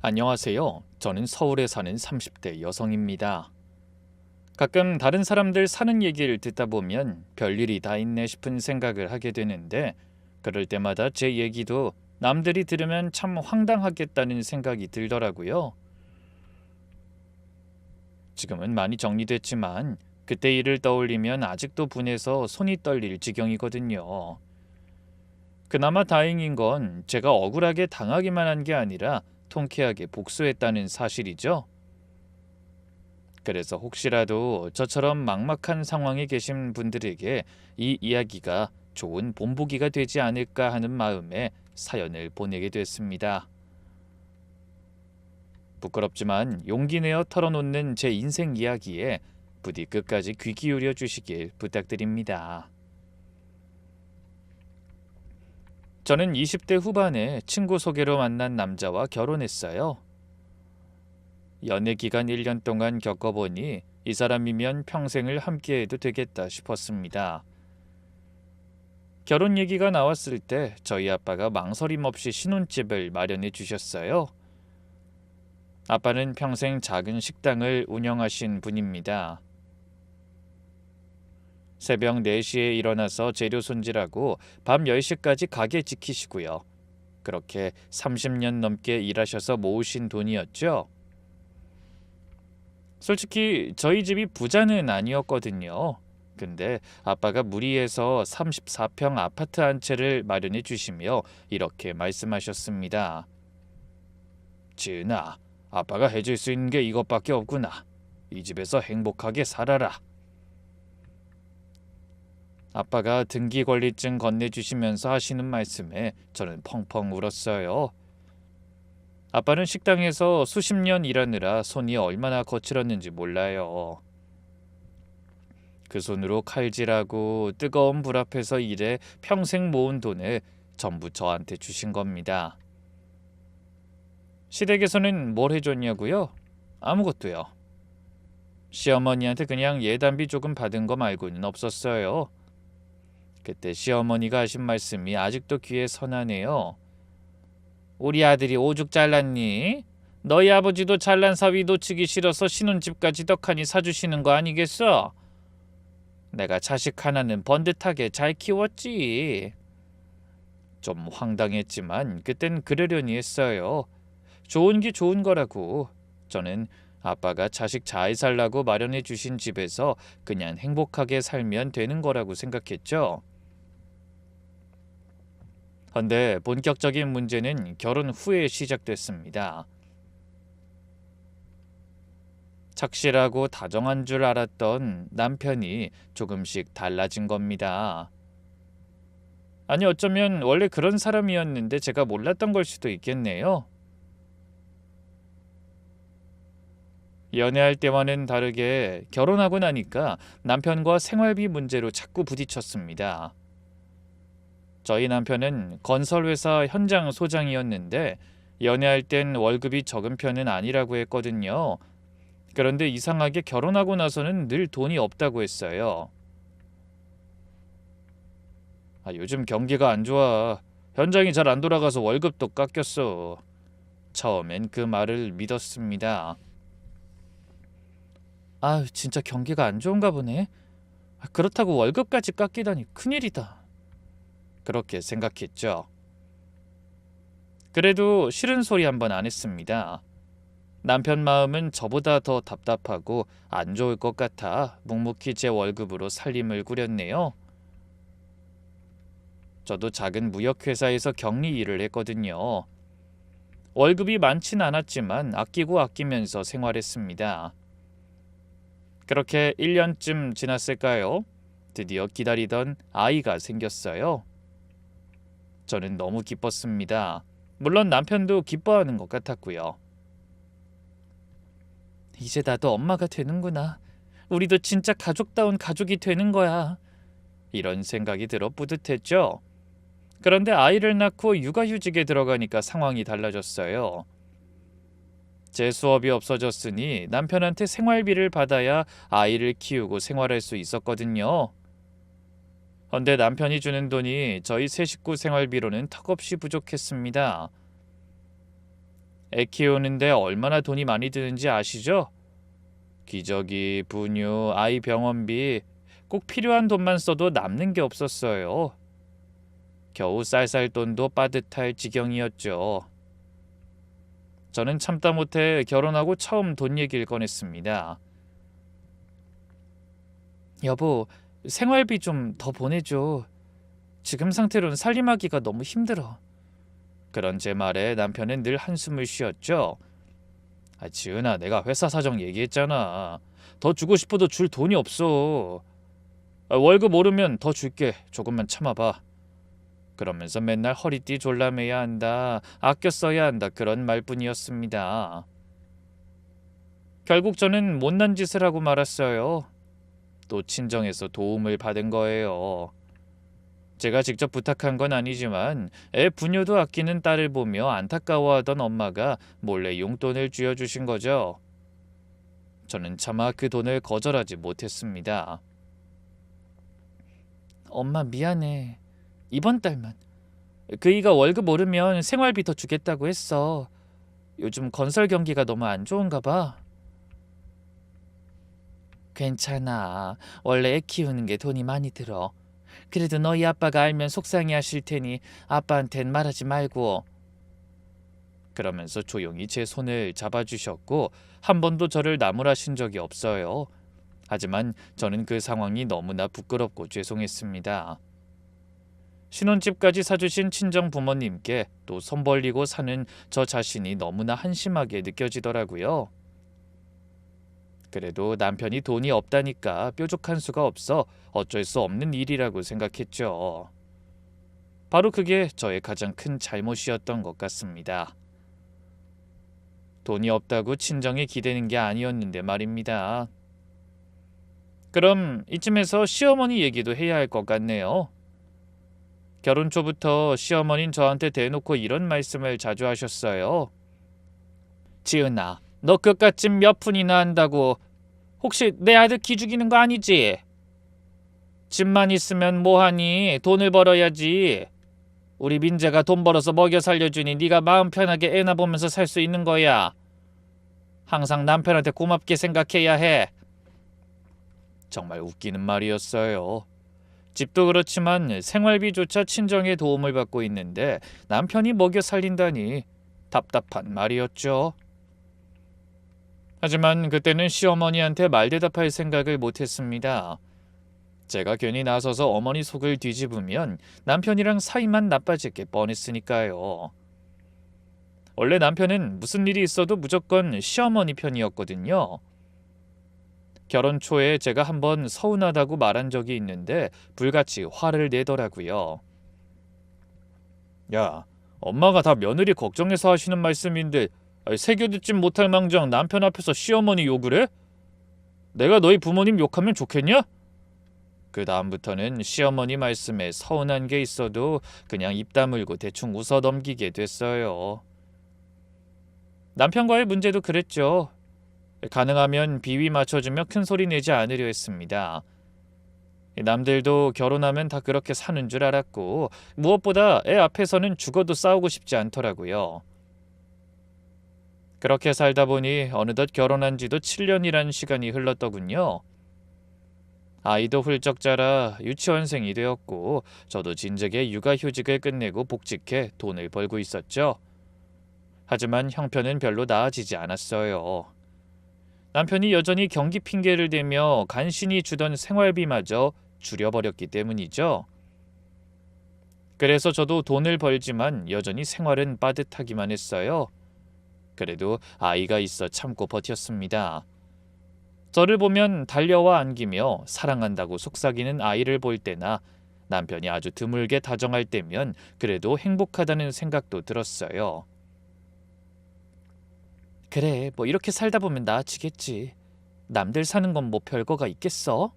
안녕하세요. 저는 서울에 사는 30대 여성입니다. 가끔 다른 사람들 사는 얘기를 듣다 보면 별일이 다 있네 싶은 생각을 하게 되는데, 그럴 때마다 제 얘기도 남들이 들으면 참 황당하겠다는 생각이 들더라고요. 지금은 많이 정리됐지만 그때 일을 떠올리면 아직도 분해서 손이 떨릴 지경이거든요. 그나마 다행인 건 제가 억울하게 당하기만 한 게 아니라 통쾌하게 복수했다는 사실이죠. 그래서 혹시라도 저처럼 막막한 상황에 계신 분들에게 이 이야기가 좋은 본보기가 되지 않을까 하는 마음에 사연을 보내게 됐습니다. 부끄럽지만 용기 내어 털어놓는 제 인생 이야기에 부디 끝까지 귀 기울여 주시길 부탁드립니다. 저는 20대 후반에 친구 소개로 만난 남자와 결혼했어요. 연애 기간 1년 동안 겪어보니 이 사람이면 평생을 함께해도 되겠다 싶었습니다. 결혼 얘기가 나왔을 때 저희 아빠가 망설임 없이 신혼집을 마련해 주셨어요. 아빠는 평생 작은 식당을 운영하신 분입니다. 새벽 4시에 일어나서 재료 손질하고 밤 10시까지 가게 지키시고요. 그렇게 30년 넘게 일하셔서 모으신 돈이었죠. 솔직히 저희 집이 부자는 아니었거든요. 근데 아빠가 무리해서 34평 아파트 한 채를 마련해 주시며 이렇게 말씀하셨습니다. 지은아, 아빠가 해줄 수 있는 게 이것밖에 없구나. 이 집에서 행복하게 살아라. 아빠가 등기권리증 건네주시면서 하시는 말씀에 저는 펑펑 울었어요. 아빠는 식당에서 수십 년 일하느라 손이 얼마나 거칠었는지 몰라요. 그 손으로 칼질하고 뜨거운 불 앞에서 일해 평생 모은 돈을 전부 저한테 주신 겁니다. 시댁에서는 뭘 해줬냐고요? 아무것도요. 시어머니한테 그냥 예단비 조금 받은 거 말고는 없었어요. 그때 시어머니가 하신 말씀이 아직도 귀에 선하네요. 우리 아들이 오죽 잘났니? 너희 아버지도 잘난 사위 놓치기 싫어서 신혼집까지 떡하니 사주시는 거 아니겠어? 내가 자식 하나는 번듯하게 잘 키웠지. 좀 황당했지만 그땐 그러려니 했어요. 좋은 게 좋은 거라고. 저는 아빠가 자식 잘 살라고 마련해 주신 집에서 그냥 행복하게 살면 되는 거라고 생각했죠. 헌데 본격적인 문제는 결혼 후에 시작됐습니다. 착실하고 다정한 줄 알았던 남편이 조금씩 달라진 겁니다. 아니 어쩌면 원래 그런 사람이었는데 제가 몰랐던 걸 수도 있겠네요. 연애할 때와는 다르게 결혼하고 나니까 남편과 생활비 문제로 자꾸 부딪혔습니다. 저희 남편은 건설회사 현장 소장이었는데 연애할 땐 월급이 적은 편은 아니라고 했거든요. 그런데 이상하게 결혼하고 나서는 늘 돈이 없다고 했어요. 요즘 경기가 안 좋아. 현장이 잘 안 돌아가서 월급도 깎였어. 처음엔 그 말을 믿었습니다. 진짜 경기가 안 좋은가 보네. 그렇다고 월급까지 깎이다니 큰일이다. 그렇게 생각했죠. 그래도 싫은 소리 한 번 안 했습니다. 남편 마음은 저보다 더 답답하고 안 좋을 것 같아 묵묵히 제 월급으로 살림을 꾸렸네요. 저도 작은 무역회사에서 격리 일을 했거든요. 월급이 많진 않았지만 아끼고 아끼면서 생활했습니다. 그렇게 1년쯤 지났을까요? 드디어 기다리던 아이가 생겼어요. 저는 너무 기뻤습니다. 물론 남편도 기뻐하는 것 같았고요. 이제 나도 엄마가 되는구나. 우리도 진짜 가족다운 가족이 되는 거야. 이런 생각이 들어 뿌듯했죠. 그런데 아이를 낳고 육아휴직에 들어가니까 상황이 달라졌어요. 제 수업이 없어졌으니 남편한테 생활비를 받아야 아이를 키우고 생활할 수 있었거든요. 헌데 남편이 주는 돈이 저희 세 식구 생활비로는 턱없이 부족했습니다. 애 키우는데 얼마나 돈이 많이 드는지 아시죠? 기저귀, 분유, 아이 병원비, 꼭 필요한 돈만 써도 남는 게 없었어요. 겨우 쌀쌀돈도 빠듯할 지경이었죠. 저는 참다 못해 결혼하고 처음 돈 얘기를 꺼냈습니다. 여보, 생활비 좀 더 보내줘. 지금 상태로는 살림하기가 너무 힘들어. 그런 제 말에 남편은 늘 한숨을 쉬었죠. 지은아, 내가 회사 사정 얘기했잖아. 더 주고 싶어도 줄 돈이 없어. 월급 오르면 더 줄게. 조금만 참아봐. 그러면서 맨날 허리띠 졸라매야 한다, 아껴 써야 한다, 그런 말뿐이었습니다. 결국 저는 못난 짓을 하고 말았어요. 또 친정에서 도움을 받은 거예요. 제가 직접 부탁한 건 아니지만 애 부녀도 아끼는 딸을 보며 안타까워하던 엄마가 몰래 용돈을 쥐어주신 거죠. 저는 차마 그 돈을 거절하지 못했습니다. 엄마 미안해. 이번 달만. 그이가 월급 오르면 생활비 더 주겠다고 했어. 요즘 건설 경기가 너무 안 좋은가 봐. 괜찮아. 원래 애 키우는 게 돈이 많이 들어. 그래도 너희 아빠가 알면 속상해 하실 테니 아빠한텐 말하지 말고. 그러면서 조용히 제 손을 잡아주셨고 한 번도 저를 나무라신 적이 없어요. 하지만 저는 그 상황이 너무나 부끄럽고 죄송했습니다. 신혼집까지 사주신 친정 부모님께 또 손 벌리고 사는 저 자신이 너무나 한심하게 느껴지더라고요. 그래도 남편이 돈이 없다니까 뾰족한 수가 없어 어쩔 수 없는 일이라고 생각했죠. 바로 그게 저의 가장 큰 잘못이었던 것 같습니다. 돈이 없다고 친정에 기대는 게 아니었는데 말입니다. 그럼 이쯤에서 시어머니 얘기도 해야 할 것 같네요. 결혼 초부터 시어머니는 저한테 대놓고 이런 말씀을 자주 하셨어요. 지은아, 너 그깟 집 몇 푼이나 한다고 혹시 내 아들 기죽이는 거 아니지? 집만 있으면 뭐하니? 돈을 벌어야지. 우리 민재가 돈 벌어서 먹여 살려주니 네가 마음 편하게 애나 보면서 살 수 있는 거야. 항상 남편한테 고맙게 생각해야 해. 정말 웃기는 말이었어요. 집도 그렇지만 생활비조차 친정의 도움을 받고 있는데 남편이 먹여 살린다니 답답한 말이었죠. 하지만 그때는 시어머니한테 말대답할 생각을 못했습니다. 제가 괜히 나서서 어머니 속을 뒤집으면 남편이랑 사이만 나빠질 게 뻔했으니까요. 원래 남편은 무슨 일이 있어도 무조건 시어머니 편이었거든요. 결혼 초에 제가 한번 서운하다고 말한 적이 있는데 불같이 화를 내더라고요. 야, 엄마가 다 며느리 걱정해서 하시는 말씀인데 새겨듣진 못할 망정 남편 앞에서 시어머니 욕을 해? 내가 너희 부모님 욕하면 좋겠냐? 그 다음부터는 시어머니 말씀에 서운한 게 있어도 그냥 입 다물고 대충 웃어 넘기게 됐어요. 남편과의 문제도 그랬죠. 가능하면 비위 맞춰주며 큰 소리 내지 않으려 했습니다. 남들도 결혼하면 다 그렇게 사는 줄 알았고 무엇보다 애 앞에서는 죽어도 싸우고 싶지 않더라고요. 그렇게 살다 보니 어느덧 결혼한 지도 7년이란 시간이 흘렀더군요. 아이도 훌쩍 자라 유치원생이 되었고 저도 진작에 육아휴직을 끝내고 복직해 돈을 벌고 있었죠. 하지만 형편은 별로 나아지지 않았어요. 남편이 여전히 경기 핑계를 대며 간신히 주던 생활비마저 줄여버렸기 때문이죠. 그래서 저도 돈을 벌지만 여전히 생활은 빠듯하기만 했어요. 그래도 아이가 있어 참고 버텼습니다. 저를 보면 달려와 안기며 사랑한다고 속삭이는 아이를 볼 때나 남편이 아주 드물게 다정할 때면 그래도 행복하다는 생각도 들었어요. 그래, 뭐 이렇게 살다 보면 나아지겠지. 남들 사는 건 뭐 별거가 있겠어?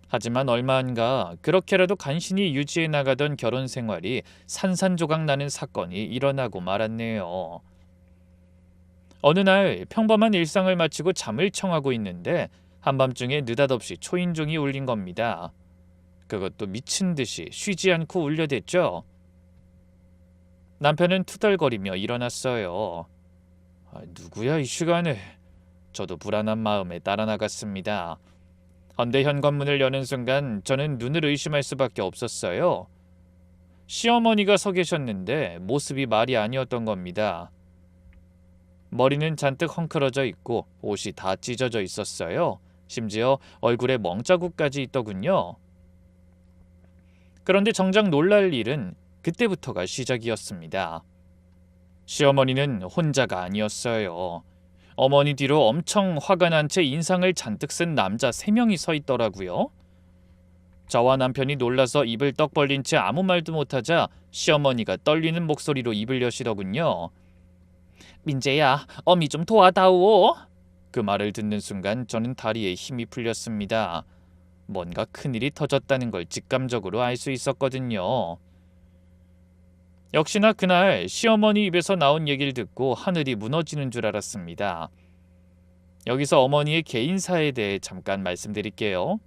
하지만 얼마 안가 그렇게라도 간신히 유지해 나가던 결혼 생활이 산산조각 나는 사건이 일어나고 말았네요. 어느 날 평범한 일상을 마치고 잠을 청하고 있는데 한밤중에 느닷없이 초인종이 울린 겁니다. 그것도 미친 듯이 쉬지 않고 울려댔죠. 남편은 투덜거리며 일어났어요. 누구야 이 시간에? 저도 불안한 마음에 따라 나갔습니다. 헌데 현관문을 여는 순간 저는 눈을 의심할 수밖에 없었어요. 시어머니가 서 계셨는데 모습이 말이 아니었던 겁니다. 머리는 잔뜩 헝클어져 있고 옷이 다 찢어져 있었어요. 심지어 얼굴에 멍자국까지 있더군요. 그런데 정작 놀랄 일은 그때부터가 시작이었습니다. 시어머니는 혼자가 아니었어요. 어머니 뒤로 엄청 화가 난 채 인상을 잔뜩 쓴 남자 3명이 서 있더라고요. 저와 남편이 놀라서 입을 떡 벌린 채 아무 말도 못하자 시어머니가 떨리는 목소리로 입을 여시더군요. 민재야, 어미 좀 도와다오. 그 말을 듣는 순간 저는 다리에 힘이 풀렸습니다. 뭔가 큰일이 터졌다는 걸 직감적으로 알 수 있었거든요. 역시나 그날 시어머니 입에서 나온 얘기를 듣고 하늘이 무너지는 줄 알았습니다. 여기서 어머니의 개인사에 대해 잠깐 말씀드릴게요.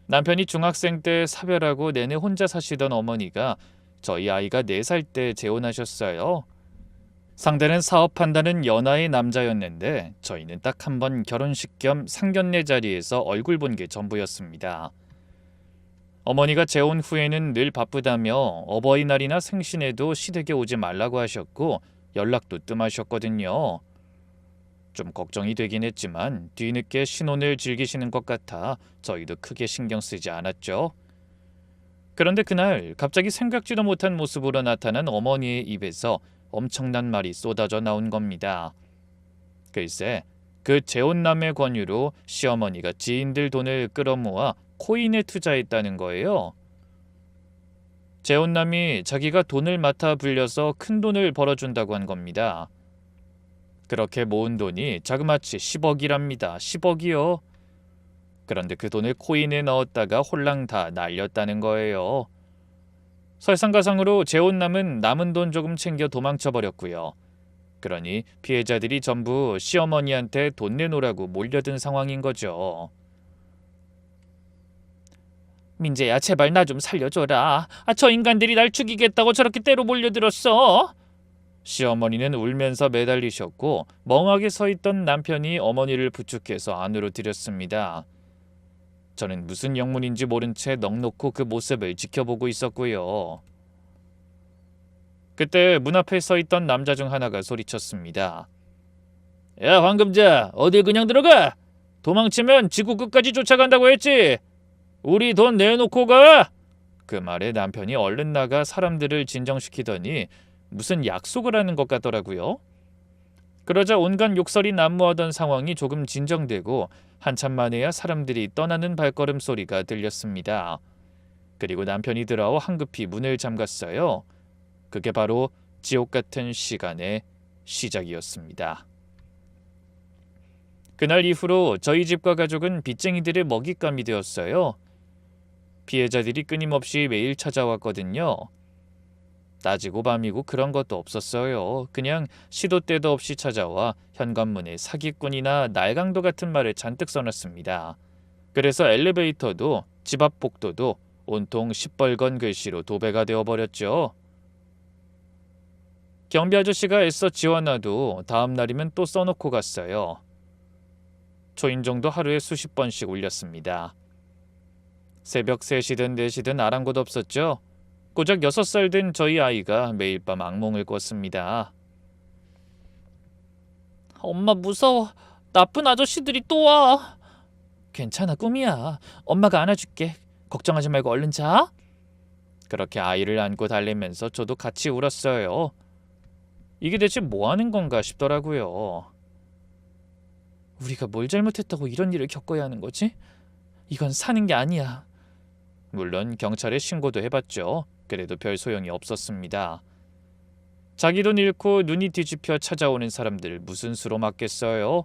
남편이 중학생 때 사별하고 내내 혼자 사시던 어머니가 저희 아이가 4살 때 재혼하셨어요. 상대는 사업한다는 연하의 남자였는데 저희는 딱 한 번 결혼식 겸 상견례 자리에서 얼굴 본 게 전부였습니다. 어머니가 재혼 후에는 늘 바쁘다며 어버이날이나 생신에도 시댁에 오지 말라고 하셨고 연락도 뜸하셨거든요. 좀 걱정이 되긴 했지만 뒤늦게 신혼을 즐기시는 것 같아 저희도 크게 신경 쓰지 않았죠. 그런데 그날 갑자기 생각지도 못한 모습으로 나타난 어머니의 입에서 엄청난 말이 쏟아져 나온 겁니다. 글쎄, 그 재혼남의 권유로 시어머니가 지인들 돈을 끌어모아 코인에 투자했다는 거예요. 재혼남이 자기가 돈을 맡아 불려서 큰 돈을 벌어준다고 한 겁니다. 그렇게 모은 돈이 자그마치 10억이랍니다. 10억이요. 그런데 그 돈을 코인에 넣었다가 홀랑 다 날렸다는 거예요. 설상가상으로 재혼남은 남은 돈 조금 챙겨 도망쳐 버렸고요. 그러니 피해자들이 전부 시어머니한테 돈 내놓으라고 몰려든 상황인 거죠. 민재야, 제발 나 좀 살려줘라. 저 인간들이 날 죽이겠다고 저렇게 때로 몰려들었어. 시어머니는 울면서 매달리셨고 멍하게 서 있던 남편이 어머니를 부축해서 안으로 들였습니다. 저는 무슨 영문인지 모른 채 넋놓고 그 모습을 지켜보고 있었고요. 그때 문 앞에 서 있던 남자 중 하나가 소리쳤습니다. 야, 황금자, 어딜 그냥 들어가? 도망치면 지구 끝까지 쫓아간다고 했지. 우리 돈 내놓고 가. 그 말에 남편이 얼른 나가 사람들을 진정시키더니 무슨 약속을 하는 것 같더라고요. 그러자 온갖 욕설이 난무하던 상황이 조금 진정되고 한참 만에야 사람들이 떠나는 발걸음 소리가 들렸습니다. 그리고 남편이 들어와 황급히 문을 잠갔어요. 그게 바로 지옥 같은 시간의 시작이었습니다. 그날 이후로 저희 집과 가족은 빚쟁이들의 먹잇감이 되었어요. 피해자들이 끊임없이 매일 찾아왔거든요. 낮이고 밤이고 그런 것도 없었어요. 그냥 시도 때도 없이 찾아와 현관문에 사기꾼이나 날강도 같은 말을 잔뜩 써놨습니다. 그래서 엘리베이터도 집 앞 복도도 온통 시뻘건 글씨로 도배가 되어버렸죠. 경비 아저씨가 애써 지워놔도 다음 날이면 또 써놓고 갔어요. 초인종도 하루에 수십 번씩 울렸습니다. 새벽 3시든 4시든 아랑곳 없었죠. 고작 6살 된 저희 아이가 매일 밤 악몽을 꿨습니다. 엄마 무서워. 나쁜 아저씨들이 또 와. 괜찮아, 꿈이야. 엄마가 안아줄게. 걱정하지 말고 얼른 자. 그렇게 아이를 안고 달래면서 저도 같이 울었어요. 이게 대체 뭐 하는 건가 싶더라고요. 우리가 뭘 잘못했다고 이런 일을 겪어야 하는 거지? 이건 사는 게 아니야. 물론 경찰에 신고도 해봤죠. 그래도 별 소용이 없었습니다. 자기 돈 잃고 눈이 뒤집혀 찾아오는 사람들 무슨 수로 맞겠어요?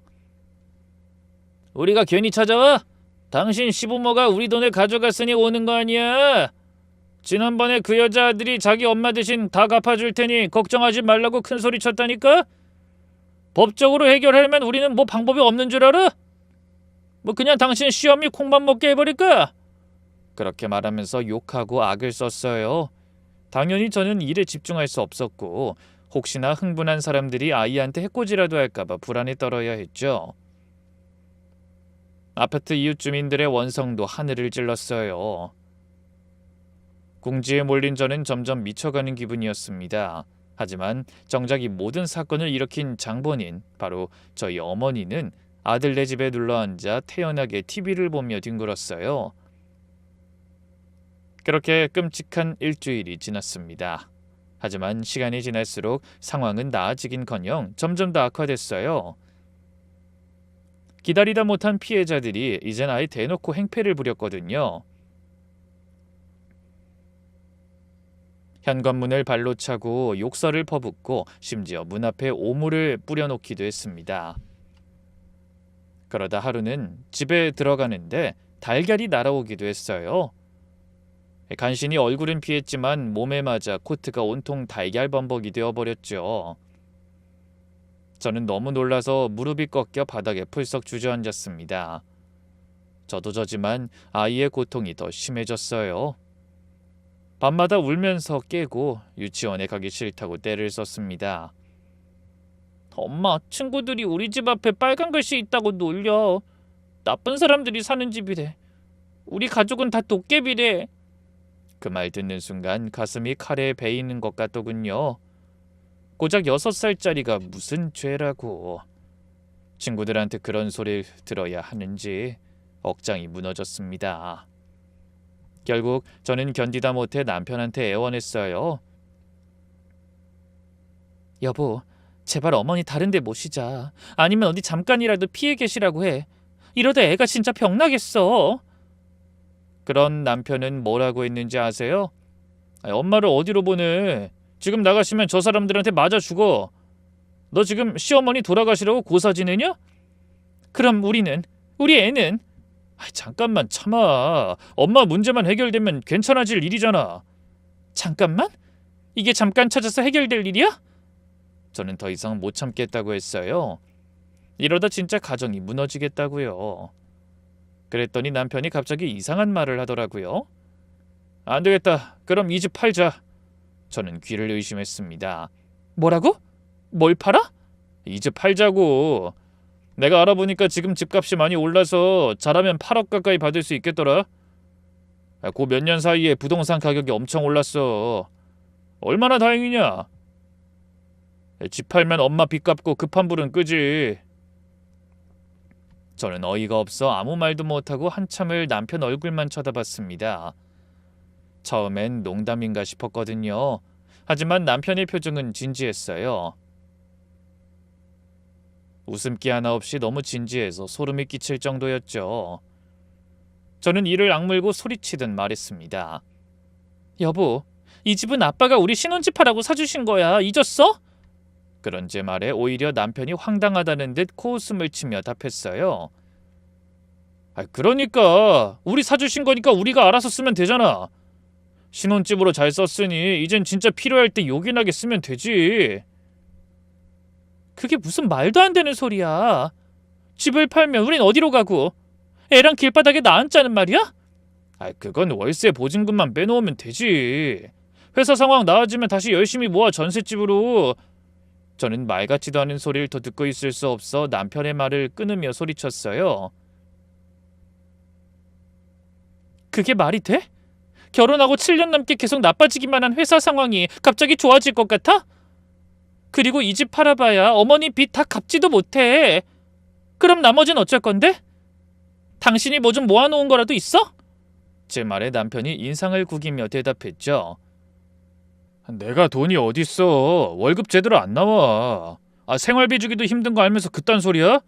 우리가 괜히 찾아와? 당신 시부모가 우리 돈을 가져갔으니 오는 거 아니야? 지난번에 그 여자 아들이 자기 엄마 대신 다 갚아줄 테니 걱정하지 말라고 큰 소리 쳤다니까? 법적으로 해결하려면 우리는 뭐 방법이 없는 줄 알아? 뭐 그냥 당신 시어머니 콩밥 먹게 해버릴까? 그렇게 말하면서 욕하고 악을 썼어요. 당연히 저는 일에 집중할 수 없었고 혹시나 흥분한 사람들이 아이한테 해코지라도 할까봐 불안에 떨어야 했죠. 아파트 이웃 주민들의 원성도 하늘을 찔렀어요. 궁지에 몰린 저는 점점 미쳐가는 기분이었습니다. 하지만 정작 이 모든 사건을 일으킨 장본인, 바로 저희 어머니는 아들네 집에 눌러앉아 태연하게 TV를 보며 뒹굴었어요. 그렇게 끔찍한 일주일이 지났습니다. 하지만 시간이 지날수록 상황은 나아지긴커녕 점점 더 악화됐어요. 기다리다 못한 피해자들이 이젠 아예 대놓고 행패를 부렸거든요. 현관문을 발로 차고 욕설을 퍼붓고 심지어 문 앞에 오물을 뿌려놓기도 했습니다. 그러다 하루는 집에 들어가는데 달걀이 날아오기도 했어요. 간신히 얼굴은 피했지만 몸에 맞아 코트가 온통 달걀 범벅이 되어버렸죠. 저는 너무 놀라서 무릎이 꺾여 바닥에 풀썩 주저앉았습니다. 저도 저지만 아이의 고통이 더 심해졌어요. 밤마다 울면서 깨고 유치원에 가기 싫다고 떼를 썼습니다. 엄마, 친구들이 우리 집 앞에 빨간 글씨 있다고 놀려. 나쁜 사람들이 사는 집이래. 우리 가족은 다 도깨비래. 그 말 듣는 순간 가슴이 칼에 베이는 것 같더군요. 고작 6살짜리가 무슨 죄라고. 친구들한테 그런 소리를 들어야 하는지 억장이 무너졌습니다. 결국 저는 견디다 못해 남편한테 애원했어요. 여보, 제발 어머니 다른 데 모시자. 아니면 어디 잠깐이라도 피해 계시라고 해. 이러다 애가 진짜 병나겠어. 그런 남편은 뭐라고 했는지 아세요? 엄마를 어디로 보내? 지금 나가시면 저 사람들한테 맞아 죽어. 너 지금 시어머니 돌아가시라고 고사 지내냐? 그럼 우리 애는? 잠깐만 참아. 엄마 문제만 해결되면 괜찮아질 일이잖아. 잠깐만? 이게 잠깐 찾아서 해결될 일이야? 저는 더 이상 못 참겠다고 했어요. 이러다 진짜 가정이 무너지겠다고요. 그랬더니 남편이 갑자기 이상한 말을 하더라고요. 안 되겠다. 그럼 이 집 팔자. 저는 귀를 의심했습니다. 뭐라고? 뭘 팔아? 이 집 팔자고. 내가 알아보니까 지금 집값이 많이 올라서 잘하면 8억 가까이 받을 수 있겠더라. 그 몇 년 사이에 부동산 가격이 엄청 올랐어. 얼마나 다행이냐. 집 팔면 엄마 빚 갚고 급한 불은 끄지. 저는 어이가 없어 아무 말도 못하고 한참을 남편 얼굴만 쳐다봤습니다. 처음엔 농담인가 싶었거든요. 하지만 남편의 표정은 진지했어요. 웃음기 하나 없이 너무 진지해서 소름이 끼칠 정도였죠. 저는 이를 악물고 소리치듯 말했습니다. 여보, 이 집은 아빠가 우리 신혼집 하라고 사주신 거야. 잊었어? 그런 제 말에 오히려 남편이 황당하다는 듯 코웃음을 치며 답했어요. 그러니까 우리 사주신 거니까 우리가 알아서 쓰면 되잖아. 신혼집으로 잘 썼으니 이젠 진짜 필요할 때 요긴하게 쓰면 되지. 그게 무슨 말도 안 되는 소리야. 집을 팔면 우린 어디로 가고 애랑 길바닥에 나 앉자는 말이야? 그건 월세 보증금만 빼놓으면 되지. 회사 상황 나아지면 다시 열심히 모아 전셋집으로. 저는 말 같지도 않은 소리를 더 듣고 있을 수 없어 남편의 말을 끊으며 소리쳤어요. 그게 말이 돼? 결혼하고 7년 넘게 계속 나빠지기만 한 회사 상황이 갑자기 좋아질 것 같아? 그리고 이 집 팔아봐야 어머니 빚 다 갚지도 못해. 그럼 나머진 어쩔 건데? 당신이 뭐 좀 모아놓은 거라도 있어? 제 말에 남편이 인상을 구기며 대답했죠. 내가 돈이 어딨어. 월급 제대로 안 나와. 생활비 주기도 힘든 거 알면서 그딴 소리야?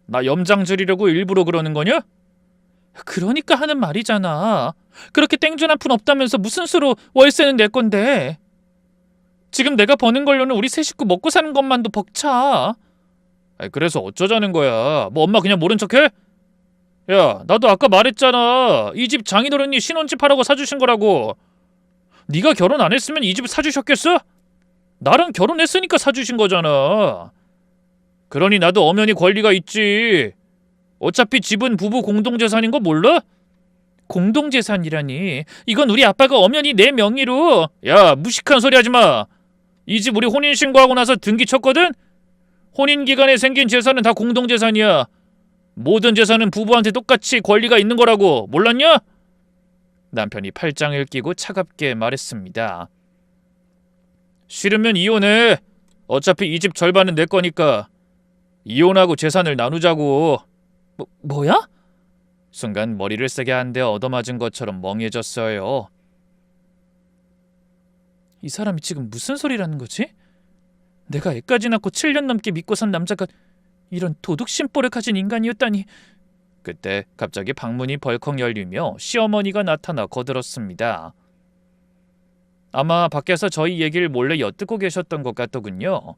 나 염장 지리려고 일부러 그러는 거냐? 그러니까 하는 말이잖아. 그렇게 땡전 한 푼 없다면서 무슨 수로 월세는 낼 건데. 지금 내가 버는 걸로는 우리 세 식구 먹고 사는 것만도 벅차. 그래서 어쩌자는 거야. 뭐 엄마 그냥 모른 척해? 야, 나도 아까 말했잖아. 이 집 장인어른이 신혼집 하라고 사주신 거라고. 네가 결혼 안 했으면 이 집 사주셨겠어? 나랑 결혼했으니까 사주신 거잖아. 그러니 나도 엄연히 권리가 있지. 어차피 집은 부부 공동재산인 거 몰라? 공동재산이라니. 이건 우리 아빠가 엄연히 내 명의로. 야, 무식한 소리 하지 마. 이 집 우리 혼인신고하고 나서 등기 쳤거든? 혼인기간에 생긴 재산은 다 공동재산이야. 모든 재산은 부부한테 똑같이 권리가 있는 거라고. 몰랐냐? 남편이 팔짱을 끼고 차갑게 말했습니다. 싫으면 이혼해. 어차피 이 집 절반은 내 거니까. 이혼하고 재산을 나누자고. 뭐야? 순간 머리를 세게 한 대 얻어맞은 것처럼 멍해졌어요. 이 사람이 지금 무슨 소리라는 거지? 내가 애까지 낳고 7년 넘게 믿고 산 남자가 이런 도둑심보를 가진 인간이었다니. 그때 갑자기 방문이 벌컥 열리며 시어머니가 나타나 거들었습니다. 아마 밖에서 저희 얘기를 몰래 엿듣고 계셨던 것 같더군요.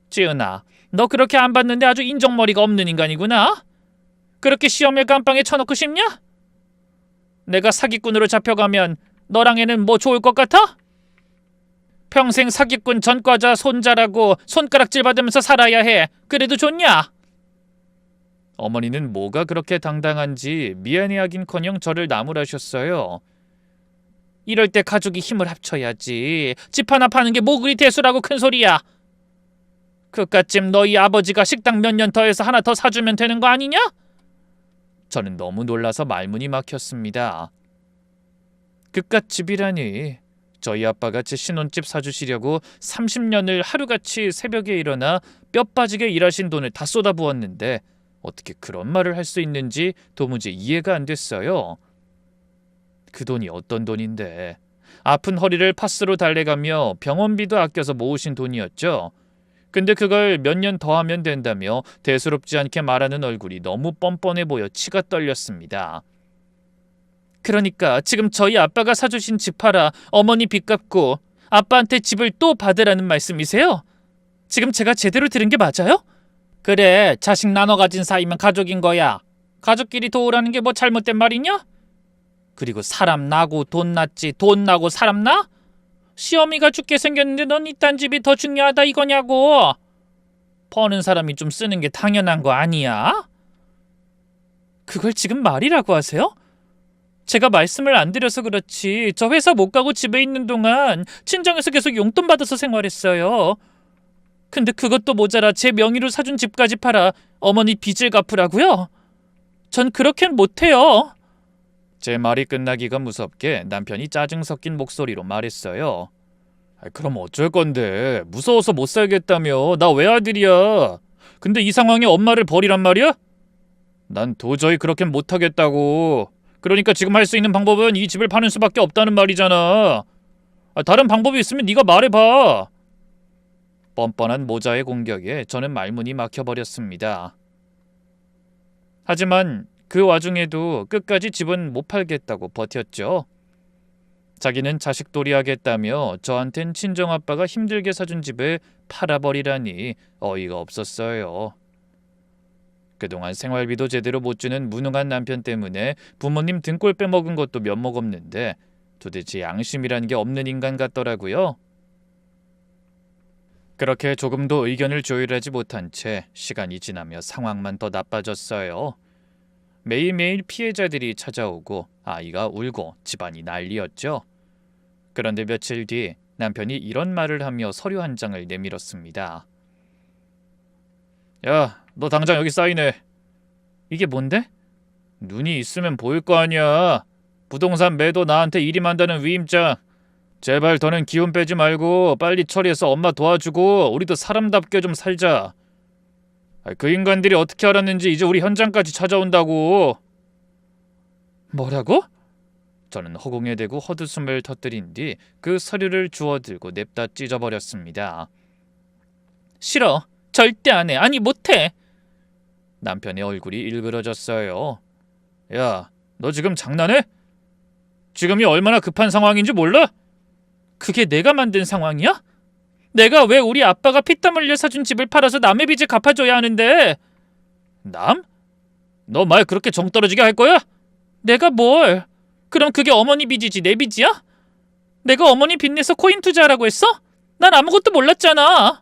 지은아, 너 그렇게 안 봤는데 아주 인정머리가 없는 인간이구나. 그렇게 시험을 깜빵에 쳐놓고 싶냐? 내가 사기꾼으로 잡혀가면 너랑 애는 뭐 좋을 것 같아? 평생 사기꾼 전과자 손자라고 손가락질 받으면서 살아야 해. 그래도 좋냐? 어머니는 뭐가 그렇게 당당한지 미안해하긴커녕 저를 나무라셨어요. 이럴 때 가족이 힘을 합쳐야지. 집 하나 파는 게 뭐 그리 대수라고 큰 소리야. 그깟집 너희 아버지가 식당 몇 년 더해서 하나 더 사주면 되는 거 아니냐? 저는 너무 놀라서 말문이 막혔습니다. 그깟집이라니. 저희 아빠가 제 신혼집 사주시려고 30년을 하루같이 새벽에 일어나 뼈 빠지게 일하신 돈을 다 쏟아부었는데 어떻게 그런 말을 할 수 있는지 도무지 이해가 안 됐어요. 그 돈이 어떤 돈인데. 아픈 허리를 파스로 달래가며 병원비도 아껴서 모으신 돈이었죠. 근데 그걸 몇 년 더 하면 된다며 대수롭지 않게 말하는 얼굴이 너무 뻔뻔해 보여 치가 떨렸습니다. 그러니까 지금 저희 아빠가 사주신 집 팔아 어머니 빚 갚고 아빠한테 집을 또 받으라는 말씀이세요? 지금 제가 제대로 들은 게 맞아요? 그래, 자식 나눠 가진 사이면 가족인 거야. 가족끼리 도우라는 게 뭐 잘못된 말이냐? 그리고 사람 나고 돈 났지 돈 나고 사람 나? 시어미가 죽게 생겼는데 넌 이딴 집이 더 중요하다 이거냐고. 버는 사람이 좀 쓰는 게 당연한 거 아니야? 그걸 지금 말이라고 하세요? 제가 말씀을 안 드려서 그렇지 저 회사 못 가고 집에 있는 동안 친정에서 계속 용돈 받아서 생활했어요. 근데 그것도 모자라 제 명의로 사준 집까지 팔아 어머니 빚을 갚으라고요? 전 그렇게는 못해요. 제 말이 끝나기가 무섭게 남편이 짜증 섞인 목소리로 말했어요. 그럼 어쩔 건데. 무서워서 못 살겠다며. 나 외아들이야. 근데 이 상황에 엄마를 버리란 말이야? 난 도저히 그렇게는 못하겠다고. 그러니까 지금 할 수 있는 방법은 이 집을 파는 수밖에 없다는 말이잖아. 다른 방법이 있으면 네가 말해봐. 뻔뻔한 모자의 공격에 저는 말문이 막혀버렸습니다. 하지만 그 와중에도 끝까지 집은 못 팔겠다고 버텼죠. 자기는 자식돌이 하겠다며 저한텐 친정아빠가 힘들게 사준 집을 팔아버리라니 어이가 없었어요. 그동안 생활비도 제대로 못 주는 무능한 남편 때문에 부모님 등골 빼먹은 것도 면목 없는데 도대체 양심이란 게 없는 인간 같더라고요. 그렇게 조금도 의견을 조율하지 못한 채 시간이 지나며 상황만 더 나빠졌어요. 매일매일 피해자들이 찾아오고 아이가 울고 집안이 난리였죠. 그런데 며칠 뒤 남편이 이런 말을 하며 서류 한 장을 내밀었습니다. 야, 너 당장 여기 사인해. 이게 뭔데? 눈이 있으면 보일 거 아니야. 부동산 매도 나한테 일임한다는 위임장. 제발 더는 기운 빼지 말고 빨리 처리해서 엄마 도와주고 우리도 사람답게 좀 살자. 그 인간들이 어떻게 알았는지 이제 우리 현장까지 찾아온다고. 뭐라고? 저는 허공에 대고 헛웃음을 터뜨린 뒤 그 서류를 주워들고 냅다 찢어버렸습니다. 싫어. 절대 안 해. 아니 못해. 남편의 얼굴이 일그러졌어요. 야, 너 지금 장난해? 지금이 얼마나 급한 상황인지 몰라? 그게 내가 만든 상황이야? 내가 왜 우리 아빠가 피땀 흘려 사준 집을 팔아서 남의 빚을 갚아줘야 하는데? 남? 너 말 그렇게 정 떨어지게 할 거야? 내가 뭘? 그럼 그게 어머니 빚이지 내 빚이야? 내가 어머니 빚내서 코인 투자하라고 했어? 난 아무것도 몰랐잖아.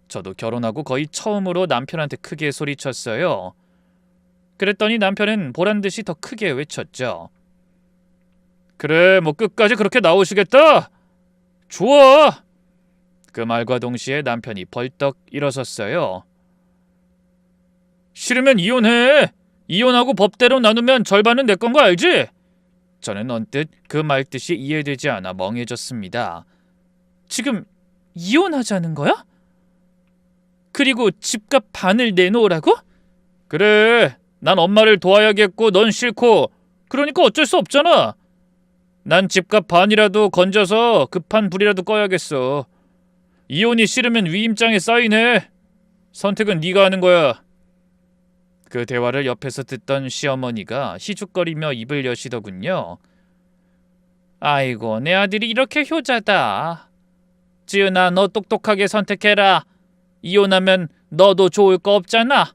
저도 결혼하고 거의 처음으로 남편한테 크게 소리쳤어요. 그랬더니 남편은 보란듯이 더 크게 외쳤죠. 그래, 뭐 끝까지 그렇게 나오시겠다? 좋아! 그 말과 동시에 남편이 벌떡 일어섰어요. 싫으면 이혼해! 이혼하고 법대로 나누면 절반은 내 건 거 알지? 저는 언뜻 그 말 뜻이 이해되지 않아 멍해졌습니다. 지금 이혼하자는 거야? 그리고 집값 반을 내놓으라고? 그래, 난 엄마를 도와야겠고 넌 싫고 그러니까 어쩔 수 없잖아. 난 집값 반이라도 건져서 급한 불이라도 꺼야겠어. 이혼이 싫으면 위임장에 사인해. 선택은 네가 하는 거야. 그 대화를 옆에서 듣던 시어머니가 희죽거리며 입을 여시더군요. 아이고, 내 아들이 이렇게 효자다. 지은아, 너 똑똑하게 선택해라. 이혼하면 너도 좋을 거 없잖아.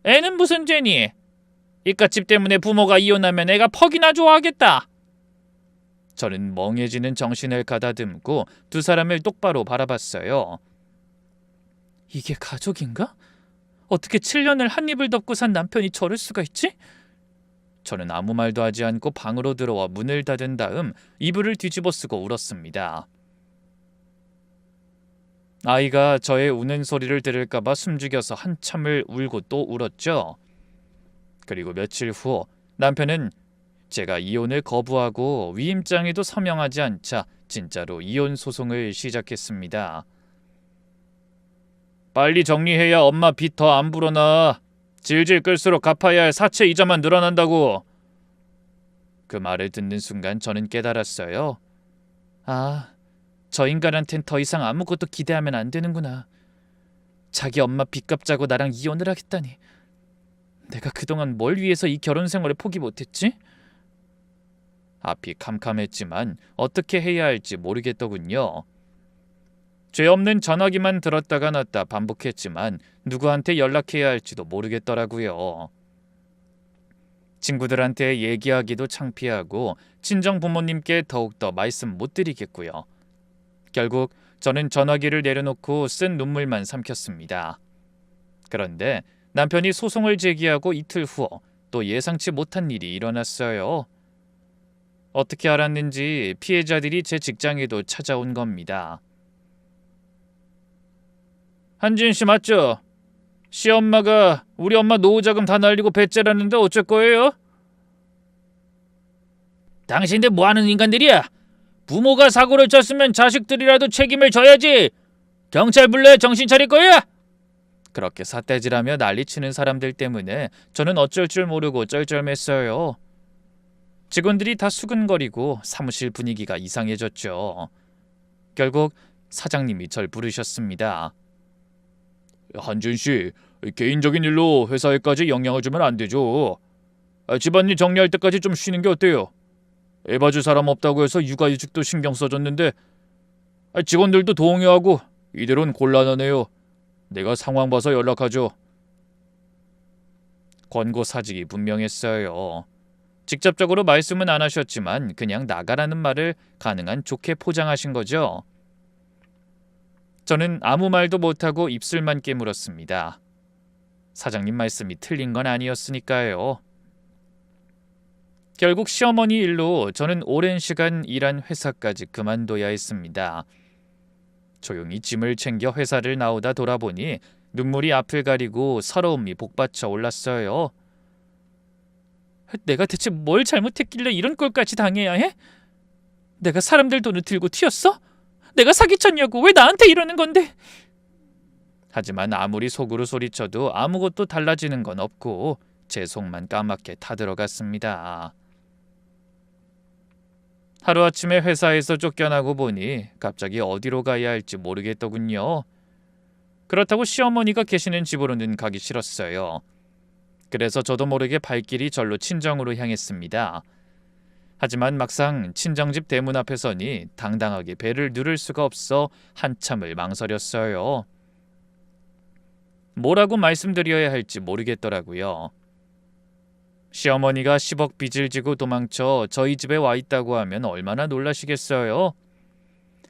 애는 무슨 죄니? 이깟집 때문에 부모가 이혼하면 애가 퍽이나 좋아하겠다. 저는 멍해지는 정신을 가다듬고 두 사람을 똑바로 바라봤어요. 이게 가족인가? 어떻게 7년을 한 입을 덮고 산 남편이 저럴 수가 있지? 저는 아무 말도 하지 않고 방으로 들어와 문을 닫은 다음 이불을 뒤집어 쓰고 울었습니다. 아이가 저의 우는 소리를 들을까봐 숨죽여서 한참을 울고 또 울었죠. 그리고 며칠 후 남편은 제가 이혼을 거부하고 위임장에도 서명하지 않자 진짜로 이혼 소송을 시작했습니다. 빨리 정리해야 엄마 빚 더 안 불어나. 질질 끌수록 갚아야 할 사채 이자만 늘어난다고. 그 말을 듣는 순간 저는 깨달았어요. 아, 저 인간한텐 더 이상 아무것도 기대하면 안 되는구나. 자기 엄마 빚 갚자고 나랑 이혼을 하겠다니. 내가 그동안 뭘 위해서 이 결혼 생활을 포기 못했지? 앞이 캄캄했지만 어떻게 해야 할지 모르겠더군요. 죄 없는 전화기만 들었다가 놨다 반복했지만 누구한테 연락해야 할지도 모르겠더라고요. 친구들한테 얘기하기도 창피하고 친정 부모님께 더욱더 말씀 못 드리겠고요. 결국 저는 전화기를 내려놓고 쓴 눈물만 삼켰습니다. 그런데 남편이 소송을 제기하고 이틀 후 또 예상치 못한 일이 일어났어요. 어떻게 알았는지 피해자들이 제 직장에도 찾아온 겁니다. 한진 씨 맞죠? 시엄마가 우리 엄마 노후자금 다 날리고 배째라는데 어쩔 거예요? 당신들 뭐하는 인간들이야? 부모가 사고를 쳤으면 자식들이라도 책임을 져야지. 경찰 불러야 정신 차릴 거야? 그렇게 삿대질하며 난리치는 사람들 때문에 저는 어쩔 줄 모르고 쩔쩔맸어요. 직원들이 다 수근거리고 사무실 분위기가 이상해졌죠. 결국 사장님이 절 부르셨습니다. 한준 씨, 개인적인 일로 회사 일까지 영향을 주면 안 되죠. 집안일 정리할 때까지 좀 쉬는 게 어때요? 애 봐줄 사람 없다고 해서 육아휴직도 신경 써줬는데 직원들도 동의하고 이대로는 곤란하네요. 내가 상황 봐서 연락하죠. 권고사직이 분명했어요. 직접적으로 말씀은 안 하셨지만 그냥 나가라는 말을 가능한 좋게 포장하신 거죠. 저는 아무 말도 못하고 입술만 깨물었습니다. 사장님 말씀이 틀린 건 아니었으니까요. 결국 시어머니 일로 저는 오랜 시간 일한 회사까지 그만둬야 했습니다. 조용히 짐을 챙겨 회사를 나오다 돌아보니 눈물이 앞을 가리고 서러움이 복받쳐 올랐어요. 내가 대체 뭘 잘못했길래 이런 꼴까지 당해야 해? 내가 사람들 돈을 들고 튀었어? 내가 사기쳤냐고 왜 나한테 이러는 건데? 하지만 아무리 속으로 소리쳐도 아무것도 달라지는 건 없고 제 속만 까맣게 타들어갔습니다. 하루아침에 회사에서 쫓겨나고 보니 갑자기 어디로 가야 할지 모르겠더군요. 그렇다고 시어머니가 계시는 집으로는 가기 싫었어요. 그래서 저도 모르게 발길이 절로 친정으로 향했습니다. 하지만 막상 친정집 대문 앞에 서니 당당하게 배를 누를 수가 없어 한참을 망설였어요. 뭐라고 말씀드려야 할지 모르겠더라고요. 시어머니가 10억 빚을 지고 도망쳐 저희 집에 와 있다고 하면 얼마나 놀라시겠어요?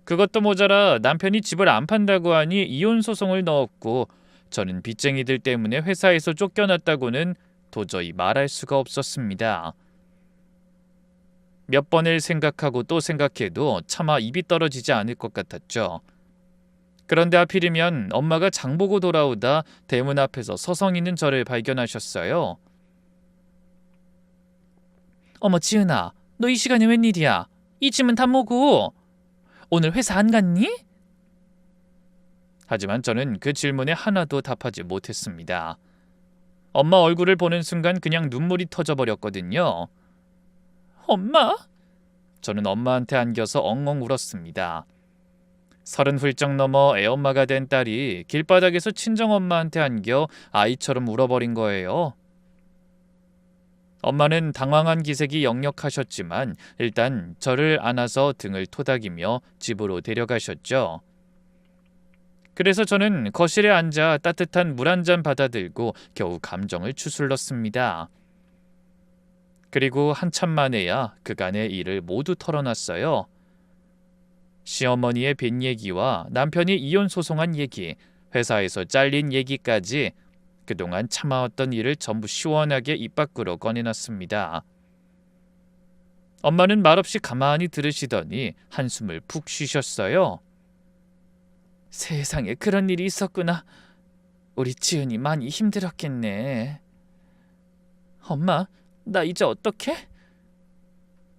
그것도 모자라 남편이 집을 안 판다고 하니 이혼 소송을 넣었고 저는 빚쟁이들 때문에 회사에서 쫓겨났다고는 도저히 말할 수가 없었습니다. 몇 번을 생각하고 또 생각해도 차마 입이 떨어지지 않을 것 같았죠. 그런데 하필이면 엄마가 장보고 돌아오다 대문 앞에서 서성이는 저를 발견하셨어요. 어머 지은아, 너 이 시간에 웬일이야? 이 짐은 다 뭐고? 오늘 회사 안 갔니? 하지만 저는 그 질문에 하나도 답하지 못했습니다. 엄마 얼굴을 보는 순간 그냥 눈물이 터져버렸거든요. 엄마? 저는 엄마한테 안겨서 엉엉 울었습니다. 30 훌쩍 넘어 애엄마가 된 딸이 길바닥에서 친정엄마한테 안겨 아이처럼 울어버린 거예요. 엄마는 당황한 기색이 역력하셨지만 일단 저를 안아서 등을 토닥이며 집으로 데려가셨죠. 그래서 저는 거실에 앉아 따뜻한 물 한 잔 받아들고 겨우 감정을 추슬렀습니다. 그리고 한참 만에야 그간의 일을 모두 털어놨어요. 시어머니의 빚 얘기와 남편이 이혼 소송한 얘기, 회사에서 잘린 얘기까지 그동안 참아왔던 일을 전부 시원하게 입 밖으로 꺼내놨습니다. 엄마는 말없이 가만히 들으시더니 한숨을 푹 쉬셨어요. 세상에 그런 일이 있었구나. 우리 지은이 많이 힘들었겠네. 엄마, 나 이제 어떡해?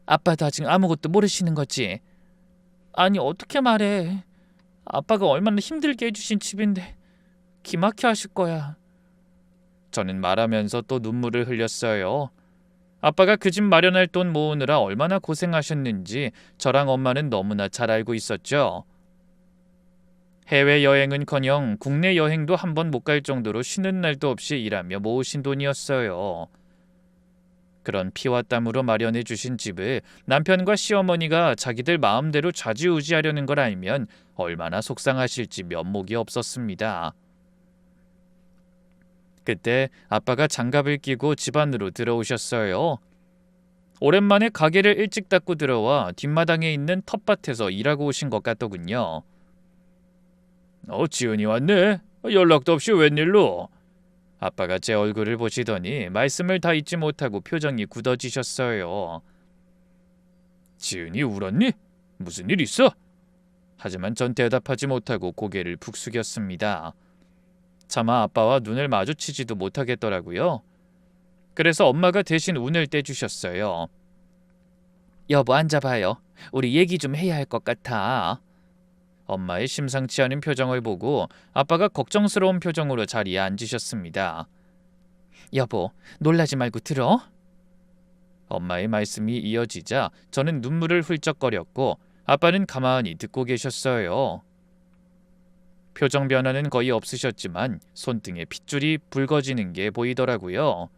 아빠도 아직 아무것도 모르시는 거지? 아니 어떻게 말해. 아빠가 얼마나 힘들게 해주신 집인데 기막혀 하실 거야. 저는 말하면서 또 눈물을 흘렸어요. 아빠가 그 집 마련할 돈 모으느라 얼마나 고생하셨는지 저랑 엄마는 너무나 잘 알고 있었죠. 해외여행은커녕 국내 여행도 한 번 못 갈 정도로 쉬는 날도 없이 일하며 모으신 돈이었어요. 그런 피와 땀으로 마련해 주신 집을 남편과 시어머니가 자기들 마음대로 좌지우지하려는 걸 알면 얼마나 속상하실지 면목이 없었습니다. 그때 아빠가 장갑을 끼고 집 안으로 들어오셨어요. 오랜만에 가게를 일찍 닫고 들어와 뒷마당에 있는 텃밭에서 일하고 오신 것 같더군요. 지은이 왔네? 연락도 없이 웬일로? 아빠가 제 얼굴을 보시더니 말씀을 다 잊지 못하고 표정이 굳어지셨어요. 지은이 울었니? 무슨 일 있어? 하지만 전 대답하지 못하고 고개를 푹 숙였습니다. 차마 아빠와 눈을 마주치지도 못하겠더라고요. 그래서 엄마가 대신 운을 떼주셨어요. 여보 앉아봐요. 우리 얘기 좀 해야 할 것 같아. 엄마의 심상치 않은 표정을 보고 아빠가 걱정스러운 표정으로 자리에 앉으셨습니다. 여보, 놀라지 말고 들어. 엄마의 말씀이 이어지자 저는 눈물을 훌쩍거렸고 아빠는 가만히 듣고 계셨어요. 표정 변화는 거의 없으셨지만 손등에 핏줄이 붉어지는 게 보이더라고요.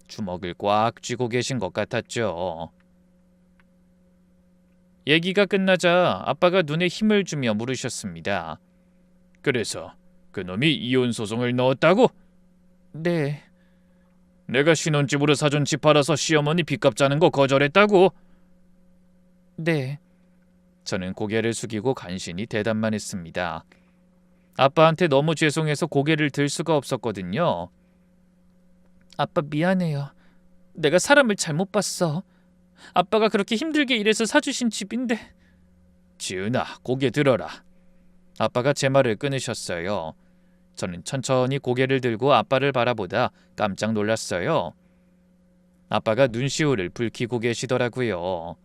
주먹을 꽉 쥐고 계신 것 같았죠. 얘기가 끝나자 아빠가 눈에 힘을 주며 물으셨습니다. 그래서 그놈이 이혼 소송을 넣었다고? 네. 내가 신혼집으로 사준 집 팔아서 시어머니 빚 갚자는 거 거절했다고? 네. 저는 고개를 숙이고 간신히 대답만 했습니다. 아빠한테 너무 죄송해서 고개를 들 수가 없었거든요. 아빠 미안해요. 내가 사람을 잘못 봤어. 아빠가 그렇게 힘들게 일해서 사주신 집인데. 지은아, 고개 들어라. 아빠가 제 말을 끊으셨어요. 저는 천천히 고개를 들고 아빠를 바라보다 깜짝 놀랐어요. 아빠가 눈시울을 붉히고 계시더라고요.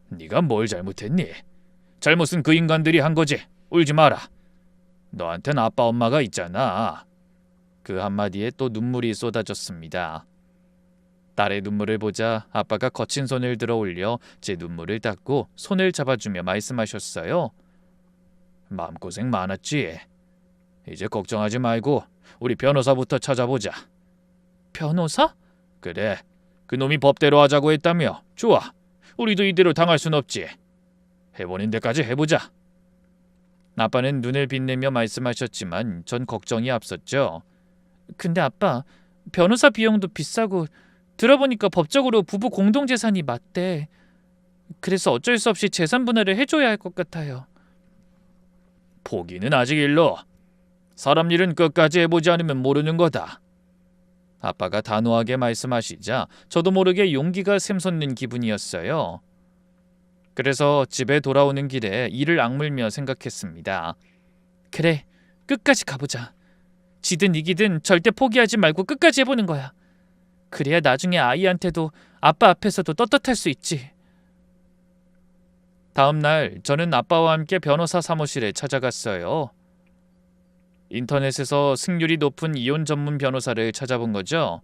네가 뭘 잘못했니? 잘못은 그 인간들이 한 거지. 울지 마라. 너한텐 아빠 엄마가 있잖아. 그 한마디에 또 눈물이 쏟아졌습니다. 딸의 눈물을 보자 아빠가 거친 손을 들어 올려 제 눈물을 닦고 손을 잡아주며 말씀하셨어요. 마음고생 많았지. 이제 걱정하지 말고 우리 변호사부터 찾아보자. 변호사? 그래. 그놈이 법대로 하자고 했다며. 좋아. 우리도 이대로 당할 순 없지. 해보는 데까지 해보자. 아빠는 눈을 빛내며 말씀하셨지만 전 걱정이 앞섰죠. 근데 아빠, 변호사 비용도 비싸고 들어보니까 법적으로 부부 공동재산이 맞대. 그래서 어쩔 수 없이 재산 분할을 해줘야 할 것 같아요. 포기는 아직 일러. 사람 일은 끝까지 해보지 않으면 모르는 거다. 아빠가 단호하게 말씀하시자 저도 모르게 용기가 샘솟는 기분이었어요. 그래서 집에 돌아오는 길에 이를 악물며 생각했습니다. 그래, 끝까지 가보자. 지든 이기든 절대 포기하지 말고 끝까지 해보는 거야. 그래야 나중에 아이한테도 아빠 앞에서도 떳떳할 수 있지. 다음 날 저는 아빠와 함께 변호사 사무실에 찾아갔어요. 인터넷에서 승률이 높은 이혼 전문 변호사를 찾아본 거죠.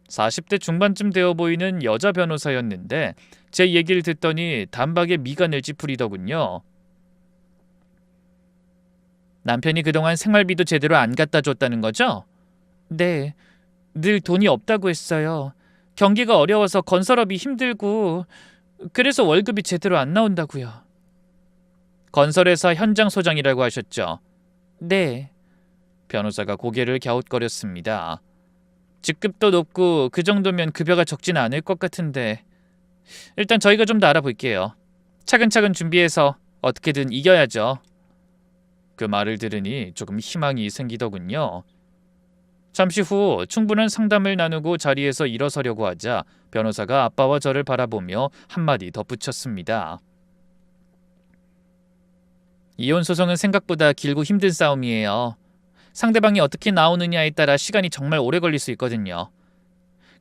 40대 중반쯤 되어 보이는 여자 변호사였는데 제 얘기를 듣더니 단박에 미간을 찌푸리더군요. 남편이 그동안 생활비도 제대로 안 갖다 줬다는 거죠? 네, 늘 돈이 없다고 했어요. 경기가 어려워서 건설업이 힘들고 그래서 월급이 제대로 안 나온다고요. 건설회사 현장 소장이라고 하셨죠? 네. 변호사가 고개를 갸웃거렸습니다. 직급도 높고 그 정도면 급여가 적진 않을 것 같은데 일단 저희가 좀 더 알아볼게요. 차근차근 준비해서 어떻게든 이겨야죠. 그 말을 들으니 조금 희망이 생기더군요. 잠시 후 충분한 상담을 나누고 자리에서 일어서려고 하자 변호사가 아빠와 저를 바라보며 한마디 덧붙였습니다. 이혼 소송은 생각보다 길고 힘든 싸움이에요. 상대방이 어떻게 나오느냐에 따라 시간이 정말 오래 걸릴 수 있거든요.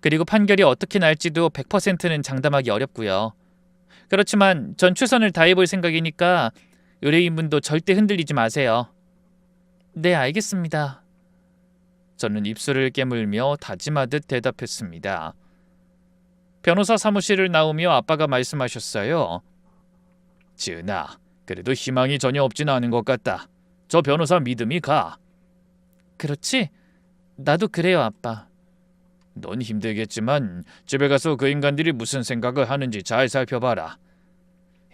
그리고 판결이 어떻게 날지도 100%는 장담하기 어렵고요. 그렇지만 전 최선을 다해볼 생각이니까 의뢰인분도 절대 흔들리지 마세요. 네, 알겠습니다. 저는 입술을 깨물며 다짐하듯 대답했습니다. 변호사 사무실을 나오며 아빠가 말씀하셨어요. 지은아, 그래도 희망이 전혀 없진 않은 것 같다. 저 변호사 믿음이 가. 그렇지? 나도 그래요, 아빠. 넌 힘들겠지만 집에 가서 그 인간들이 무슨 생각을 하는지 잘 살펴봐라.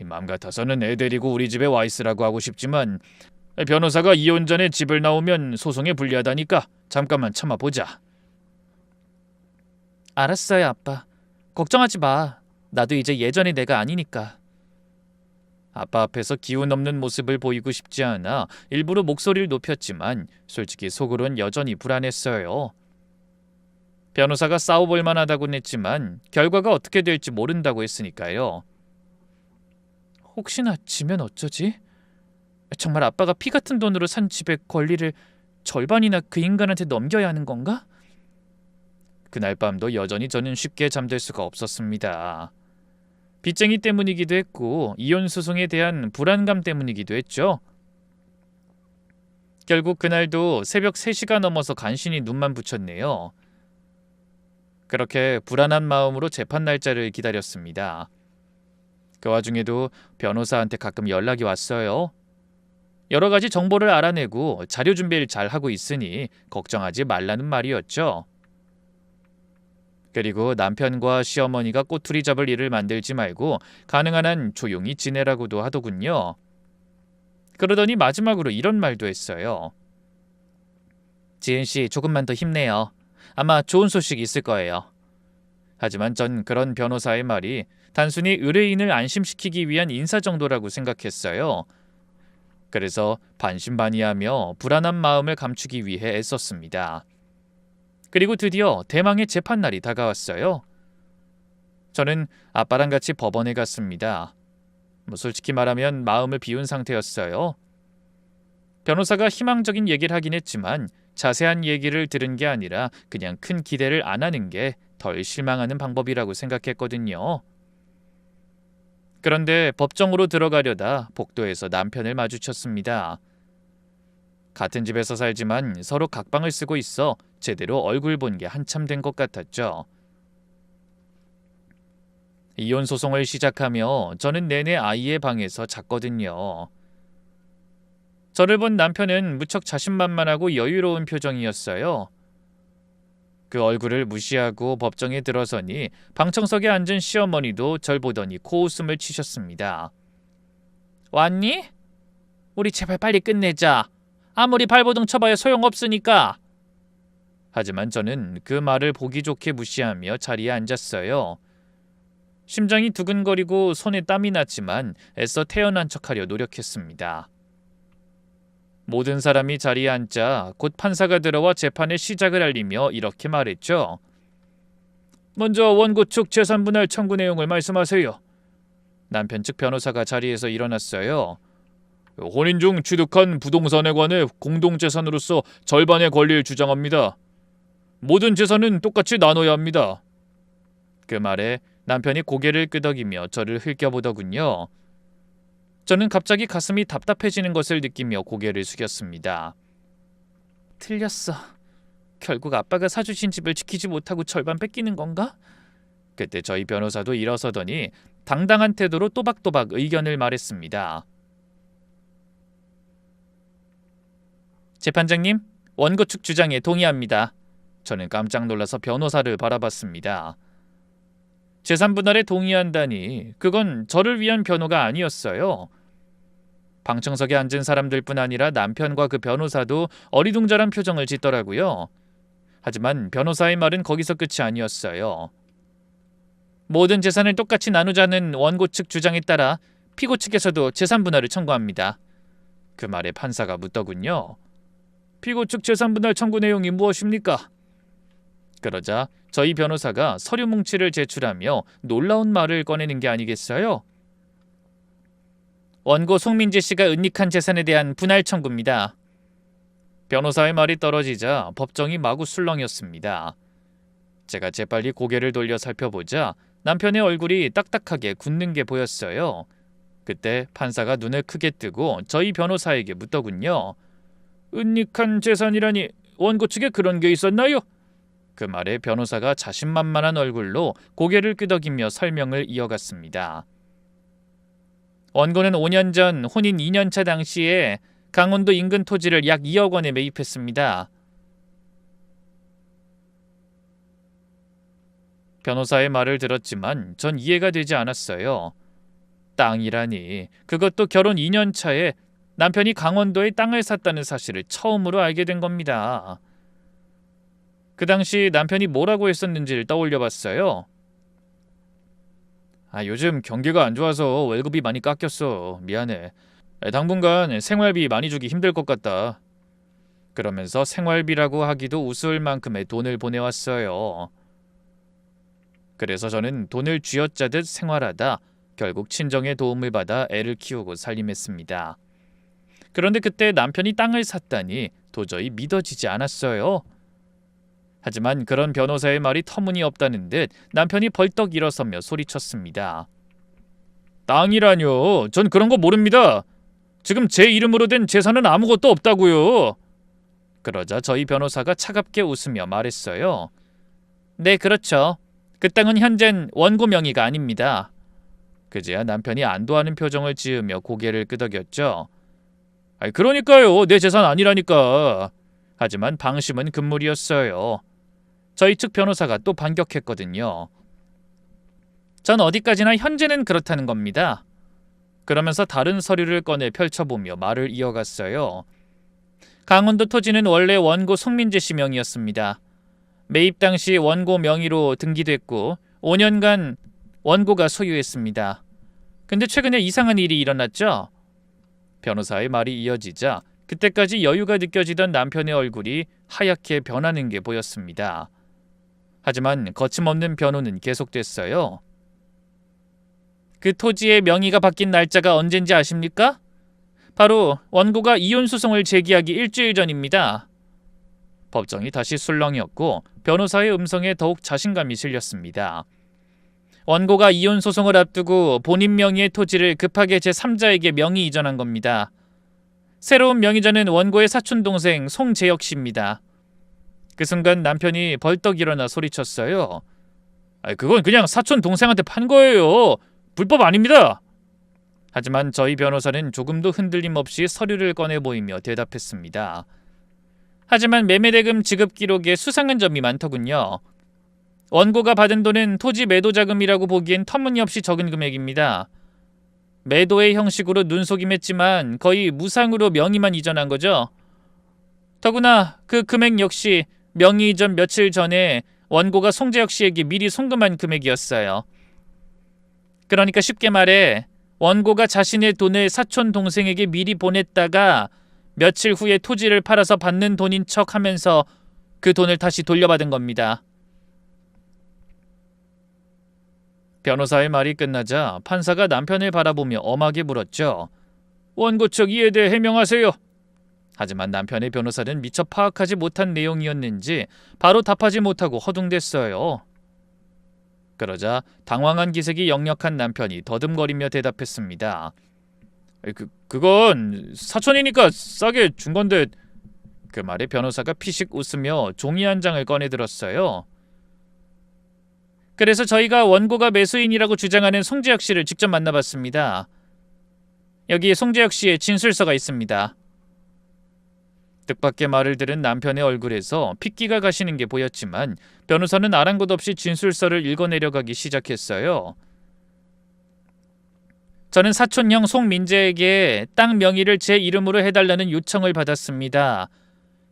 맘 같아서는 애 데리고 우리 집에 와 있으라고 하고 싶지만 변호사가 이혼 전에 집을 나오면 소송에 불리하다니까 잠깐만 참아보자. 알았어요, 아빠. 걱정하지 마. 나도 이제 예전의 내가 아니니까. 아빠 앞에서 기운 없는 모습을 보이고 싶지 않아 일부러 목소리를 높였지만 솔직히 속으론 여전히 불안했어요. 변호사가 싸워볼 만하다고는 했지만 결과가 어떻게 될지 모른다고 했으니까요. 혹시나 지면 어쩌지? 정말 아빠가 피 같은 돈으로 산 집의 권리를 절반이나 그 인간한테 넘겨야 하는 건가? 그날 밤도 여전히 저는 쉽게 잠들 수가 없었습니다. 빚쟁이 때문이기도 했고 이혼 소송에 대한 불안감 때문이기도 했죠. 결국 그날도 새벽 3시가 넘어서 간신히 눈만 붙였네요. 그렇게 불안한 마음으로 재판 날짜를 기다렸습니다. 그 와중에도 변호사한테 가끔 연락이 왔어요. 여러 가지 정보를 알아내고 자료 준비를 잘 하고 있으니 걱정하지 말라는 말이었죠. 그리고 남편과 시어머니가 꼬투리 잡을 일을 만들지 말고 가능한 한 조용히 지내라고도 하더군요. 그러더니 마지막으로 이런 말도 했어요. 지은 씨, 조금만 더 힘내요. 아마 좋은 소식이 있을 거예요. 하지만 전 그런 변호사의 말이 단순히 의뢰인을 안심시키기 위한 인사 정도라고 생각했어요. 그래서 반신반의하며 불안한 마음을 감추기 위해 애썼습니다. 그리고 드디어 대망의 재판날이 다가왔어요. 저는 아빠랑 같이 법원에 갔습니다. 솔직히 말하면 마음을 비운 상태였어요. 변호사가 희망적인 얘기를 하긴 했지만 자세한 얘기를 들은 게 아니라 그냥 큰 기대를 안 하는 게 덜 실망하는 방법이라고 생각했거든요. 그런데 법정으로 들어가려다 복도에서 남편을 마주쳤습니다. 같은 집에서 살지만 서로 각방을 쓰고 있어 제대로 얼굴 본 게 한참 된 것 같았죠. 이혼 소송을 시작하며 저는 내내 아이의 방에서 잤거든요. 저를 본 남편은 무척 자신만만하고 여유로운 표정이었어요. 그 얼굴을 무시하고 법정에 들어서니 방청석에 앉은 시어머니도 절 보더니 코웃음을 치셨습니다. 왔니? 우리 제발 빨리 끝내자. 아무리 발버둥 쳐봐야 소용없으니까. 하지만 저는 그 말을 보기 좋게 무시하며 자리에 앉았어요. 심장이 두근거리고 손에 땀이 났지만 애써 태연한 척하려 노력했습니다. 모든 사람이 자리에 앉자 곧 판사가 들어와 재판의 시작을 알리며 이렇게 말했죠. 먼저 원고 측 재산분할 청구 내용을 말씀하세요. 남편 측 변호사가 자리에서 일어났어요. 혼인 중 취득한 부동산에 관해 공동재산으로서 절반의 권리를 주장합니다. 모든 재산은 똑같이 나눠야 합니다. 그 말에 남편이 고개를 끄덕이며 저를 흘겨보더군요. 저는 갑자기 가슴이 답답해지는 것을 느끼며 고개를 숙였습니다. 틀렸어. 결국 아빠가 사주신 집을 지키지 못하고 절반 뺏기는 건가? 그때 저희 변호사도 일어서더니 당당한 태도로 또박또박 의견을 말했습니다. 재판장님, 원고 측 주장에 동의합니다. 저는 깜짝 놀라서 변호사를 바라봤습니다. 재산 분할에 동의한다니 그건 저를 위한 변호가 아니었어요. 방청석에 앉은 사람들뿐 아니라 남편과 그 변호사도 어리둥절한 표정을 짓더라고요. 하지만 변호사의 말은 거기서 끝이 아니었어요. 모든 재산을 똑같이 나누자는 원고 측 주장에 따라 피고 측에서도 재산 분할을 청구합니다. 그 말에 판사가 묻더군요. 피고 측 재산 분할 청구 내용이 무엇입니까? 그러자 저희 변호사가 서류 뭉치를 제출하며 놀라운 말을 꺼내는 게 아니겠어요? 원고 송민재 씨가 은닉한 재산에 대한 분할 청구입니다. 변호사의 말이 떨어지자 법정이 마구 술렁였습니다. 제가 재빨리 고개를 돌려 살펴보자 남편의 얼굴이 딱딱하게 굳는 게 보였어요. 그때 판사가 눈을 크게 뜨고 저희 변호사에게 묻더군요. 은닉한 재산이라니 원고 측에 그런 게 있었나요? 그 말에 변호사가 자신만만한 얼굴로 고개를 끄덕이며 설명을 이어갔습니다. 원고는 5년 전 혼인 2년차 당시에 강원도 인근 토지를 약 2억 원에 매입했습니다. 변호사의 말을 들었지만 전 이해가 되지 않았어요. 땅이라니, 그것도 결혼 2년 차에 남편이 강원도에 땅을 샀다는 사실을 처음으로 알게 된 겁니다. 그 당시 남편이 뭐라고 했었는지를 떠올려 봤어요. 요즘 경기가 안 좋아서 월급이 많이 깎였어. 미안해. 당분간 생활비 많이 주기 힘들 것 같다. 그러면서 생활비라고 하기도 우스울 만큼의 돈을 보내왔어요. 그래서 저는 돈을 쥐어짜듯 생활하다 결국 친정의 도움을 받아 애를 키우고 살림했습니다. 그런데 그때 남편이 땅을 샀다니 도저히 믿어지지 않았어요. 하지만 그런 변호사의 말이 터무니없다는 듯 남편이 벌떡 일어서며 소리쳤습니다. 땅이라뇨? 전 그런 거 모릅니다. 지금 제 이름으로 된 재산은 아무것도 없다고요. 그러자 저희 변호사가 차갑게 웃으며 말했어요. 네, 그렇죠. 그 땅은 현재는 원고 명의가 아닙니다. 그제야 남편이 안도하는 표정을 지으며 고개를 끄덕였죠. 그러니까요. 내 재산 아니라니까. 하지만 방심은 금물이었어요. 저희 측 변호사가 또 반격했거든요. 전 어디까지나 현재는 그렇다는 겁니다. 그러면서 다른 서류를 꺼내 펼쳐보며 말을 이어갔어요. 강원도 토지는 원래 원고 송민재 씨 명의였습니다. 매입 당시 원고 명의로 등기됐고 5년간 원고가 소유했습니다. 근데 최근에 이상한 일이 일어났죠? 변호사의 말이 이어지자 그때까지 여유가 느껴지던 남편의 얼굴이 하얗게 변하는 게 보였습니다. 하지만 거침없는 변호는 계속됐어요. 그 토지의 명의가 바뀐 날짜가 언젠지 아십니까? 바로 원고가 이혼 소송을 제기하기 일주일 전입니다. 법정이 다시 술렁이었고 변호사의 음성에 더욱 자신감이 실렸습니다. 원고가 이혼 소송을 앞두고 본인 명의의 토지를 급하게 제3자에게 명의 이전한 겁니다. 새로운 명의자는 원고의 사촌동생 송재혁 씨입니다. 그 순간 남편이 벌떡 일어나 소리쳤어요. 그건 그냥 사촌 동생한테 판 거예요. 불법 아닙니다. 하지만 저희 변호사는 조금도 흔들림 없이 서류를 꺼내 보이며 대답했습니다. 하지만 매매대금 지급 기록에 수상한 점이 많더군요. 원고가 받은 돈은 토지 매도 자금이라고 보기엔 터무니없이 적은 금액입니다. 매도의 형식으로 눈속임했지만 거의 무상으로 명의만 이전한 거죠. 더구나 그 금액 역시 명의 이전 며칠 전에 원고가 송재혁 씨에게 미리 송금한 금액이었어요. 그러니까 쉽게 말해 원고가 자신의 돈을 사촌 동생에게 미리 보냈다가 며칠 후에 토지를 팔아서 받는 돈인 척하면서 그 돈을 다시 돌려받은 겁니다. 변호사의 말이 끝나자 판사가 남편을 바라보며 엄하게 물었죠. 원고 측 이에 대해 해명하세요. 하지만 남편의 변호사는 미처 파악하지 못한 내용이었는지 바로 답하지 못하고 허둥댔어요. 그러자 당황한 기색이 역력한 남편이 더듬거리며 대답했습니다. 그건 사촌이니까 싸게 준 건데. 그 말에 변호사가 피식 웃으며 종이 한 장을 꺼내들었어요. 그래서 저희가 원고가 매수인이라고 주장하는 송재혁 씨를 직접 만나봤습니다. 여기에 송재혁 씨의 진술서가 있습니다. 뜻밖의 말을 들은 남편의 얼굴에서 핏기가 가시는 게 보였지만 변호사는 아랑곳 없이 진술서를 읽어내려가기 시작했어요. 저는 사촌형 송민재에게 땅 명의를 제 이름으로 해달라는 요청을 받았습니다.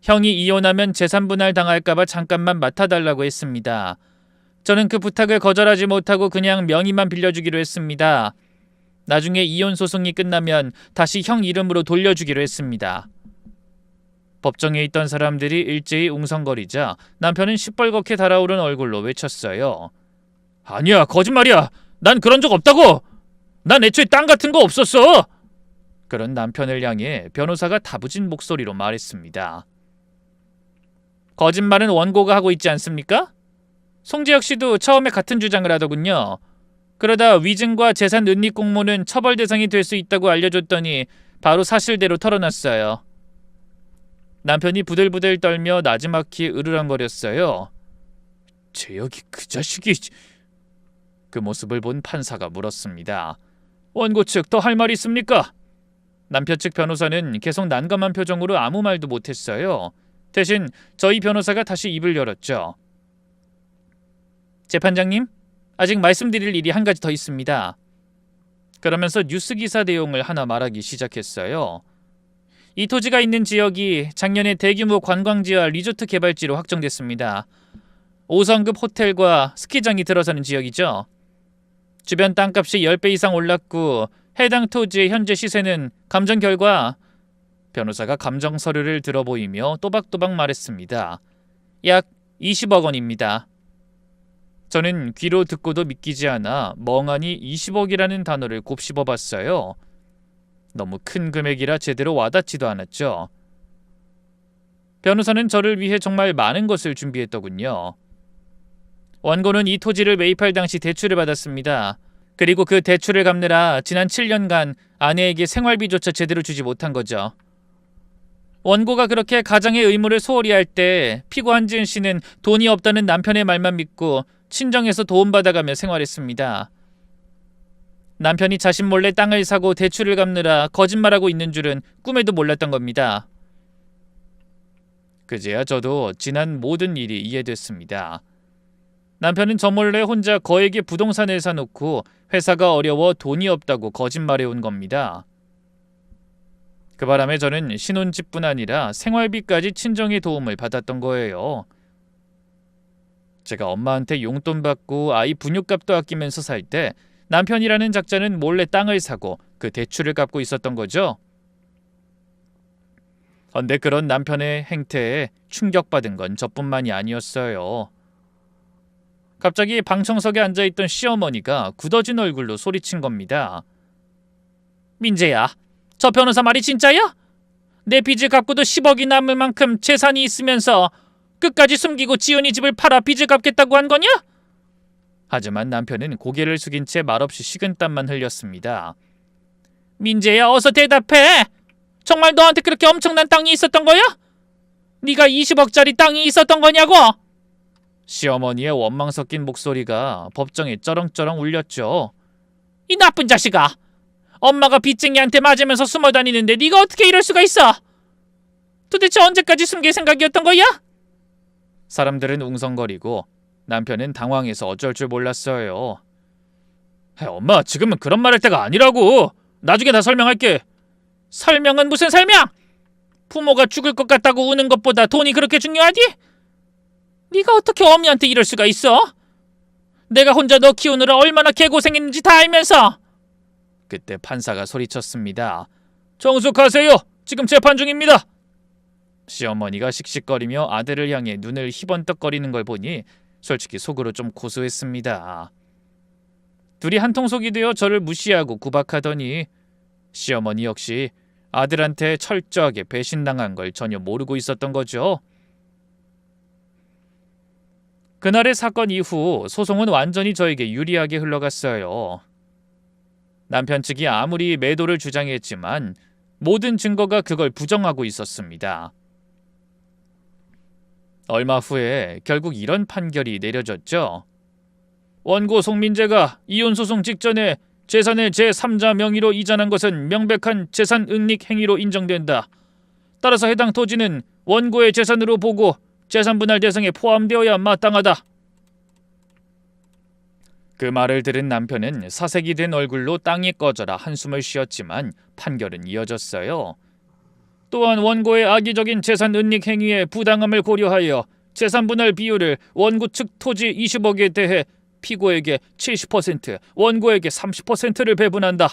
형이 이혼하면 재산분할 당할까봐 잠깐만 맡아달라고 했습니다. 저는 그 부탁을 거절하지 못하고 그냥 명의만 빌려주기로 했습니다. 나중에 이혼 소송이 끝나면 다시 형 이름으로 돌려주기로 했습니다. 법정에 있던 사람들이 일제히 웅성거리자 남편은 시뻘겋게 달아오른 얼굴로 외쳤어요. 아니야, 거짓말이야. 난 그런 적 없다고. 난 애초에 땅 같은 거 없었어. 그런 남편을 향해 변호사가 다부진 목소리로 말했습니다. 거짓말은 원고가 하고 있지 않습니까? 송재혁 씨도 처음에 같은 주장을 하더군요. 그러다 위증과 재산 은닉 공모는 처벌 대상이 될 수 있다고 알려줬더니 바로 사실대로 털어놨어요. 남편이 부들부들 떨며 나지막히 으르렁거렸어요. 재혁이 그 자식이... 그 모습을 본 판사가 물었습니다. 원고 측 더 할 말 있습니까? 남편 측 변호사는 계속 난감한 표정으로 아무 말도 못했어요. 대신 저희 변호사가 다시 입을 열었죠. 재판장님, 아직 말씀드릴 일이 한 가지 더 있습니다. 그러면서 뉴스 기사 내용을 하나 말하기 시작했어요. 이 토지가 있는 지역이 작년에 대규모 관광지와 리조트 개발지로 확정됐습니다. 5성급 호텔과 스키장이 들어서는 지역이죠. 주변 땅값이 10배 이상 올랐고 해당 토지의 현재 시세는 감정 결과... 변호사가 감정 서류를 들어보이며 또박또박 말했습니다. 약 20억 원입니다. 저는 귀로 듣고도 믿기지 않아 멍하니 20억이라는 단어를 곱씹어봤어요. 너무 큰 금액이라 제대로 와닿지도 않았죠. 변호사는 저를 위해 정말 많은 것을 준비했더군요. 원고는 이 토지를 매입할 당시 대출을 받았습니다. 그리고 그 대출을 갚느라 지난 7년간 아내에게 생활비조차 제대로 주지 못한 거죠. 원고가 그렇게 가장의 의무를 소홀히 할 때 피고 한지은 씨는 돈이 없다는 남편의 말만 믿고 친정에서 도움받아가며 생활했습니다. 남편이 자신 몰래 땅을 사고 대출을 갚느라 거짓말하고 있는 줄은 꿈에도 몰랐던 겁니다. 그제야 저도 지난 모든 일이 이해됐습니다. 남편은 저 몰래 혼자 거액의 부동산을 사놓고 회사가 어려워 돈이 없다고 거짓말해온 겁니다. 그 바람에 저는 신혼집뿐 아니라 생활비까지 친정의 도움을 받았던 거예요. 제가 엄마한테 용돈 받고 아이 분유값도 아끼면서 살 때 남편이라는 작자는 몰래 땅을 사고 그 대출을 갚고 있었던 거죠. 헌데 그런 남편의 행태에 충격받은 건 저뿐만이 아니었어요. 갑자기 방청석에 앉아있던 시어머니가 굳어진 얼굴로 소리친 겁니다. 민재야, 저 변호사 말이 진짜야? 내 빚을 갚고도 10억이 남을 만큼 재산이 있으면서 끝까지 숨기고 지은이 집을 팔아 빚을 갚겠다고 한 거냐? 하지만 남편은 고개를 숙인 채 말없이 식은땀만 흘렸습니다. 민재야, 어서 대답해. 정말 너한테 그렇게 엄청난 땅이 있었던 거야? 네가 20억짜리 땅이 있었던 거냐고? 시어머니의 원망 섞인 목소리가 법정에 쩌렁쩌렁 울렸죠. 이 나쁜 자식아. 엄마가 빚쟁이한테 맞으면서 숨어 다니는데 네가 어떻게 이럴 수가 있어? 도대체 언제까지 숨길 생각이었던 거야? 사람들은 웅성거리고 남편은 당황해서 어쩔 줄 몰랐어요. 엄마, 지금은 그런 말 할 때가 아니라고. 나중에 다 설명할게. 설명은 무슨 설명? 부모가 죽을 것 같다고 우는 것보다 돈이 그렇게 중요하디? 네가 어떻게 어미한테 이럴 수가 있어? 내가 혼자 너 키우느라 얼마나 개고생했는지 다 알면서. 그때 판사가 소리쳤습니다. 정숙하세요. 지금 재판 중입니다. 시어머니가 씩씩거리며 아들을 향해 눈을 희번떡거리는 걸 보니 솔직히 속으로 좀 고소했습니다. 둘이 한통속이 되어 저를 무시하고 구박하더니 시어머니 역시 아들한테 철저하게 배신당한 걸 전혀 모르고 있었던 거죠. 그날의 사건 이후 소송은 완전히 저에게 유리하게 흘러갔어요. 남편 측이 아무리 매도를 주장했지만 모든 증거가 그걸 부정하고 있었습니다. 얼마 후에 결국 이런 판결이 내려졌죠. 원고 송민재가 이혼소송 직전에 재산을 제3자 명의로 이전한 것은 명백한 재산 은닉 행위로 인정된다. 따라서 해당 토지는 원고의 재산으로 보고 재산분할 대상에 포함되어야 마땅하다. 그 말을 들은 남편은 사색이 된 얼굴로 땅이 꺼져라 한숨을 쉬었지만 판결은 이어졌어요. 또한 원고의 악의적인 재산 은닉 행위의 부당함을 고려하여 재산분할 비율을 원고 측 토지 20억에 대해 피고에게 70%, 원고에게 30%를 배분한다.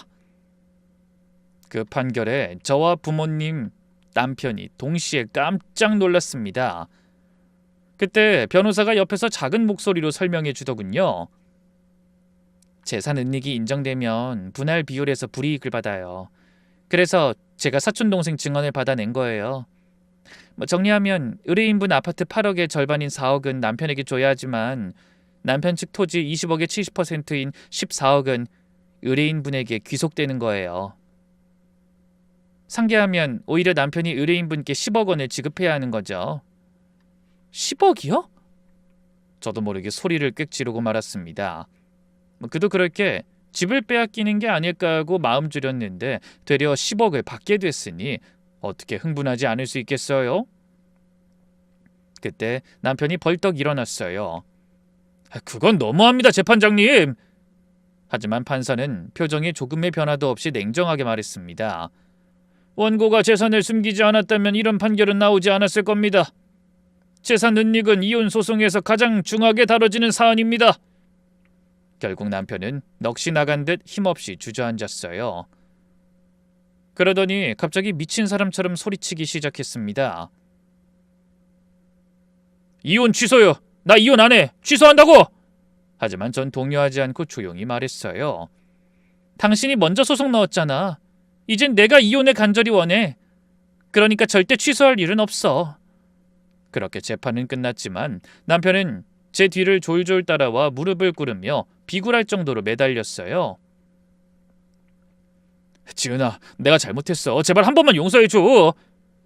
그 판결에 저와 부모님, 남편이 동시에 깜짝 놀랐습니다. 그때 변호사가 옆에서 작은 목소리로 설명해 주더군요. 재산 은닉이 인정되면 분할 비율에서 불이익을 받아요. 그래서 제가 사촌동생 증언을 받아낸 거예요. 정리하면 의뢰인분 아파트 8억의 절반인 4억은 남편에게 줘야 하지만 남편 측 토지 20억의 70%인 14억은 의뢰인분에게 귀속되는 거예요. 상계하면 오히려 남편이 의뢰인분께 10억 원을 지급해야 하는 거죠. 10억이요? 저도 모르게 소리를 꽥 지르고 말았습니다. 그도 그럴 게 집을 빼앗기는 게 아닐까 하고 마음 졸였는데 되려 10억을 받게 됐으니 어떻게 흥분하지 않을 수 있겠어요? 그때 남편이 벌떡 일어났어요. 그건 너무합니다, 재판장님. 하지만 판사는 표정에 조금의 변화도 없이 냉정하게 말했습니다. 원고가 재산을 숨기지 않았다면 이런 판결은 나오지 않았을 겁니다. 재산 은닉은 이혼 소송에서 가장 중하게 다뤄지는 사안입니다. 결국 남편은 넋이 나간 듯 힘없이 주저앉았어요. 그러더니 갑자기 미친 사람처럼 소리치기 시작했습니다. 이혼 취소요. 나 이혼 안 해. 취소한다고. 하지만 전 동요하지 않고 조용히 말했어요. 당신이 먼저 소송 넣었잖아. 이젠 내가 이혼을 간절히 원해. 그러니까 절대 취소할 일은 없어. 그렇게 재판은 끝났지만 남편은 제 뒤를 졸졸 따라와 무릎을 꿇으며 비굴할 정도로 매달렸어요. 지은아, 내가 잘못했어. 제발 한 번만 용서해줘.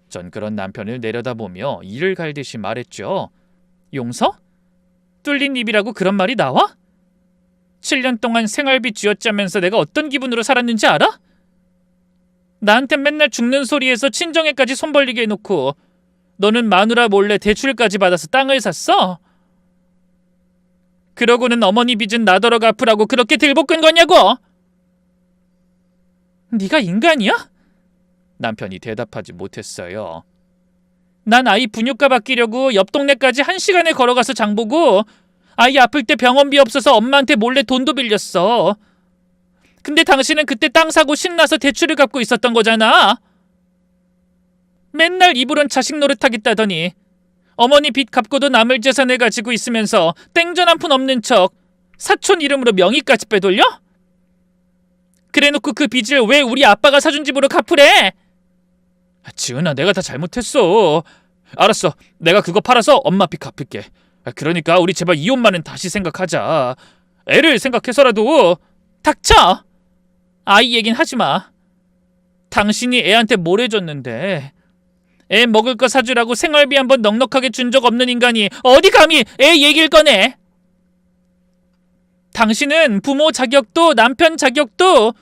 전 그런 남편을 내려다보며 이를 갈듯이 말했죠. 용서? 뚫린 입이라고 그런 말이 나와? 7년 동안 생활비 쥐어짜면서 내가 어떤 기분으로 살았는지 알아? 나한텐 맨날 죽는 소리에서 친정에까지 손 벌리게 해놓고 너는 마누라 몰래 대출까지 받아서 땅을 샀어? 그러고는 어머니 빚은 나더러 갚으라고 그렇게 들볶은 거냐고? 네가 인간이야? 남편이 대답하지 못했어요. 난 아이 분유값 아끼려고 옆 동네까지 1시간에 걸어가서 장보고 아이 아플 때 병원비 없어서 엄마한테 몰래 돈도 빌렸어. 근데 당신은 그때 땅 사고 신나서 대출을 갚고 있었던 거잖아. 맨날 입으론 자식 노릇하겠다더니 어머니 빚 갚고도 남을 재산을 가지고 있으면서 땡전 한 푼 없는 척 사촌 이름으로 명의까지 빼돌려? 그래놓고 그 빚을 왜 우리 아빠가 사준 집으로 갚으래? 지은아, 내가 다 잘못했어. 알았어, 내가 그거 팔아서 엄마 빚 갚을게. 그러니까 우리 제발 이혼만은 다시 생각하자. 애를 생각해서라도. 닥쳐! 아이 얘긴 하지마. 당신이 애한테 뭘 해줬는데 애 먹을 거 사주라고 생활비 한번 넉넉하게 준 적 없는 인간이 어디 감히 애 얘기를 꺼내. 당신은 부모 자격도 남편 자격도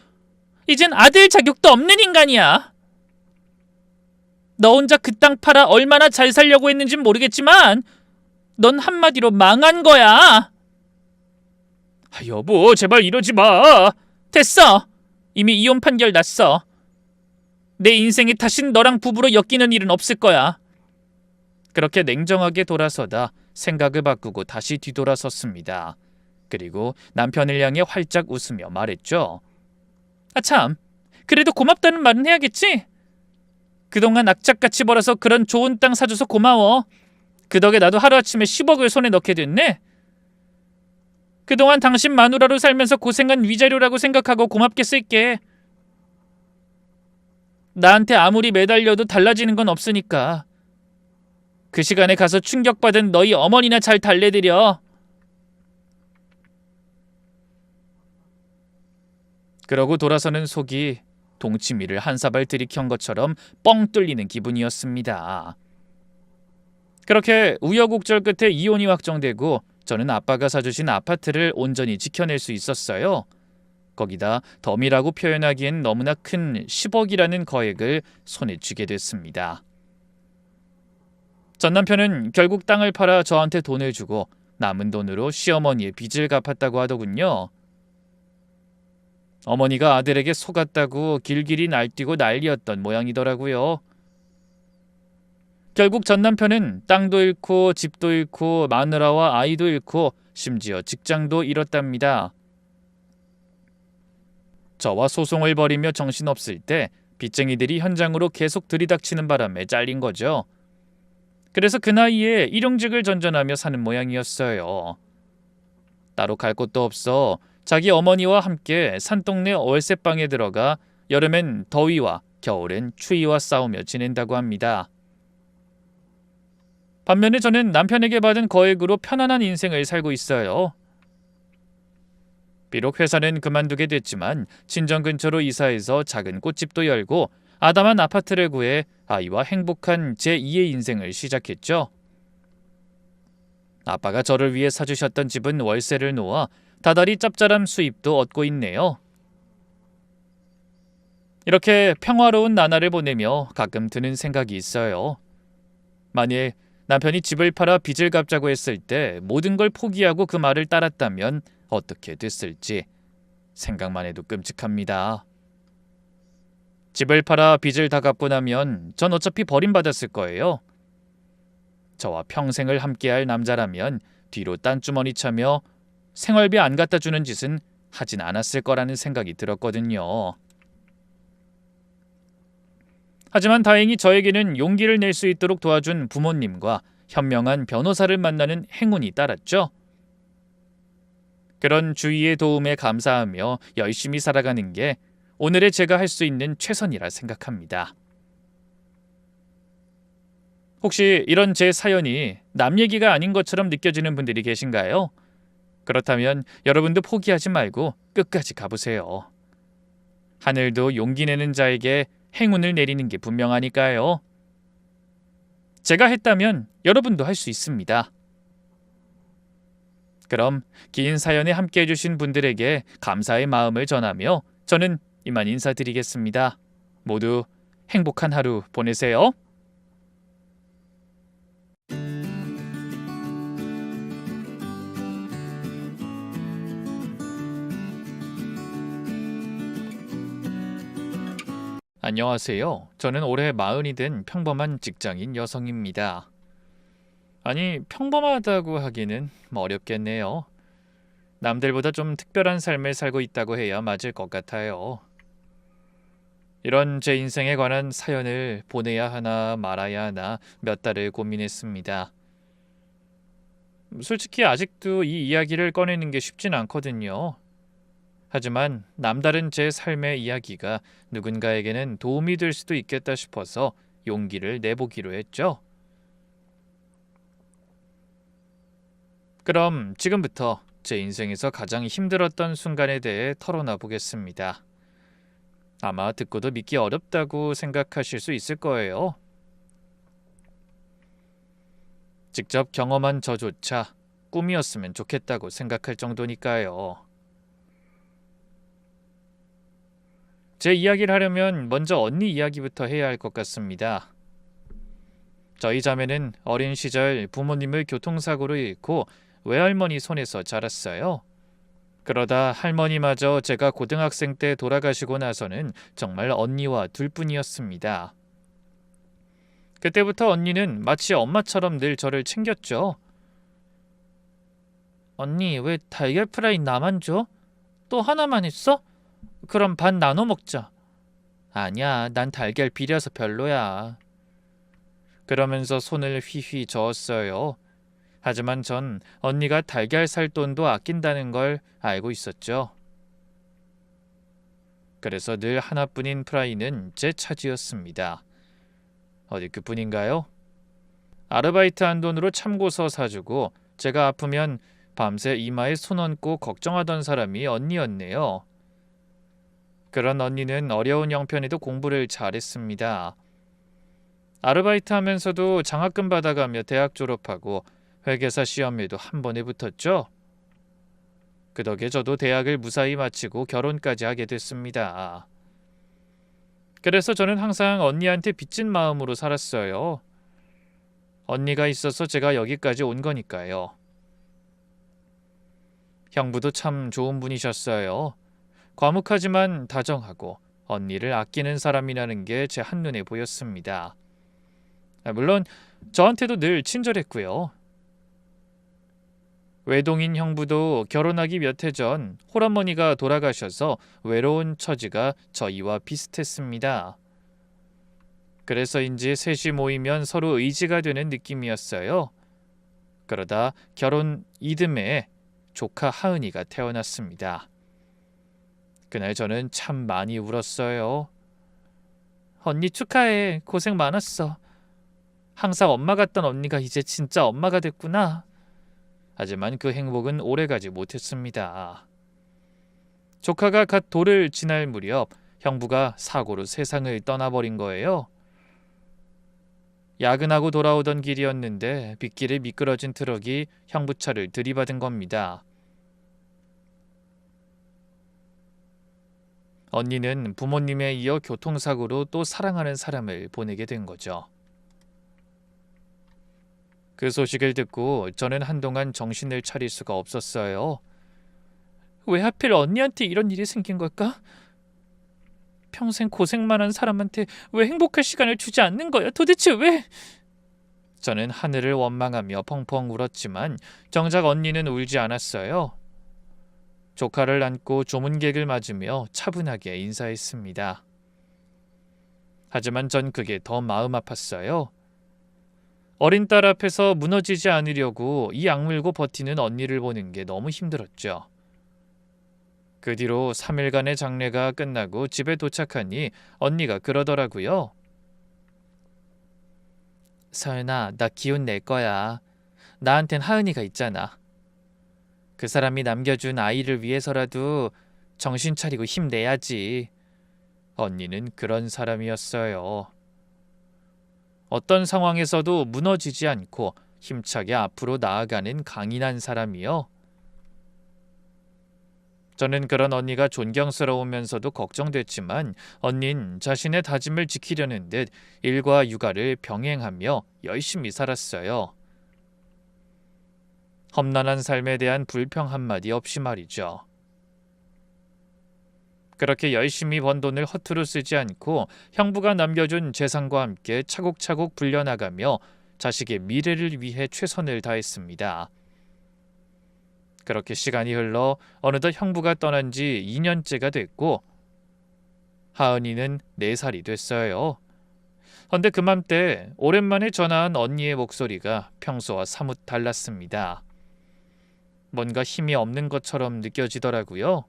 이젠 아들 자격도 없는 인간이야. 너 혼자 그 땅 팔아 얼마나 잘 살려고 했는진 모르겠지만 넌 한마디로 망한 거야. 여보, 제발 이러지 마. 됐어. 이미 이혼 판결 났어. 내 인생에 다신 너랑 부부로 엮이는 일은 없을 거야. 그렇게 냉정하게 돌아서다 생각을 바꾸고 다시 뒤돌아섰습니다. 그리고 남편을 향해 활짝 웃으며 말했죠. 아 참, 그래도 고맙다는 말은 해야겠지? 그동안 악착같이 벌어서 그런 좋은 땅 사줘서 고마워. 그 덕에 나도 하루아침에 10억을 손에 넣게 됐네. 그동안 당신 마누라로 살면서 고생한 위자료라고 생각하고 고맙게 쓸게. 나한테 아무리 매달려도 달라지는 건 없으니까. 그 시간에 가서 충격받은 너희 어머니나 잘 달래드려. 그러고 돌아서는 속이 동치미를 한 사발 들이켠 것처럼 뻥 뚫리는 기분이었습니다. 그렇게 우여곡절 끝에 이혼이 확정되고 저는 아빠가 사주신 아파트를 온전히 지켜낼 수 있었어요. 거기다 덤이라고 표현하기엔 너무나 큰 10억이라는 거액을 손에 쥐게 됐습니다. 전 남편은 결국 땅을 팔아 저한테 돈을 주고 남은 돈으로 시어머니의 빚을 갚았다고 하더군요. 어머니가 아들에게 속았다고 길길이 날뛰고 난리였던 모양이더라고요. 결국 전 남편은 땅도 잃고 집도 잃고 마누라와 아이도 잃고 심지어 직장도 잃었답니다. 저와 소송을 벌이며 정신없을 때 빚쟁이들이 현장으로 계속 들이닥치는 바람에 잘린 거죠. 그래서 그 나이에 일용직을 전전하며 사는 모양이었어요. 따로 갈 곳도 없어 자기 어머니와 함께 산동네 월세방에 들어가 여름엔 더위와 겨울엔 추위와 싸우며 지낸다고 합니다. 반면에 저는 남편에게 받은 거액으로 편안한 인생을 살고 있어요. 비록 회사는 그만두게 됐지만 친정 근처로 이사해서 작은 꽃집도 열고 아담한 아파트를 구해 아이와 행복한 제2의 인생을 시작했죠. 아빠가 저를 위해 사주셨던 집은 월세를 놓아 다달이 짭짤한 수입도 얻고 있네요. 이렇게 평화로운 나날을 보내며 가끔 드는 생각이 있어요. 만일 남편이 집을 팔아 빚을 갚자고 했을 때 모든 걸 포기하고 그 말을 따랐다면 어떻게 됐을지 생각만 해도 끔찍합니다. 집을 팔아 빚을 다 갚고 나면 전 어차피 버림받았을 거예요. 저와 평생을 함께할 남자라면 뒤로 딴주머니 차며 생활비 안 갖다 주는 짓은 하진 않았을 거라는 생각이 들었거든요. 하지만 다행히 저에게는 용기를 낼 수 있도록 도와준 부모님과 현명한 변호사를 만나는 행운이 따랐죠. 그런 주위의 도움에 감사하며 열심히 살아가는 게 오늘의 제가 할 수 있는 최선이라 생각합니다. 혹시 이런 제 사연이 남 얘기가 아닌 것처럼 느껴지는 분들이 계신가요? 그렇다면 여러분도 포기하지 말고 끝까지 가보세요. 하늘도 용기 내는 자에게 행운을 내리는 게 분명하니까요. 제가 했다면 여러분도 할 수 있습니다. 그럼 긴 사연에 함께 해주신 분들에게 감사의 마음을 전하며 저는 이만 인사드리겠습니다. 모두 행복한 하루 보내세요. 안녕하세요. 저는 올해 40이 된 평범한 직장인 여성입니다. 아니, 평범하다고 하기는 어렵겠네요. 남들보다 좀 특별한 삶을 살고 있다고 해야 맞을 것 같아요. 이런 제 인생에 관한 사연을 보내야 하나 말아야 하나 몇 달을 고민했습니다. 솔직히 아직도 이 이야기를 꺼내는 게 쉽진 않거든요. 하지만 남다른 제 삶의 이야기가 누군가에게는 도움이 될 수도 있겠다 싶어서 용기를 내보기로 했죠. 그럼 지금부터 제 인생에서 가장 힘들었던 순간에 대해 털어놔 보겠습니다. 아마 듣고도 믿기 어렵다고 생각하실 수 있을 거예요. 직접 경험한 저조차 꿈이었으면 좋겠다고 생각할 정도니까요. 제 이야기를 하려면 먼저 언니 이야기부터 해야 할 것 같습니다. 저희 자매는 어린 시절 부모님을 교통사고로 잃고 외할머니 손에서 자랐어요. 그러다 할머니마저 제가 고등학생 때 돌아가시고 나서는 정말 언니와 둘뿐이었습니다. 그때부터 언니는 마치 엄마처럼 늘 저를 챙겼죠. 언니, 왜 달걀 프라이 나만 줘? 또 하나만 했어? 그럼 반 나눠 먹자. 아니야, 난 달걀 비려서 별로야. 그러면서 손을 휘휘 저었어요. 하지만 전 언니가 달걀 살 돈도 아낀다는 걸 알고 있었죠. 그래서 늘 하나뿐인 프라이는 제 차지였습니다. 어디 그뿐인가요? 아르바이트 한 돈으로 참고서 사주고 제가 아프면 밤새 이마에 손 얹고 걱정하던 사람이 언니였네요. 그런 언니는 어려운 형편에도 공부를 잘했습니다. 아르바이트 하면서도 장학금 받아가며 대학 졸업하고 회계사 시험에도 한 번에 붙었죠. 그 덕에 저도 대학을 무사히 마치고 결혼까지 하게 됐습니다. 그래서 저는 항상 언니한테 빚진 마음으로 살았어요. 언니가 있어서 제가 여기까지 온 거니까요. 형부도 참 좋은 분이셨어요. 과묵하지만 다정하고 언니를 아끼는 사람이라는 게 제 한눈에 보였습니다. 물론 저한테도 늘 친절했고요. 외동인 형부도 결혼하기 몇 해 전 홀어머니가 돌아가셔서 외로운 처지가 저희와 비슷했습니다. 그래서인지 셋이 모이면 서로 의지가 되는 느낌이었어요. 그러다 결혼 이듬해 조카 하은이가 태어났습니다. 그날 저는 참 많이 울었어요. 언니 축하해. 고생 많았어. 항상 엄마 같던 언니가 이제 진짜 엄마가 됐구나. 하지만 그 행복은 오래가지 못했습니다. 조카가 갓 돌을 지날 무렵 형부가 사고로 세상을 떠나버린 거예요. 야근하고 돌아오던 길이었는데 빗길에 미끄러진 트럭이 형부 차를 들이받은 겁니다. 언니는 부모님에 이어 교통사고로 또 사랑하는 사람을 보내게 된 거죠. 그 소식을 듣고 저는 한동안 정신을 차릴 수가 없었어요. 왜 하필 언니한테 이런 일이 생긴 걸까? 평생 고생만 한 사람한테 왜 행복할 시간을 주지 않는 거야? 도대체 왜? 저는 하늘을 원망하며 펑펑 울었지만 정작 언니는 울지 않았어요. 조카를 안고 조문객을 맞으며 차분하게 인사했습니다. 하지만 전 그게 더 마음 아팠어요. 어린 딸 앞에서 무너지지 않으려고 이 악물고 버티는 언니를 보는 게 너무 힘들었죠. 그 뒤로 3일간의 장례가 끝나고 집에 도착하니 언니가 그러더라고요. 서연아, 나 기운 낼 거야. 나한텐 하은이가 있잖아. 그 사람이 남겨준 아이를 위해서라도 정신 차리고 힘내야지. 언니는 그런 사람이었어요. 어떤 상황에서도 무너지지 않고 힘차게 앞으로 나아가는 강인한 사람이요. 저는 그런 언니가 존경스러우면서도 걱정됐지만 언닌 자신의 다짐을 지키려는 듯 일과 육아를 병행하며 열심히 살았어요. 험난한 삶에 대한 불평 한마디 없이 말이죠. 그렇게 열심히 번 돈을 허투루 쓰지 않고 형부가 남겨준 재산과 함께 차곡차곡 불려나가며 자식의 미래를 위해 최선을 다했습니다. 그렇게 시간이 흘러 어느덧 형부가 떠난 지 2년째가 됐고 하은이는 4살이 됐어요. 헌데 그맘때 오랜만에 전화한 언니의 목소리가 평소와 사뭇 달랐습니다. 뭔가 힘이 없는 것처럼 느껴지더라고요.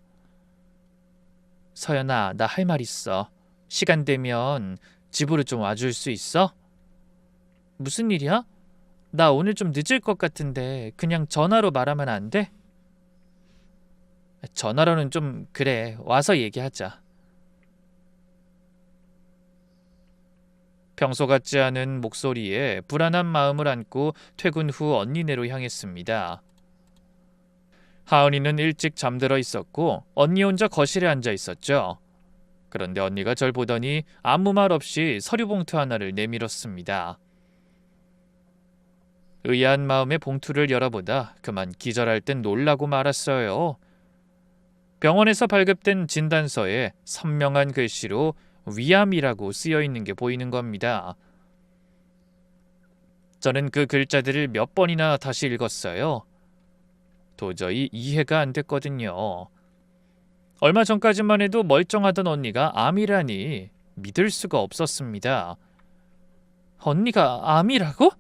서연아, 나 할 말 있어. 시간 되면 집으로 좀 와줄 수 있어? 무슨 일이야? 나 오늘 좀 늦을 것 같은데 그냥 전화로 말하면 안 돼? 전화로는 좀 그래. 와서 얘기하자. 평소 같지 않은 목소리에 불안한 마음을 안고 퇴근 후 언니네로 향했습니다. 하은이는 일찍 잠들어 있었고 언니 혼자 거실에 앉아 있었죠. 그런데 언니가 절 보더니 아무 말 없이 서류 봉투 하나를 내밀었습니다. 의아한 마음에 봉투를 열어보다 그만 기절할 땐 놀라고 말았어요. 병원에서 발급된 진단서에 선명한 글씨로 위암이라고 쓰여 있는 게 보이는 겁니다. 저는 그 글자들을 몇 번이나 다시 읽었어요. 도저히 이해가 안 됐거든요. 얼마 전까지만 해도 멀쩡하던 언니가 암이라니. 믿을 수가 없었습니다. 언니가 암이라고?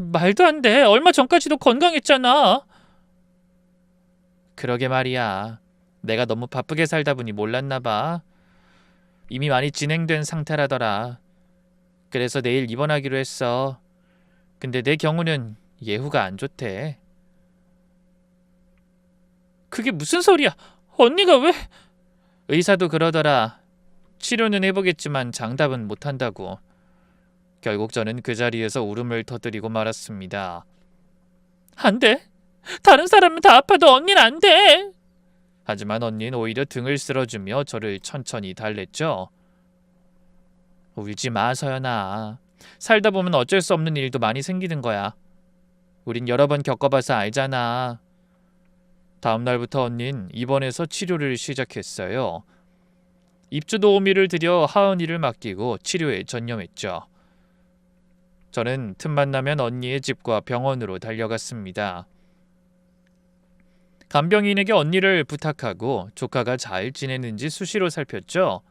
말도 안 돼. 얼마 전까지도 건강했잖아. 그러게 말이야. 내가 너무 바쁘게 살다 보니 몰랐나 봐. 이미 많이 진행된 상태라더라. 그래서 내일 입원하기로 했어. 근데 내 경우는 예후가 안 좋대. 그게 무슨 소리야? 언니가 왜? 의사도 그러더라. 치료는 해보겠지만 장담은 못한다고. 결국 저는 그 자리에서 울음을 터뜨리고 말았습니다. 안 돼. 다른 사람은 다 아파도 언니는 안 돼. 하지만 언니는 오히려 등을 쓸어주며 저를 천천히 달랬죠. 울지 마, 서연아. 살다 보면 어쩔 수 없는 일도 많이 생기는 거야. 우린 여러 번 겪어봐서 알잖아. 다음 날부터 언닌 입원해서 치료를 시작했어요. 입주 도우미를 들여 하은이를 맡기고 치료에 전념했죠. 저는 틈만 나면 언니의 집과 병원으로 달려갔습니다. 간병인에게 언니를 부탁하고 조카가 잘 지내는지 수시로 살폈죠.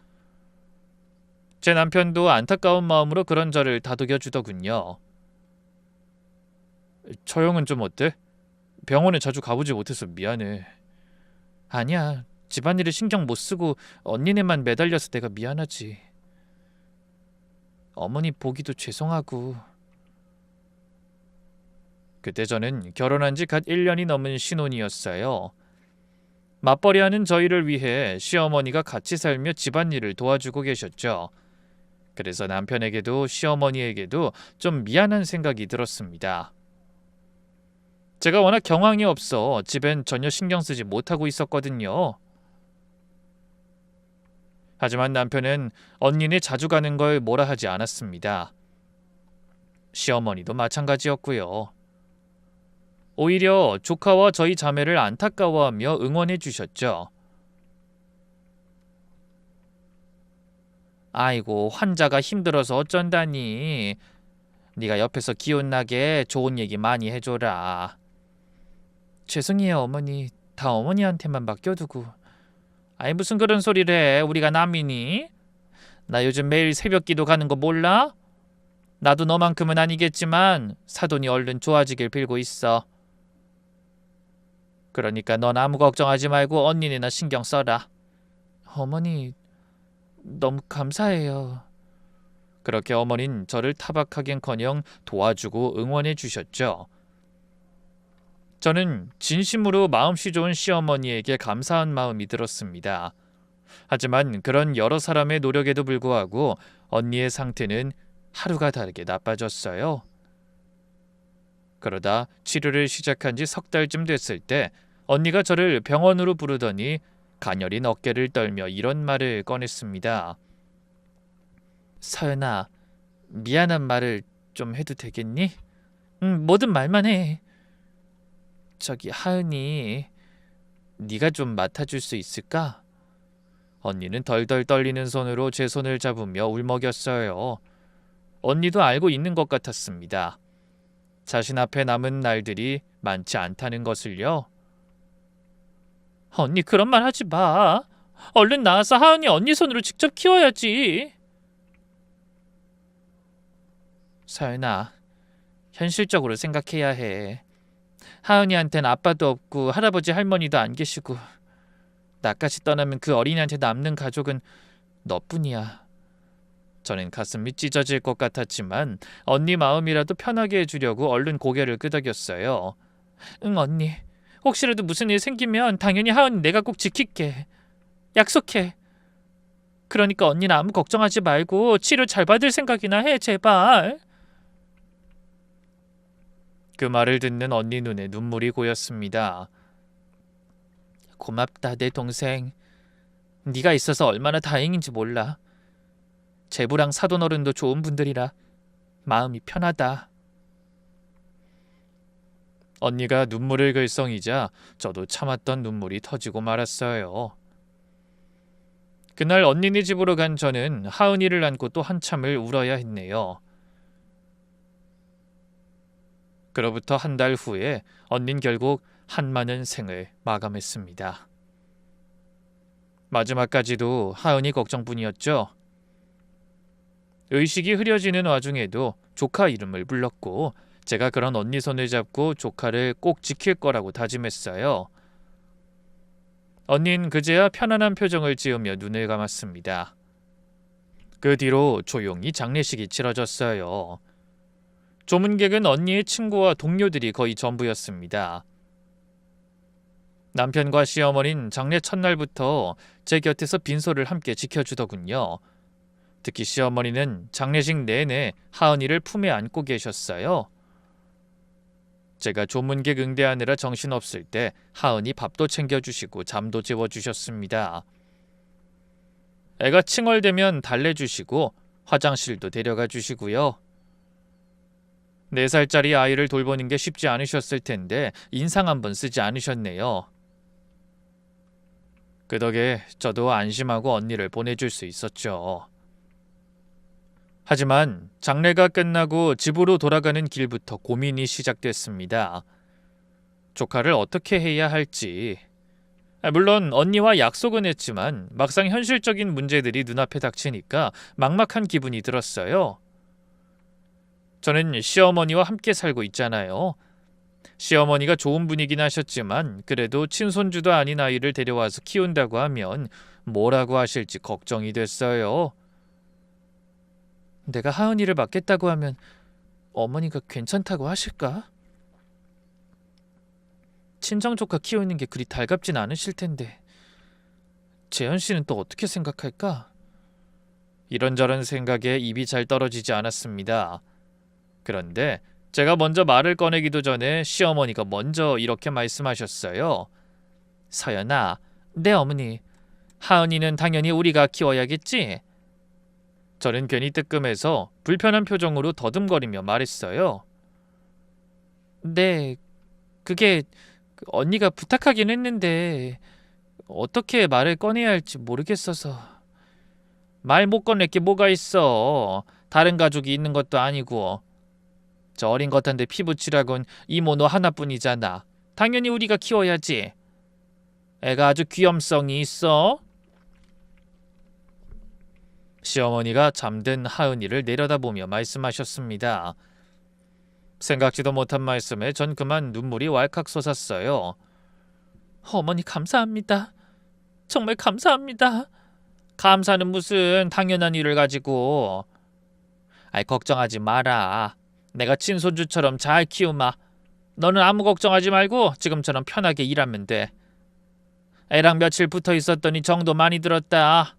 제 남편도 안타까운 마음으로 그런 저를 다독여주더군요. 저 형은 좀 어때? 병원에 자주 가보지 못해서 미안해. 아니야. 집안일을 신경 못 쓰고 언니네만 매달려서 내가 미안하지. 어머니 보기도 죄송하고. 그때 저는 결혼한 지 갓 1년이 넘은 신혼이었어요. 맞벌이하는 저희를 위해 시어머니가 같이 살며 집안일을 도와주고 계셨죠. 그래서 남편에게도 시어머니에게도 좀 미안한 생각이 들었습니다. 제가 워낙 경황이 없어 집엔 전혀 신경 쓰지 못하고 있었거든요. 하지만 남편은 언니네 자주 가는 걸 뭐라 하지 않았습니다. 시어머니도 마찬가지였고요. 오히려 조카와 저희 자매를 안타까워하며 응원해 주셨죠. 아이고, 환자가 힘들어서 어쩐다니. 네가 옆에서 기운나게 좋은 얘기 많이 해줘라. 죄송해요, 어머니. 다 어머니한테만 맡겨두고. 아이, 무슨 그런 소리를 해. 우리가 남이니? 나 요즘 매일 새벽기도 가는 거 몰라? 나도 너만큼은 아니겠지만 사돈이 얼른 좋아지길 빌고 있어. 그러니까 넌 아무 걱정하지 말고 언니네나 신경 써라. 어머니, 너무 감사해요. 그렇게 어머닌 저를 타박하긴커녕 도와주고 응원해 주셨죠. 저는 진심으로 마음씨 좋은 시어머니에게 감사한 마음이 들었습니다. 하지만 그런 여러 사람의 노력에도 불구하고 언니의 상태는 하루가 다르게 나빠졌어요. 그러다 치료를 시작한 지 석 달쯤 됐을 때 언니가 저를 병원으로 부르더니 가녀린 어깨를 떨며 이런 말을 꺼냈습니다. 서연아, 미안한 말을 좀 해도 되겠니? 뭐든 말만 해. 저기 하은이, 네가 좀 맡아줄 수 있을까? 언니는 덜덜 떨리는 손으로 제 손을 잡으며 울먹였어요. 언니도 알고 있는 것 같았습니다. 자신 앞에 남은 날들이 많지 않다는 것을요. 언니 그런 말 하지 마. 얼른 나와서 하은이 언니 손으로 직접 키워야지. 서연아, 현실적으로 생각해야 해. 하은이한텐 아빠도 없고 할아버지 할머니도 안 계시고 나까지 떠나면 그 어린이한테 남는 가족은 너뿐이야. 저는 가슴이 찢어질 것 같았지만 언니 마음이라도 편하게 해주려고 얼른 고개를 끄덕였어요. 응, 언니. 혹시라도 무슨 일 생기면 당연히 하은이 내가 꼭 지킬게. 약속해. 그러니까 언니는 아무 걱정하지 말고 치료 잘 받을 생각이나 해, 제발. 그 말을 듣는 언니 눈에 눈물이 고였습니다. 고맙다, 내 동생. 네가 있어서 얼마나 다행인지 몰라. 제부랑 사돈어른도 좋은 분들이라 마음이 편하다. 언니가 눈물을 글썽이자 저도 참았던 눈물이 터지고 말았어요. 그날 언니네 집으로 간 저는 하은이를 안고 또 한참을 울어야 했네요. 그로부터 한 달 후에 언닌 결국 한많은 생을 마감했습니다. 마지막까지도 하은이 걱정뿐이었죠. 의식이 흐려지는 와중에도 조카 이름을 불렀고 제가 그런 언니 손을 잡고 조카를 꼭 지킬 거라고 다짐했어요. 언니는 그제야 편안한 표정을 지으며 눈을 감았습니다. 그 뒤로 조용히 장례식이 치러졌어요. 조문객은 언니의 친구와 동료들이 거의 전부였습니다. 남편과 시어머니는 장례 첫날부터 제 곁에서 빈소를 함께 지켜주더군요. 특히 시어머니는 장례식 내내 하은이를 품에 안고 계셨어요. 제가 조문객 응대하느라 정신없을 때 하은이 밥도 챙겨주시고 잠도 재워주셨습니다. 애가 칭얼대면 달래주시고 화장실도 데려가 주시고요. 4살짜리 아이를 돌보는 게 쉽지 않으셨을 텐데 인상 한번 쓰지 않으셨네요. 그 덕에 저도 안심하고 언니를 보내줄 수 있었죠. 하지만 장례가 끝나고 집으로 돌아가는 길부터 고민이 시작됐습니다. 조카를 어떻게 해야 할지. 물론 언니와 약속은 했지만 막상 현실적인 문제들이 눈앞에 닥치니까 막막한 기분이 들었어요. 저는 시어머니와 함께 살고 있잖아요. 시어머니가 좋은 분이긴 하셨지만 그래도 친손주도 아닌 아이를 데려와서 키운다고 하면 뭐라고 하실지 걱정이 됐어요. 내가 하은이를 맡겠다고 하면 어머니가 괜찮다고 하실까? 친정조카 키우는 게 그리 달갑진 않으실 텐데 재현 씨는 또 어떻게 생각할까? 이런저런 생각에 입이 잘 떨어지지 않았습니다. 그런데 제가 먼저 말을 꺼내기도 전에 시어머니가 먼저 이렇게 말씀하셨어요. 서연아, 네 어머니, 하은이는 당연히 우리가 키워야겠지? 저는 괜히 뜨끔해서 불편한 표정으로 더듬거리며 말했어요. 네, 그게 언니가 부탁하긴 했는데 어떻게 말을 꺼내야 할지 모르겠어서. 말 못 꺼낼 게 뭐가 있어. 다른 가족이 있는 것도 아니고. 저 어린 것한테 피부치라곤 이모 너 하나뿐이잖아. 당연히 우리가 키워야지. 애가 아주 귀염성이 있어. 시어머니가 잠든 하은이를 내려다보며 말씀하셨습니다. 생각지도 못한 말씀에 전 그만 눈물이 왈칵 솟았어요. 어머니 감사합니다. 정말 감사합니다. 감사는 무슨 당연한 일을 가지고. 아이 걱정하지 마라. 내가 친손주처럼 잘 키우마. 너는 아무 걱정하지 말고 지금처럼 편하게 일하면 돼. 애랑 며칠 붙어 있었더니 정도 많이 들었다.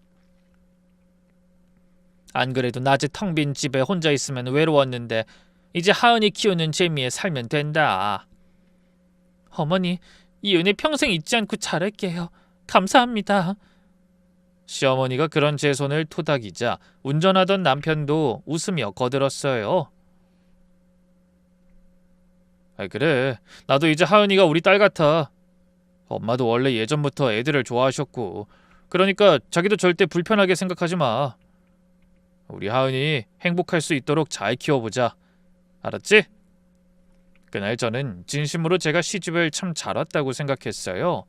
안 그래도 낮에 텅 빈 집에 혼자 있으면 외로웠는데 이제 하은이 키우는 재미에 살면 된다. 어머니, 이 은혜 평생 잊지 않고 잘할게요. 감사합니다. 시어머니가 그런 제 손을 토닥이자 운전하던 남편도 웃으며 거들었어요. 그래, 나도 이제 하은이가 우리 딸 같아. 엄마도 원래 예전부터 애들을 좋아하셨고 그러니까 자기도 절대 불편하게 생각하지 마. 우리 하은이 행복할 수 있도록 잘 키워보자. 알았지? 그날 저는 진심으로 제가 시집을 참 잘 왔다고 생각했어요.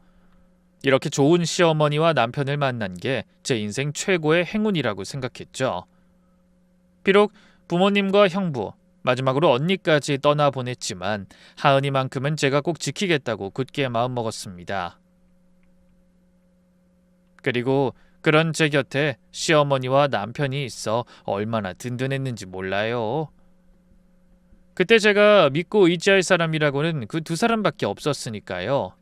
이렇게 좋은 시어머니와 남편을 만난 게 제 인생 최고의 행운이라고 생각했죠. 비록 부모님과 형부, 마지막으로 언니까지 떠나보냈지만 하은이만큼은 제가 꼭 지키겠다고 굳게 마음먹었습니다. 그리고 그런 제 곁에 시어머니와 남편이 있어 얼마나 든든했는지 몰라요. 그때 제가 믿고 의지할 사람이라고는 그 2사람밖에 없었으니까요.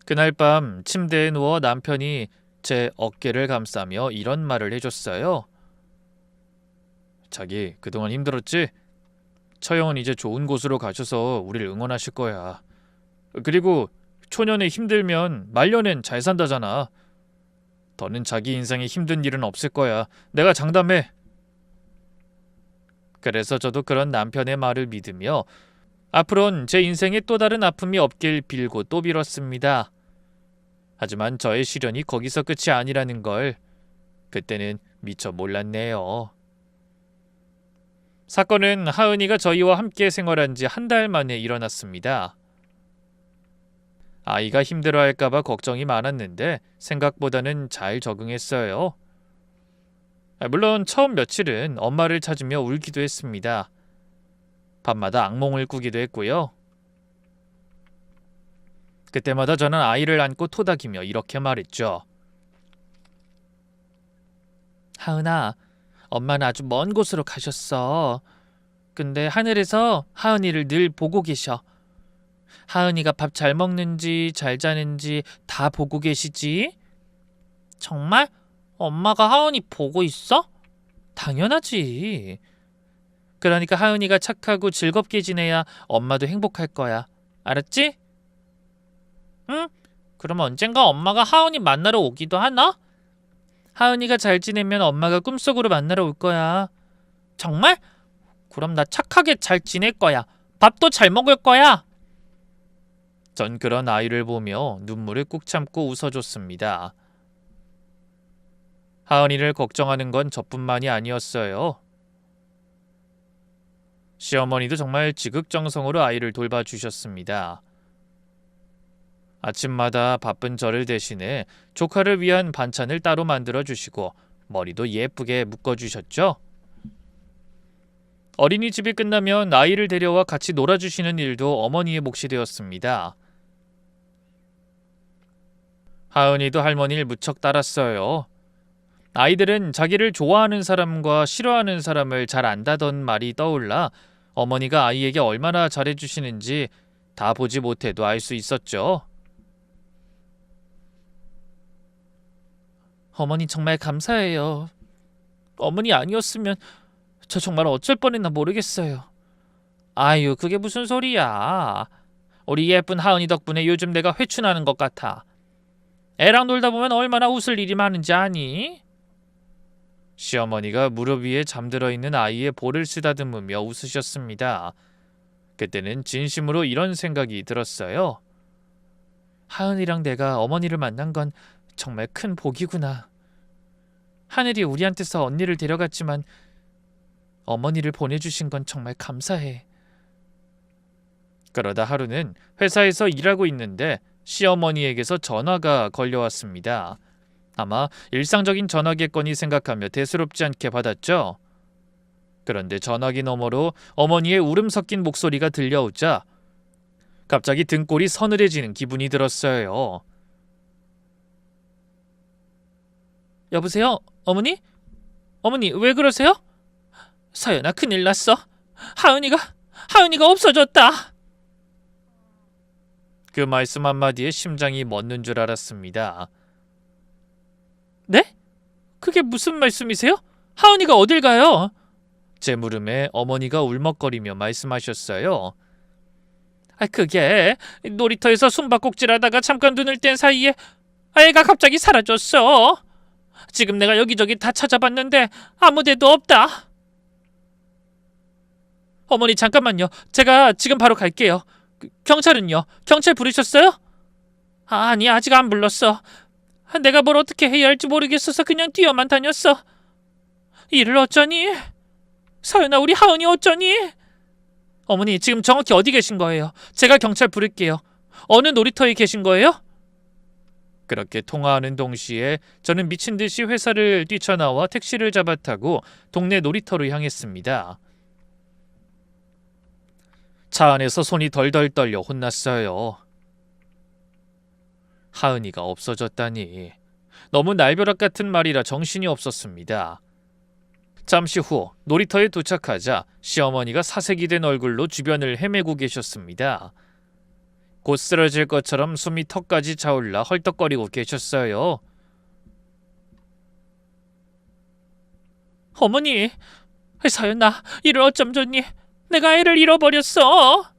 그날 밤 침대에 누워 남편이 제 어깨를 감싸며 이런 말을 해줬어요. 자기 그동안 힘들었지? 처형은 이제 좋은 곳으로 가셔서 우리를 응원하실 거야. 그리고 초년에 힘들면 말년엔 잘 산다잖아. 더는 자기 인생에 힘든 일은 없을 거야. 내가 장담해. 그래서 저도 그런 남편의 말을 믿으며 앞으론 제 인생에 또 다른 아픔이 없길 빌고 또 빌었습니다. 하지만 저의 시련이 거기서 끝이 아니라는 걸 그때는 미처 몰랐네요. 사건은 하은이가 저희와 함께 생활한 지 1달 만에 일어났습니다. 아이가 힘들어할까봐 걱정이 많았는데 생각보다는 잘 적응했어요. 물론 처음 며칠은 엄마를 찾으며 울기도 했습니다. 밤마다 악몽을 꾸기도 했고요. 그때마다 저는 아이를 안고 토닥이며 이렇게 말했죠. 하은아, 엄마는 아주 먼 곳으로 가셨어. 근데 하늘에서 하은이를 늘 보고 계셔. 하은이가 밥 잘 먹는지 잘 자는지 다 보고 계시지? 정말? 엄마가 하은이 보고 있어? 당연하지. 그러니까 하은이가 착하고 즐겁게 지내야 엄마도 행복할 거야. 알았지? 응? 그럼 언젠가 엄마가 하은이 만나러 오기도 하나? 하은이가 잘 지내면 엄마가 꿈속으로 만나러 올 거야. 정말? 그럼 나 착하게 잘 지낼 거야. 밥도 잘 먹을 거야. 전 그런 아이를 보며 눈물을 꾹 참고 웃어줬습니다. 하은이를 걱정하는 건 저뿐만이 아니었어요. 시어머니도 정말 지극정성으로 아이를 돌봐주셨습니다. 아침마다 바쁜 저를 대신해 조카를 위한 반찬을 따로 만들어주시고 머리도 예쁘게 묶어주셨죠. 어린이집이 끝나면 아이를 데려와 같이 놀아주시는 일도 어머니의 몫이 되었습니다. 하은이도 할머니를 무척 따랐어요. 아이들은 자기를 좋아하는 사람과 싫어하는 사람을 잘 안다던 말이 떠올라 어머니가 아이에게 얼마나 잘해주시는지 다 보지 못해도 알 수 있었죠. 어머니 정말 감사해요. 어머니 아니었으면 저 정말 어쩔 뻔했나 모르겠어요. 아유, 그게 무슨 소리야. 우리 예쁜 하은이 덕분에 요즘 내가 회춘하는 것 같아. 애랑 놀다 보면 얼마나 웃을 일이 많은지 아니? 시어머니가 무릎 위에 잠들어 있는 아이의 볼을 쓰다듬으며 웃으셨습니다. 그때는 진심으로 이런 생각이 들었어요. 하은이랑 내가 어머니를 만난 건 정말 큰 복이구나. 하늘이 우리한테서 언니를 데려갔지만 어머니를 보내주신 건 정말 감사해. 그러다 하루는 회사에서 일하고 있는데 시어머니에게서 전화가 걸려왔습니다. 아마 일상적인 전화겠거니 생각하며 대수롭지 않게 받았죠. 그런데 전화기 너머로 어머니의 울음 섞인 목소리가 들려오자 갑자기 등골이 서늘해지는 기분이 들었어요. 여보세요? 어머니? 어머니 왜 그러세요? 서연아, 큰일 났어. 하은이가 없어졌다. 그 말씀 한마디에 심장이 멎는 줄 알았습니다. 네? 그게 무슨 말씀이세요? 하은이가 어딜 가요? 제 물음에 어머니가 울먹거리며 말씀하셨어요. 그게 놀이터에서 숨바꼭질하다가 잠깐 눈을 뗀 사이에 애가 갑자기 사라졌어. 지금 내가 여기저기 다 찾아봤는데 아무 데도 없다. 어머니 잠깐만요. 제가 지금 바로 갈게요. 경찰은요? 경찰 부르셨어요? 아니, 아직 안 불렀어. 내가 뭘 어떻게 해야 할지 모르겠어서 그냥 뛰어만 다녔어. 이를 어쩌니? 서연아, 우리 하은이 어쩌니? 어머니 지금 정확히 어디 계신 거예요? 제가 경찰 부를게요. 어느 놀이터에 계신 거예요? 그렇게 통화하는 동시에 저는 미친 듯이 회사를 뛰쳐나와 택시를 잡아 타고 동네 놀이터로 향했습니다. 차 안에서 손이 덜덜 떨려 혼났어요. 하은이가 없어졌다니. 너무 날벼락 같은 말이라 정신이 없었습니다. 잠시 후 놀이터에 도착하자 시어머니가 사색이 된 얼굴로 주변을 헤매고 계셨습니다. 곧 쓰러질 것처럼 숨이 턱까지 차올라 헐떡거리고 계셨어요. 어머니, 서연아, 이를 어쩜 좋니? 내가 애를 잃어버렸어.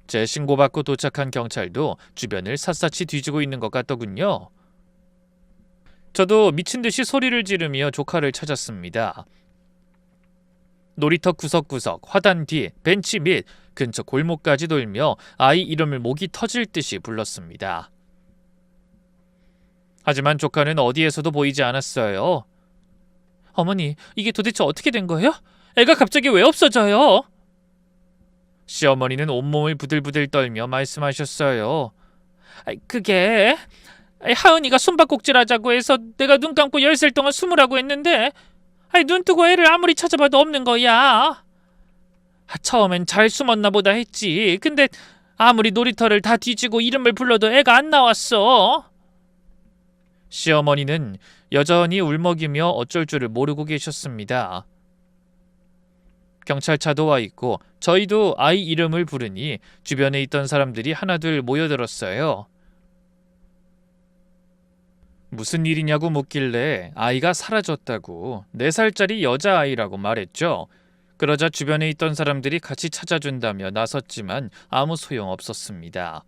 제 신고받고 도착한 경찰도 주변을 샅샅이 뒤지고 있는 것 같더군요. 저도 미친 듯이 소리를 지르며 조카를 찾았습니다. 놀이터 구석구석, 화단 뒤, 벤치 밑, 근처 골목까지 돌며 아이 이름을 목이 터질 듯이 불렀습니다. 하지만 조카는 어디에서도 보이지 않았어요. 어머니, 이게 도대체 어떻게 된 거예요? 애가 갑자기 왜 없어져요? 시어머니는 온몸을 부들부들 떨며 말씀하셨어요. 그게 하은이가 숨바꼭질하자고 해서 내가 눈 감고 열흘 동안 숨으라고 했는데 눈 뜨고 애를 아무리 찾아봐도 없는 거야. 처음엔 잘 숨었나 보다 했지. 근데 아무리 놀이터를 다 뒤지고 이름을 불러도 애가 안 나왔어. 시어머니는 여전히 울먹이며 어쩔 줄을 모르고 계셨습니다. 경찰차도 와 있고 저희도 아이 이름을 부르니 주변에 있던 사람들이 하나둘 모여들었어요. 무슨 일이냐고 묻길래 아이가 사라졌다고 4살짜리 여자아이라고 말했죠. 그러자 주변에 있던 사람들이 같이 찾아준다며 나섰지만 아무 소용없었습니다.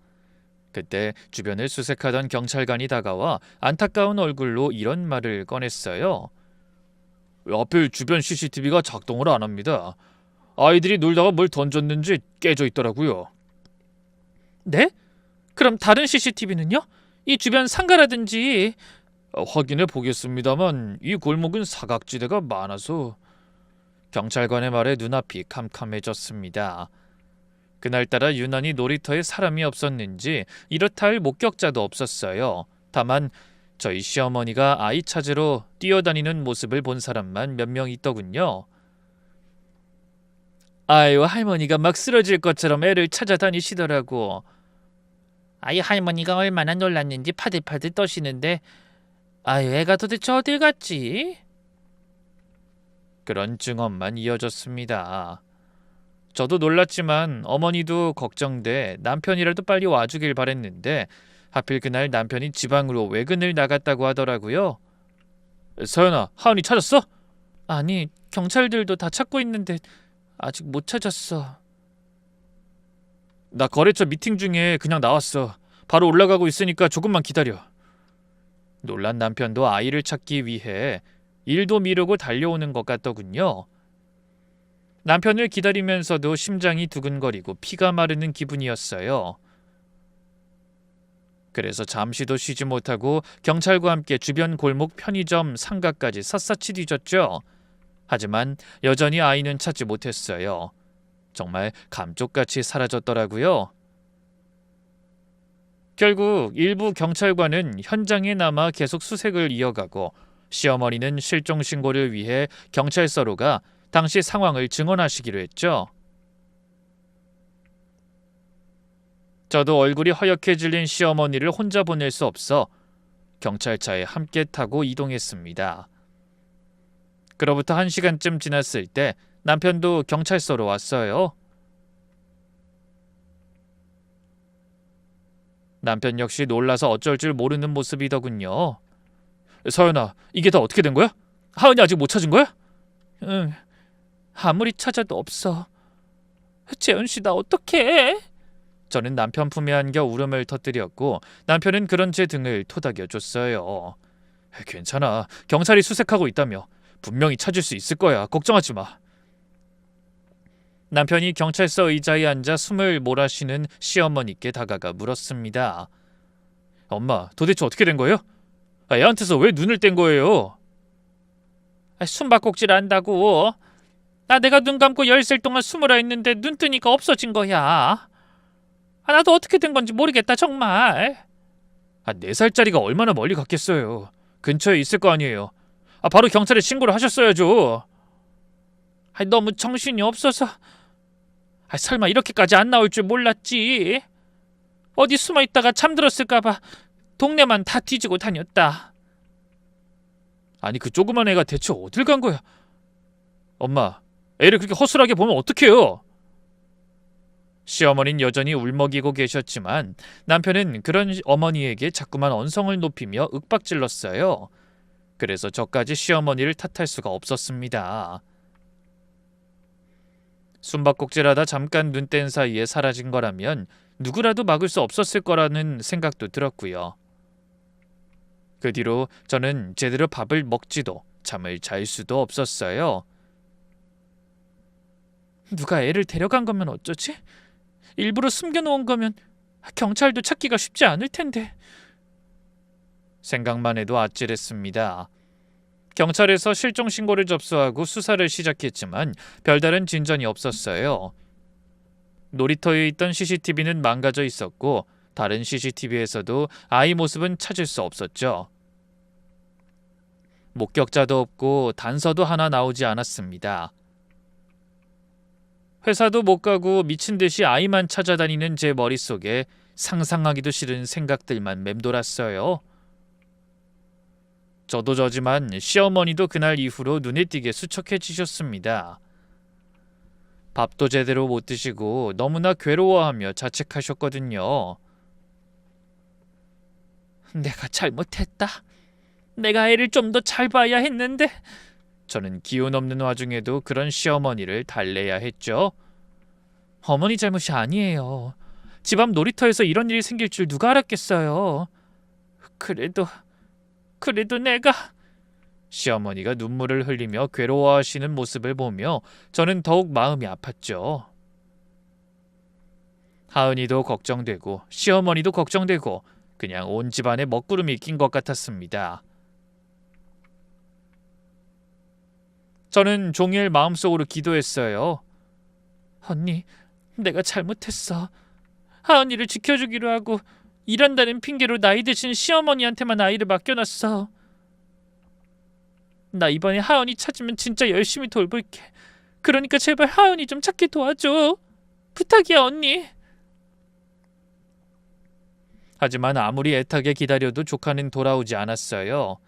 그때 주변을 수색하던 경찰관이 다가와 안타까운 얼굴로 이런 말을 꺼냈어요. 하필 주변 CCTV가 작동을 안 합니다. 아이들이 놀다가 뭘 던졌는지 깨져 있더라고요. 네? 그럼 다른 CCTV는요? 이 주변 상가라든지... 확인해 보겠습니다만 이 골목은 사각지대가 많아서... 경찰관의 말에 눈앞이 캄캄해졌습니다. 그날따라 유난히 놀이터에 사람이 없었는지 이렇다 할 목격자도 없었어요. 다만 저희 시어머니가 아이 찾으러 뛰어다니는 모습을 본 사람만 몇 명 있더군요. 아유, 할머니가 막 쓰러질 것처럼 애를 찾아다니시더라고. 아이 할머니가 얼마나 놀랐는지 파들파들 떠시는데 아유, 애가 도대체 어딜 갔지? 그런 증언만 이어졌습니다. 저도 놀랐지만 어머니도 걱정돼 남편이라도 빨리 와주길 바랬는데 하필 그날 남편이 지방으로 외근을 나갔다고 하더라고요. 서연아, 하은이 찾았어? 아니, 경찰들도 다 찾고 있는데 아직 못 찾았어. 나 거래처 미팅 중에 그냥 나왔어. 바로 올라가고 있으니까 조금만 기다려. 놀란 남편도 아이를 찾기 위해 일도 미루고 달려오는 것 같더군요. 남편을 기다리면서도 심장이 두근거리고 피가 마르는 기분이었어요. 그래서 잠시도 쉬지 못하고 경찰과 함께 주변 골목, 편의점, 상가까지 샅샅이 뒤졌죠. 하지만 여전히 아이는 찾지 못했어요. 정말 감쪽같이 사라졌더라고요. 결국 일부 경찰관은 현장에 남아 계속 수색을 이어가고 시어머니는 실종 신고를 위해 경찰서로 가 당시 상황을 증언하시기로 했죠. 저도 얼굴이 허옇게 질린 시어머니를 혼자 보낼 수 없어 경찰차에 함께 타고 이동했습니다. 그로부터 1시간쯤 지났을 때 남편도 경찰서로 왔어요. 남편 역시 놀라서 어쩔 줄 모르는 모습이더군요. 서연아, 이게 다 어떻게 된 거야? 하은이 아직 못 찾은 거야? 응, 아무리 찾아도 없어. 재은씨, 나 어떡해? 저는 남편 품에 안겨 울음을 터뜨렸고 남편은 그런 제 등을 토닥여줬어요. 괜찮아, 경찰이 수색하고 있다며. 분명히 찾을 수 있을 거야. 걱정하지 마. 남편이 경찰서 의자에 앉아 숨을 몰아쉬는 시어머니께 다가가 물었습니다. 엄마, 도대체 어떻게 된 거예요? 애한테서 왜 눈을 뗀 거예요? 숨바꼭질 한다고. 내가 눈 감고 열흘 동안 숨으라 했는데 눈 뜨니까 없어진 거야. 나도 어떻게 된 건지 모르겠다 정말. 4살짜리가 얼마나 멀리 갔겠어요. 근처에 있을 거 아니에요. 바로 경찰에 신고를 하셨어야죠. 너무 정신이 없어서. 설마 이렇게까지 안 나올 줄 몰랐지. 어디 숨어있다가 잠들었을까봐 동네만 다 뒤지고 다녔다. 아니, 그 조그만 애가 대체 어딜 간 거야? 엄마, 애를 그렇게 허술하게 보면 어떡해요? 시어머니는 여전히 울먹이고 계셨지만 남편은 그런 어머니에게 자꾸만 언성을 높이며 윽박질렀어요. 그래서 저까지 시어머니를 탓할 수가 없었습니다. 숨바꼭질하다 잠깐 눈 뗀 사이에 사라진 거라면 누구라도 막을 수 없었을 거라는 생각도 들었고요. 그 뒤로 저는 제대로 밥을 먹지도 잠을 잘 수도 없었어요. 누가 애를 데려간 거면 어쩌지? 일부러 숨겨놓은 거면 경찰도 찾기가 쉽지 않을 텐데. 생각만 해도 아찔했습니다. 경찰에서 실종 신고를 접수하고 수사를 시작했지만 별다른 진전이 없었어요. 놀이터에 있던 CCTV는 망가져 있었고 다른 CCTV에서도 아이 모습은 찾을 수 없었죠. 목격자도 없고 단서도 하나 나오지 않았습니다. 회사도 못 가고 미친 듯이 아이만 찾아다니는 제 머릿속에 상상하기도 싫은 생각들만 맴돌았어요. 저도 저지만 시어머니도 그날 이후로 눈에 띄게 수척해지셨습니다. 밥도 제대로 못 드시고 너무나 괴로워하며 자책하셨거든요. 내가 잘못했다. 내가 애를 좀 더 잘 봐야 했는데. 저는 기운 없는 와중에도 그런 시어머니를 달래야 했죠. 어머니 잘못이 아니에요. 집 앞 놀이터에서 이런 일이 생길 줄 누가 알았겠어요. 그래도 내가... 시어머니가 눈물을 흘리며 괴로워하시는 모습을 보며 저는 더욱 마음이 아팠죠. 하은이도 걱정되고 시어머니도 걱정되고 그냥 온 집안에 먹구름이 낀 것 같았습니다. 저는 종일 마음속으로 기도했어요. 언니, 내가 잘못했어. 하은이를 지켜주기로 하고 일한다는 핑계로 나이 드신 시어머니한테만 아이를 맡겨놨어. 나 이번에 하은이 찾으면 진짜 열심히 돌볼게. 그러니까 제발 하은이 좀 찾게 도와줘. 부탁이야, 언니. 하지만 아무리 애타게 기다려도 조카는 돌아오지 않았어요.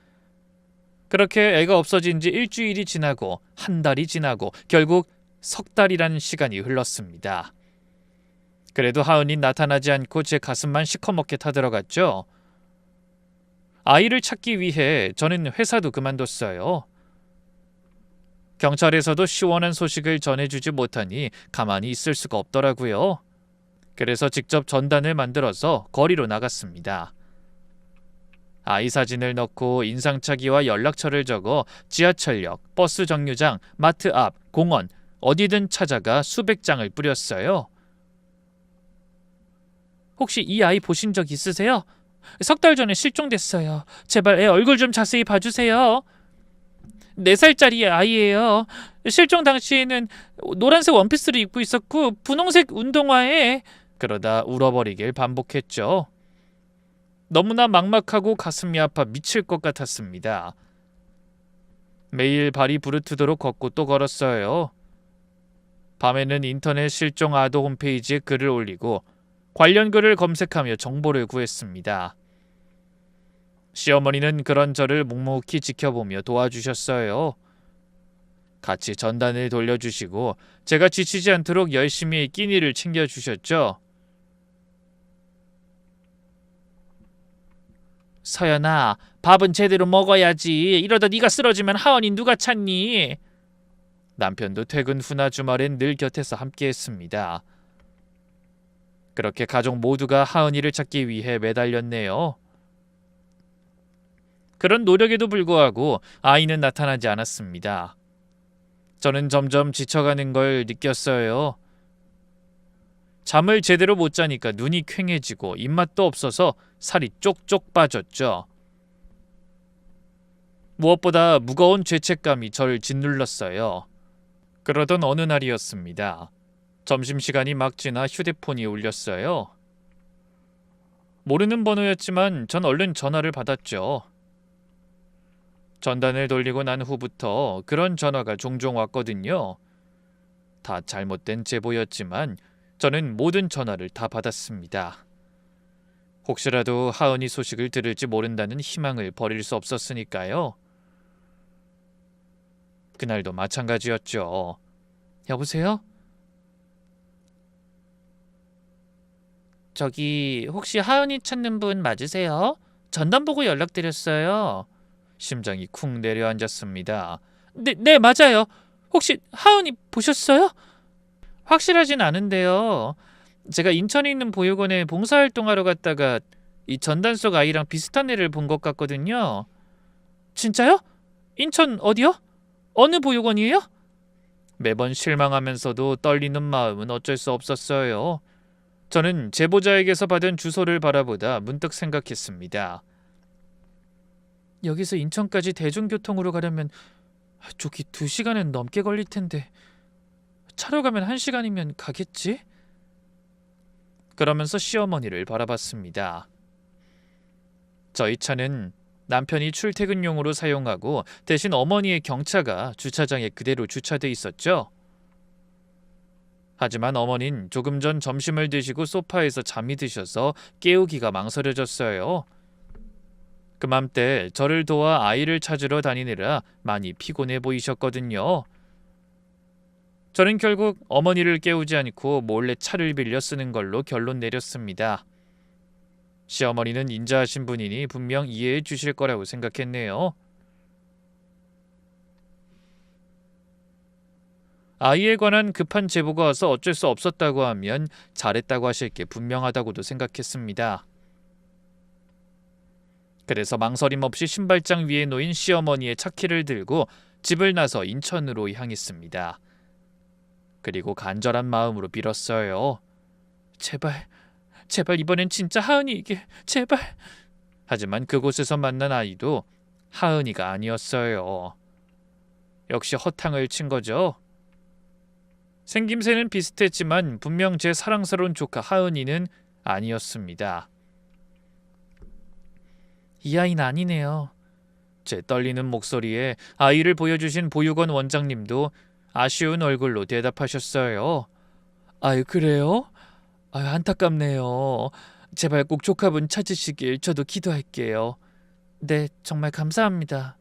그렇게 애가 없어진 지 일주일이 지나고 한 달이 지나고 결국 석 달이라는 시간이 흘렀습니다. 그래도 하은이 나타나지 않고 제 가슴만 시커멓게 타들어갔죠. 아이를 찾기 위해 저는 회사도 그만뒀어요. 경찰에서도 시원한 소식을 전해주지 못하니 가만히 있을 수가 없더라고요. 그래서 직접 전단을 만들어서 거리로 나갔습니다. 아이 사진을 넣고 인상착의와 연락처를 적어 지하철역, 버스 정류장, 마트 앞, 공원 어디든 찾아가 수백 장을 뿌렸어요. 혹시 이 아이 보신 적 있으세요? 석 달 전에 실종됐어요. 제발 애 얼굴 좀 자세히 봐주세요. 4살짜리 아이예요. 실종 당시에는 노란색 원피스를 입고 있었고 분홍색 운동화에... 그러다 울어버리길 반복했죠. 너무나 막막하고 가슴이 아파 미칠 것 같았습니다. 매일 발이 부르트도록 걷고 또 걸었어요. 밤에는 인터넷 실종 아동 홈페이지에 글을 올리고 관련 글을 검색하며 정보를 구했습니다. 시어머니는 그런 저를 묵묵히 지켜보며 도와주셨어요. 같이 전단을 돌려주시고 제가 지치지 않도록 열심히 끼니를 챙겨주셨죠. 서연아, 밥은 제대로 먹어야지. 이러다 네가 쓰러지면 하은이 누가 찾니? 남편도 퇴근 후나 주말엔 늘 곁에서 함께했습니다. 그렇게 가족 모두가 하은이를 찾기 위해 매달렸네요. 그런 노력에도 불구하고 아이는 나타나지 않았습니다. 저는 점점 지쳐가는 걸 느꼈어요. 잠을 제대로 못 자니까 눈이 퀭해지고 입맛도 없어서 살이 쪽쪽 빠졌죠. 무엇보다 무거운 죄책감이 절 짓눌렀어요. 그러던 어느 날이었습니다. 점심시간이 막 지나 휴대폰이 울렸어요. 모르는 번호였지만 전 얼른 전화를 받았죠. 전단을 돌리고 난 후부터 그런 전화가 종종 왔거든요. 다 잘못된 제보였지만 저는 모든 전화를 다 받았습니다. 혹시라도 하은이 소식을 들을지 모른다는 희망을 버릴 수 없었으니까요. 그날도 마찬가지였죠. 여보세요? 저기 혹시 하은이 찾는 분 맞으세요? 전단 보고 연락드렸어요. 심장이 쿵 내려앉았습니다. 네, 맞아요. 혹시 하은이 보셨어요? 확실하진 않은데요. 제가 인천에 있는 보육원에 봉사활동하러 갔다가 이 전단 속 아이랑 비슷한 애를 본 것 같거든요. 진짜요? 인천 어디요? 어느 보육원이에요? 매번 실망하면서도 떨리는 마음은 어쩔 수 없었어요. 저는 제보자에게서 받은 주소를 바라보다 문득 생각했습니다. 여기서 인천까지 대중교통으로 가려면 저기 2시간은 넘게 걸릴 텐데 차로 가면 1시간이면 가겠지? 그러면서 시어머니를 바라봤습니다. 저희 차는 남편이 출퇴근용으로 사용하고 대신 어머니의 경차가 주차장에 그대로 주차돼 있었죠. 하지만 어머닌 조금 전 점심을 드시고 소파에서 잠이 드셔서 깨우기가 망설여졌어요. 그맘때 저를 도와 아이를 찾으러 다니느라 많이 피곤해 보이셨거든요. 저는 결국 어머니를 깨우지 않고 몰래 차를 빌려 쓰는 걸로 결론 내렸습니다. 시어머니는 인자하신 분이니 분명 이해해 주실 거라고 생각했네요. 아이에 관한 급한 제보가 와서 어쩔 수 없었다고 하면 잘했다고 하실 게 분명하다고도 생각했습니다. 그래서 망설임 없이 신발장 위에 놓인 시어머니의 차키를 들고 집을 나서 인천으로 향했습니다. 그리고 간절한 마음으로 빌었어요. 제발, 제발 이번엔 진짜 하은이에게, 제발. 하지만 그곳에서 만난 아이도 하은이가 아니었어요. 역시 허탕을 친 거죠. 생김새는 비슷했지만 분명 제 사랑스러운 조카 하은이는 아니었습니다. 이 아이는 아니네요. 제 떨리는 목소리에 아이를 보여주신 보육원 원장님도 아쉬운 얼굴로 대답하셨어요. 아유, 그래요? 아유, 안타깝네요. 제발 꼭 조카분 찾으시길 저도 기도할게요. 네, 정말 감사합니다.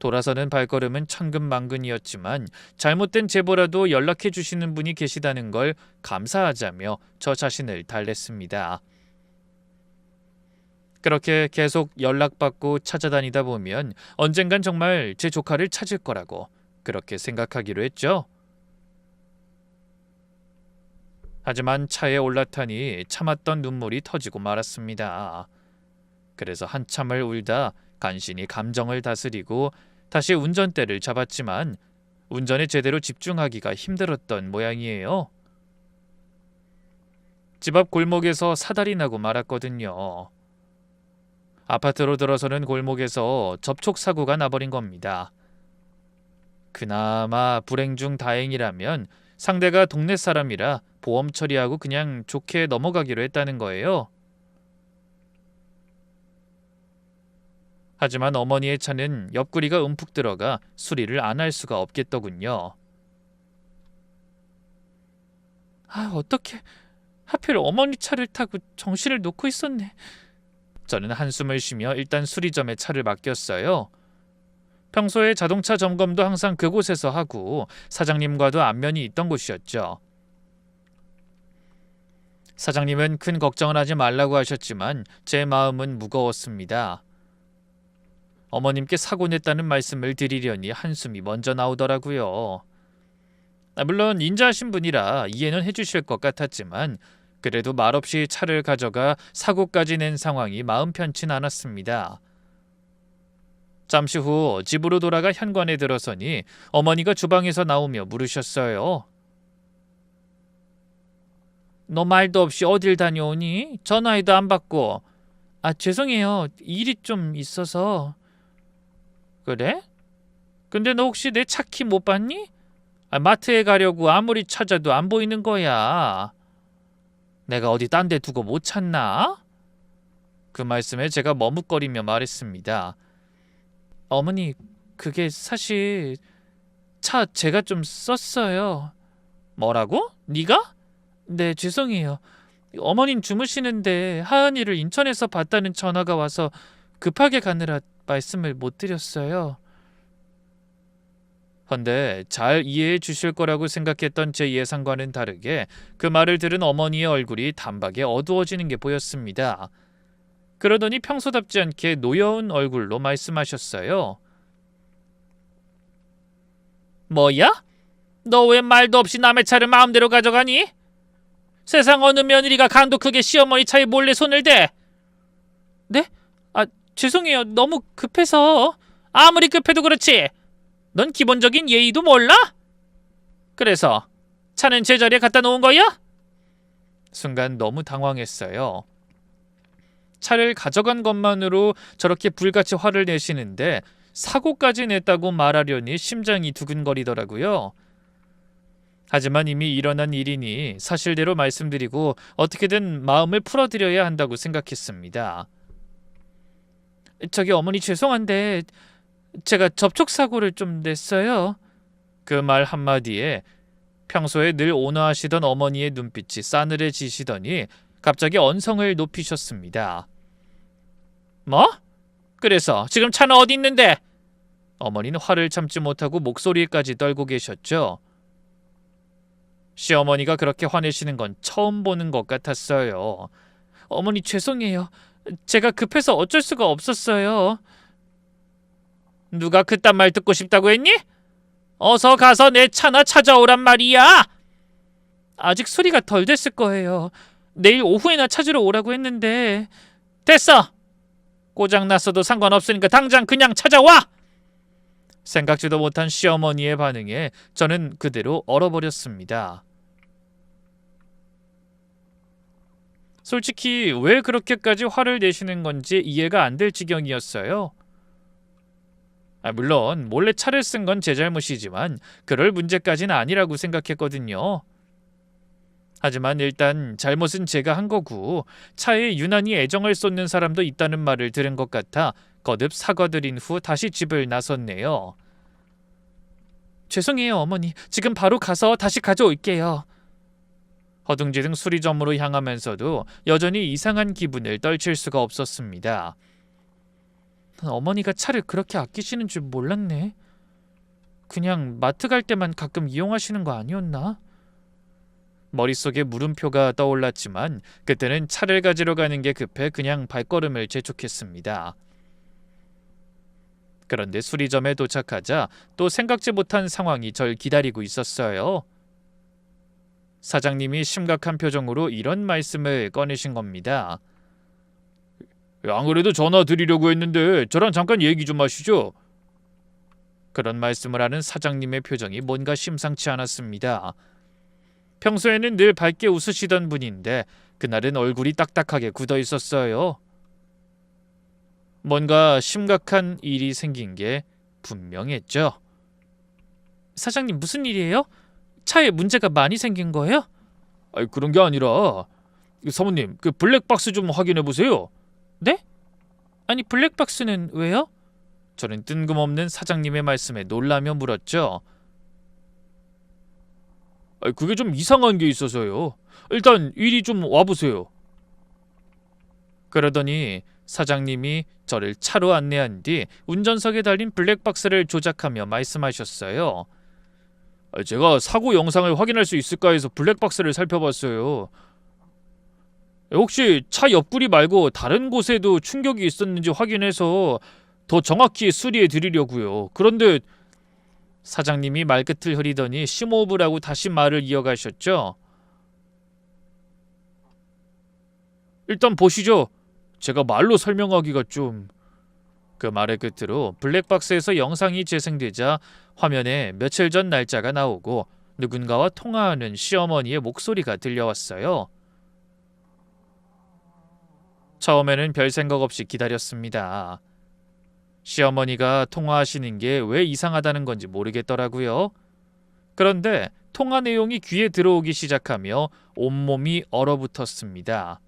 돌아서는 발걸음은 천근만근이었지만 잘못된 제보라도 연락해 주시는 분이 계시다는 걸 감사하자며 저 자신을 달랬습니다. 그렇게 계속 연락받고 찾아다니다 보면 언젠간 정말 제 조카를 찾을 거라고 그렇게 생각하기로 했죠. 하지만 차에 올라타니 참았던 눈물이 터지고 말았습니다. 그래서 한참을 울다 간신히 감정을 다스리고 다시 운전대를 잡았지만 운전에 제대로 집중하기가 힘들었던 모양이에요. 집 앞 골목에서 사달이 나고 말았거든요. 아파트로 들어서는 골목에서 접촉사고가 나버린 겁니다. 그나마 불행 중 다행이라면 상대가 동네 사람이라 보험 처리하고 그냥 좋게 넘어가기로 했다는 거예요. 하지만 어머니의 차는 옆구리가 움푹 들어가 수리를 안 할 수가 없겠더군요. 어떡해. 하필 어머니 차를 타고 정신을 놓고 있었네. 저는 한숨을 쉬며 일단 수리점에 차를 맡겼어요. 평소에 자동차 점검도 항상 그곳에서 하고 사장님과도 안면이 있던 곳이었죠. 사장님은 큰 걱정을 하지 말라고 하셨지만 제 마음은 무거웠습니다. 어머님께 사고 냈다는 말씀을 드리려니 한숨이 먼저 나오더라고요. 물론 인자하신 분이라 이해는 해주실 것 같았지만 그래도 말없이 차를 가져가 사고까지 낸 상황이 마음 편치 않았습니다. 잠시 후 집으로 돌아가 현관에 들어서니 어머니가 주방에서 나오며 물으셨어요. 너 말도 없이 어딜 다녀오니? 전화해도 안 받고. 죄송해요. 일이 좀 있어서. 그래? 근데 너 혹시 내 차키 못 봤니? 마트에 가려고 아무리 찾아도 안 보이는 거야. 내가 어디 딴 데 두고 못 찾나? 그 말씀에 제가 머뭇거리며 말했습니다. 어머니, 그게 사실 차 제가 좀 썼어요. 뭐라고? 네가? 네, 죄송해요. 어머님 주무시는데 하은이를 인천에서 봤다는 전화가 와서 급하게 가느라 말씀을 못 드렸어요. 헌데 잘 이해해 주실 거라고 생각했던 제 예상과는 다르게 그 말을 들은 어머니의 얼굴이 단박에 어두워지는 게 보였습니다. 그러더니 평소답지 않게 노여운 얼굴로 말씀하셨어요. 뭐야? 너 왜 말도 없이 남의 차를 마음대로 가져가니? 세상 어느 며느리가 강도 크게 시어머니 차에 몰래 손을 대? 네? 죄송해요. 너무 급해서. 아무리 급해도 그렇지. 넌 기본적인 예의도 몰라? 그래서 차는 제자리에 갖다 놓은 거야? 순간 너무 당황했어요. 차를 가져간 것만으로 저렇게 불같이 화를 내시는데 사고까지 냈다고 말하려니 심장이 두근거리더라고요. 하지만 이미 일어난 일이니 사실대로 말씀드리고 어떻게든 마음을 풀어드려야 한다고 생각했습니다. 저기 어머니 죄송한데 제가 접촉사고를 좀 냈어요. 그 말 한마디에 평소에 늘 온화하시던 어머니의 눈빛이 싸늘해지시더니 갑자기 언성을 높이셨습니다. 뭐? 그래서 지금 차는 어디 있는데? 어머니는 화를 참지 못하고 목소리까지 떨고 계셨죠. 시어머니가 그렇게 화내시는 건 처음 보는 것 같았어요. 어머니 죄송해요. 제가 급해서 어쩔 수가 없었어요. 누가 그딴 말 듣고 싶다고 했니? 어서 가서 내 차나 찾아오란 말이야. 아직 수리가 덜 됐을 거예요. 내일 오후에나 찾으러 오라고 했는데. 됐어. 고장났어도 상관없으니까 당장 그냥 찾아와. 생각지도 못한 시어머니의 반응에 저는 그대로 얼어버렸습니다. 솔직히 왜 그렇게까지 화를 내시는 건지 이해가 안 될 지경이었어요. 물론 몰래 차를 쓴 건 제 잘못이지만 그럴 문제까지는 아니라고 생각했거든요. 하지만 일단 잘못은 제가 한 거고 차에 유난히 애정을 쏟는 사람도 있다는 말을 들은 것 같아 거듭 사과드린 후 다시 집을 나섰네요. 죄송해요 어머니. 지금 바로 가서 다시 가져올게요. 허둥지둥 수리점으로 향하면서도 여전히 이상한 기분을 떨칠 수가 없었습니다. 어머니가 차를 그렇게 아끼시는 줄 몰랐네. 그냥 마트 갈 때만 가끔 이용하시는 거 아니었나? 머릿속에 물음표가 떠올랐지만 그때는 차를 가지러 가는 게 급해 그냥 발걸음을 재촉했습니다. 그런데 수리점에 도착하자 또 생각지 못한 상황이 절 기다리고 있었어요. 사장님이 심각한 표정으로 이런 말씀을 꺼내신 겁니다. 안 그래도 전화 드리려고 했는데 저랑 잠깐 얘기 좀 하시죠. 그런 말씀을 하는 사장님의 표정이 뭔가 심상치 않았습니다. 평소에는 늘 밝게 웃으시던 분인데 그날은 얼굴이 딱딱하게 굳어 있었어요. 뭔가 심각한 일이 생긴 게 분명했죠. 사장님 무슨 일이에요? 차에 문제가 많이 생긴 거예요? 그런 게 아니라 사모님 그 블랙박스 좀 확인해 보세요. 네? 아니 블랙박스는 왜요? 저는 뜬금없는 사장님의 말씀에 놀라며 물었죠. 그게 좀 이상한 게 있어서요. 일단 이리 좀 와보세요. 그러더니 사장님이 저를 차로 안내한 뒤 운전석에 달린 블랙박스를 조작하며 말씀하셨어요. 제가 사고 영상을 확인할 수 있을까 해서 블랙박스를 살펴봤어요. 혹시 차 옆구리 말고 다른 곳에도 충격이 있었는지 확인해서 더 정확히 수리해 드리려고요. 그런데 사장님이 말끝을 흐리더니 심호흡을 하고 다시 말을 이어가셨죠. 일단 보시죠. 제가 말로 설명하기가 좀... 그 말의 끝으로 블랙박스에서 영상이 재생되자 화면에 며칠 전 날짜가 나오고 누군가와 통화하는 시어머니의 목소리가 들려왔어요. 처음에는 별 생각 없이 기다렸습니다. 시어머니가 통화하시는 게 왜 이상하다는 건지 모르겠더라고요. 그런데 통화 내용이 귀에 들어오기 시작하며 온몸이 얼어붙었습니다.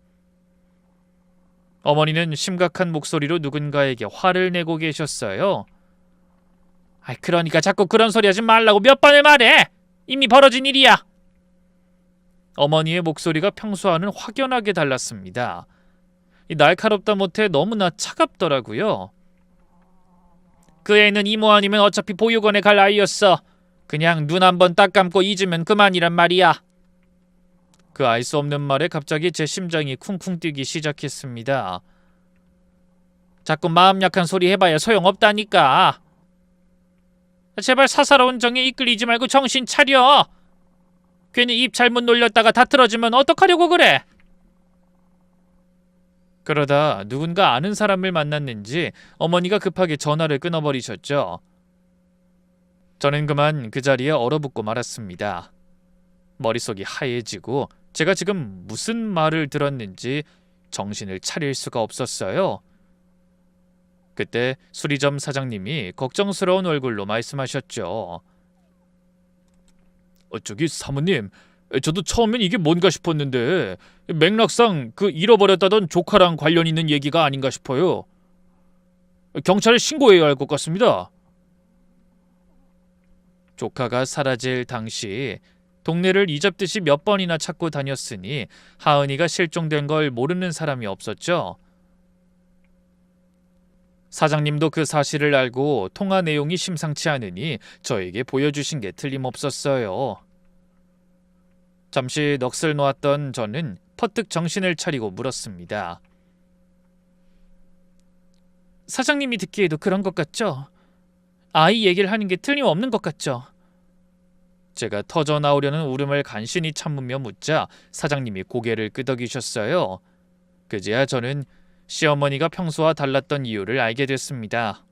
어머니는 심각한 목소리로 누군가에게 화를 내고 계셨어요. 그러니까 자꾸 그런 소리 하지 말라고 몇 번을 말해! 이미 벌어진 일이야! 어머니의 목소리가 평소와는 확연하게 달랐습니다. 날카롭다 못해 너무나 차갑더라고요. 그 애는 이모 아니면 어차피 보육원에 갈 아이였어. 그냥 눈 한번 딱 감고 잊으면 그만이란 말이야. 그 알 수 없는 말에 갑자기 제 심장이 쿵쿵 뛰기 시작했습니다. 자꾸 마음 약한 소리 해봐야 소용없다니까. 제발 사사로운 정에 이끌리지 말고 정신 차려. 괜히 입 잘못 놀렸다가 다 틀어지면 어떡하려고 그래. 그러다 누군가 아는 사람을 만났는지 어머니가 급하게 전화를 끊어버리셨죠. 저는 그만 그 자리에 얼어붙고 말았습니다. 머릿속이 하얘지고 제가 지금 무슨 말을 들었는지 정신을 차릴 수가 없었어요. 그때 수리점 사장님이 걱정스러운 얼굴로 말씀하셨죠. 저기 사모님, 저도 처음엔 이게 뭔가 싶었는데 맥락상 그 잃어버렸다던 조카랑 관련 있는 얘기가 아닌가 싶어요. 경찰에 신고해야 할 것 같습니다. 조카가 사라질 당시 동네를 이잡듯이 몇 번이나 찾고 다녔으니 하은이가 실종된 걸 모르는 사람이 없었죠. 사장님도 그 사실을 알고 통화 내용이 심상치 않으니 저에게 보여주신 게 틀림없었어요. 잠시 넋을 놓았던 저는 퍼뜩 정신을 차리고 물었습니다. 사장님이 듣기에도 그런 것 같죠? 아이 얘기를 하는 게 틀림없는 것 같죠? 제가 터져 나오려는 울음을 간신히 참으며 묻자 사장님이 고개를 끄덕이셨어요. 그제야 저는 시어머니가 평소와 달랐던 이유를 알게 됐습니다.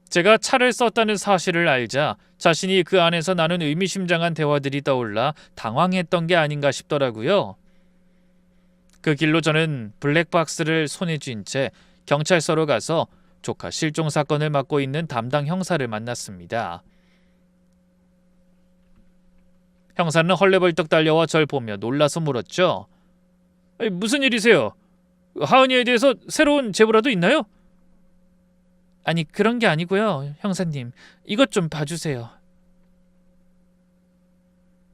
제가 차를 썼다는 사실을 알자 자신이 그 안에서 나는 의미심장한 대화들이 떠올라 당황했던 게 아닌가 싶더라고요. 그 길로 저는 블랙박스를 손에 쥔 채 경찰서로 가서 조카 실종 사건을 맡고 있는 담당 형사를 만났습니다. 형사는 헐레벌떡 달려와 절 보며 놀라서 물었죠. 무슨 일이세요? 하은이에 대해서 새로운 제보라도 있나요? 아니, 그런 게 아니고요, 형사님. 이것 좀 봐주세요.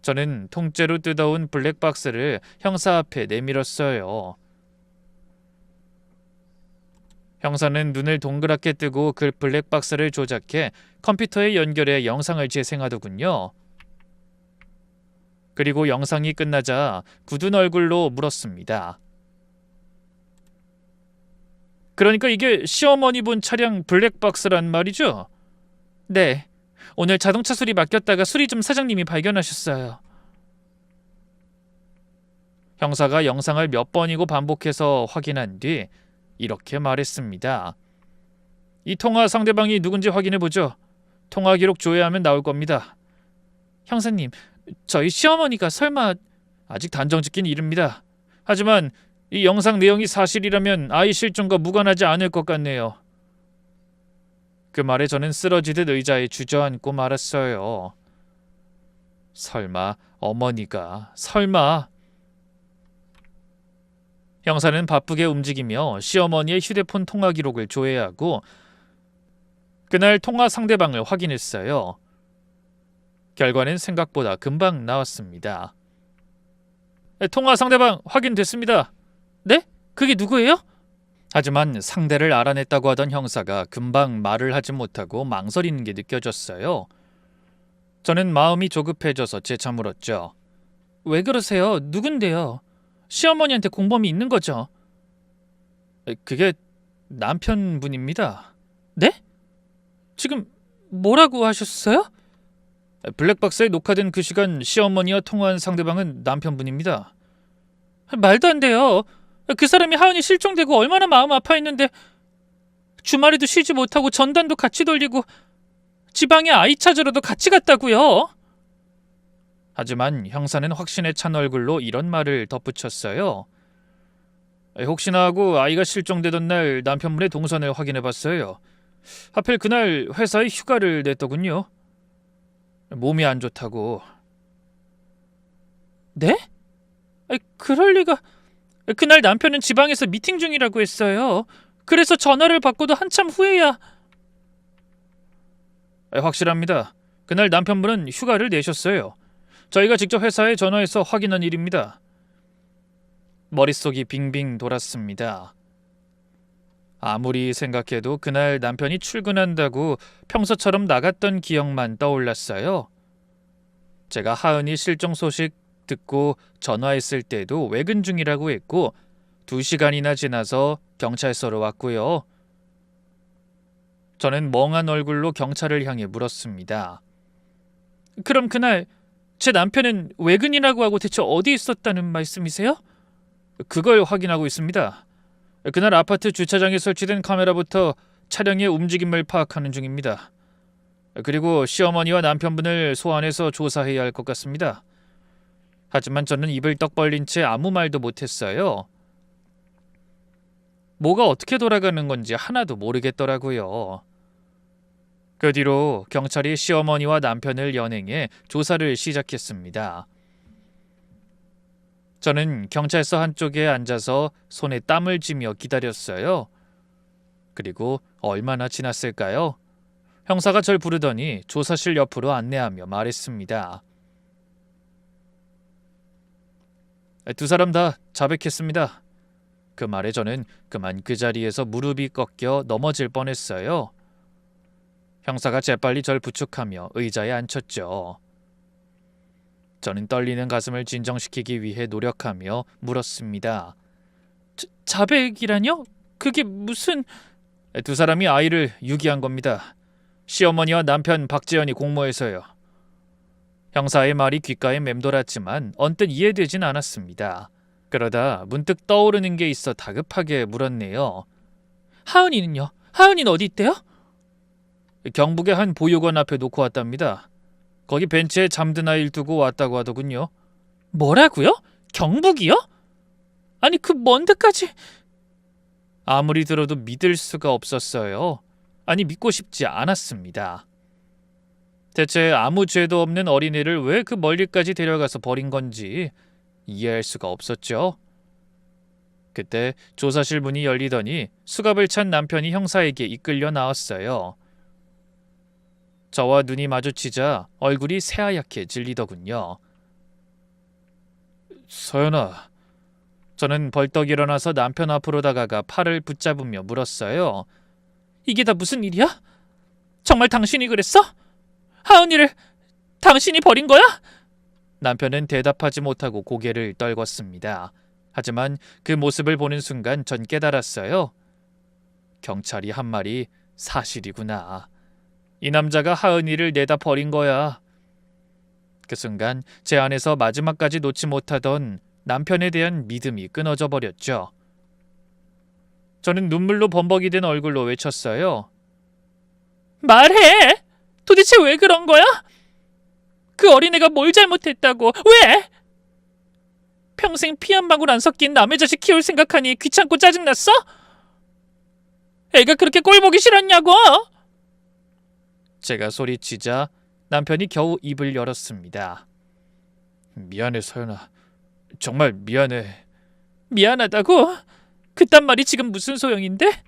저는 통째로 뜯어온 블랙박스를 형사 앞에 내밀었어요. 형사는 눈을 동그랗게 뜨고 그 블랙박스를 조작해 컴퓨터에 연결해 영상을 재생하더군요. 그리고 영상이 끝나자 굳은 얼굴로 물었습니다. 그러니까 이게 시어머니 본 차량 블랙박스란 말이죠? 네. 오늘 자동차 수리 맡겼다가 수리점 사장님이 발견하셨어요. 형사가 영상을 몇 번이고 반복해서 확인한 뒤 이렇게 말했습니다. 이 통화 상대방이 누군지 확인해보죠. 통화 기록 조회하면 나올 겁니다. 형사님, 저희 시어머니가 설마... 아직 단정짓긴 이릅니다. 하지만 이 영상 내용이 사실이라면 아이 실종과 무관하지 않을 것 같네요. 그 말에 저는 쓰러지듯 의자에 주저앉고 말았어요. 설마 어머니가... 설마... 형사는 바쁘게 움직이며 시어머니의 휴대폰 통화 기록을 조회하고 그날 통화 상대방을 확인했어요. 결과는 생각보다 금방 나왔습니다. 통화 상대방 확인됐습니다. 네? 그게 누구예요? 하지만 상대를 알아냈다고 하던 형사가 금방 말을 하지 못하고 망설이는 게 느껴졌어요. 저는 마음이 조급해져서 재차 물었죠. 왜 그러세요? 누군데요? 시어머니한테 공범이 있는 거죠? 그게 남편분입니다. 네? 지금 뭐라고 하셨어요? 블랙박스에 녹화된 그 시간 시어머니와 통화한 상대방은 남편분입니다. 말도 안 돼요. 그 사람이 하은이 실종되고 얼마나 마음 아파했는데 주말에도 쉬지 못하고 전단도 같이 돌리고 지방에 아이 찾으러도 같이 갔다고요. 하지만 형사는 확신에 찬 얼굴로 이런 말을 덧붙였어요. 혹시나 하고 아이가 실종되던 날 남편분의 동선을 확인해봤어요. 하필 그날 회사에 휴가를 냈더군요. 몸이 안 좋다고. 네? 그럴 리가... 그날 남편은 지방에서 미팅 중이라고 했어요. 그래서 전화를 받고도 한참 후에야... 확실합니다. 그날 남편분은 휴가를 내셨어요. 저희가 직접 회사에 전화해서 확인한 일입니다. 머릿속이 빙빙 돌았습니다. 아무리 생각해도 그날 남편이 출근한다고 평소처럼 나갔던 기억만 떠올랐어요. 제가 하은이 실종 소식 듣고 전화했을 때도 외근 중이라고 했고 2시간이나 지나서 경찰서로 왔고요. 저는 멍한 얼굴로 경찰을 향해 물었습니다. 그럼 그날 제 남편은 외근이라고 하고 대체 어디 있었다는 말씀이세요? 그걸 확인하고 있습니다. 그날 아파트 주차장에 설치된 카메라부터 차량의 움직임을 파악하는 중입니다. 그리고 시어머니와 남편분을 소환해서 조사해야 할 것 같습니다. 하지만 저는 입을 떡 벌린 채 아무 말도 못했어요. 뭐가 어떻게 돌아가는 건지 하나도 모르겠더라고요. 그 뒤로 경찰이 시어머니와 남편을 연행해 조사를 시작했습니다. 저는 경찰서 한쪽에 앉아서 손에 땀을 쥐며 기다렸어요. 그리고 얼마나 지났을까요? 형사가 절 부르더니 조사실 옆으로 안내하며 말했습니다. 두 사람 다 자백했습니다. 그 말에 저는 그만 그 자리에서 무릎이 꺾여 넘어질 뻔했어요. 형사가 재빨리 절 부축하며 의자에 앉혔죠. 저는 떨리는 가슴을 진정시키기 위해 노력하며 물었습니다. 자백이라뇨? 그게 무슨... 두 사람이 아이를 유기한 겁니다. 시어머니와 남편 박재현이 공모해서요. 형사의 말이 귓가에 맴돌았지만 언뜻 이해되진 않았습니다. 그러다 문득 떠오르는 게 있어 다급하게 물었네요. 하은이는요? 하은이는 어디 있대요? 경북의 한 보육원 앞에 놓고 왔답니다. 거기 벤치에 잠든 아이를 두고 왔다고 하더군요. 뭐라고요? 경북이요? 아니 그 먼 데까지... 아무리 들어도 믿을 수가 없었어요. 아니 믿고 싶지 않았습니다. 대체 아무 죄도 없는 어린이를 왜 그 멀리까지 데려가서 버린 건지 이해할 수가 없었죠. 그때 조사실 문이 열리더니 수갑을 찬 남편이 형사에게 이끌려 나왔어요. 저와 눈이 마주치자 얼굴이 새하얗게 질리더군요. 서연아. 저는 벌떡 일어나서 남편 앞으로 다가가 팔을 붙잡으며 물었어요. 이게 다 무슨 일이야? 정말 당신이 그랬어? 하은이를 당신이 버린 거야? 남편은 대답하지 못하고 고개를 떨궜습니다. 하지만 그 모습을 보는 순간 전 깨달았어요. 경찰이 한 말이 사실이구나. 이 남자가 하은이를 내다 버린 거야. 그 순간 제 안에서 마지막까지 놓지 못하던 남편에 대한 믿음이 끊어져 버렸죠. 저는 눈물로 범벅이 된 얼굴로 외쳤어요. 말해! 도대체 왜 그런 거야? 그 어린애가 뭘 잘못했다고? 왜? 평생 피 한 방울 안 섞인 남의 자식 키울 생각하니 귀찮고 짜증났어? 애가 그렇게 꼴보기 싫었냐고? 제가 소리치자 남편이 겨우 입을 열었습니다. 미안해 서연아. 정말 미안해. 미안하다고? 그딴 말이 지금 무슨 소용인데?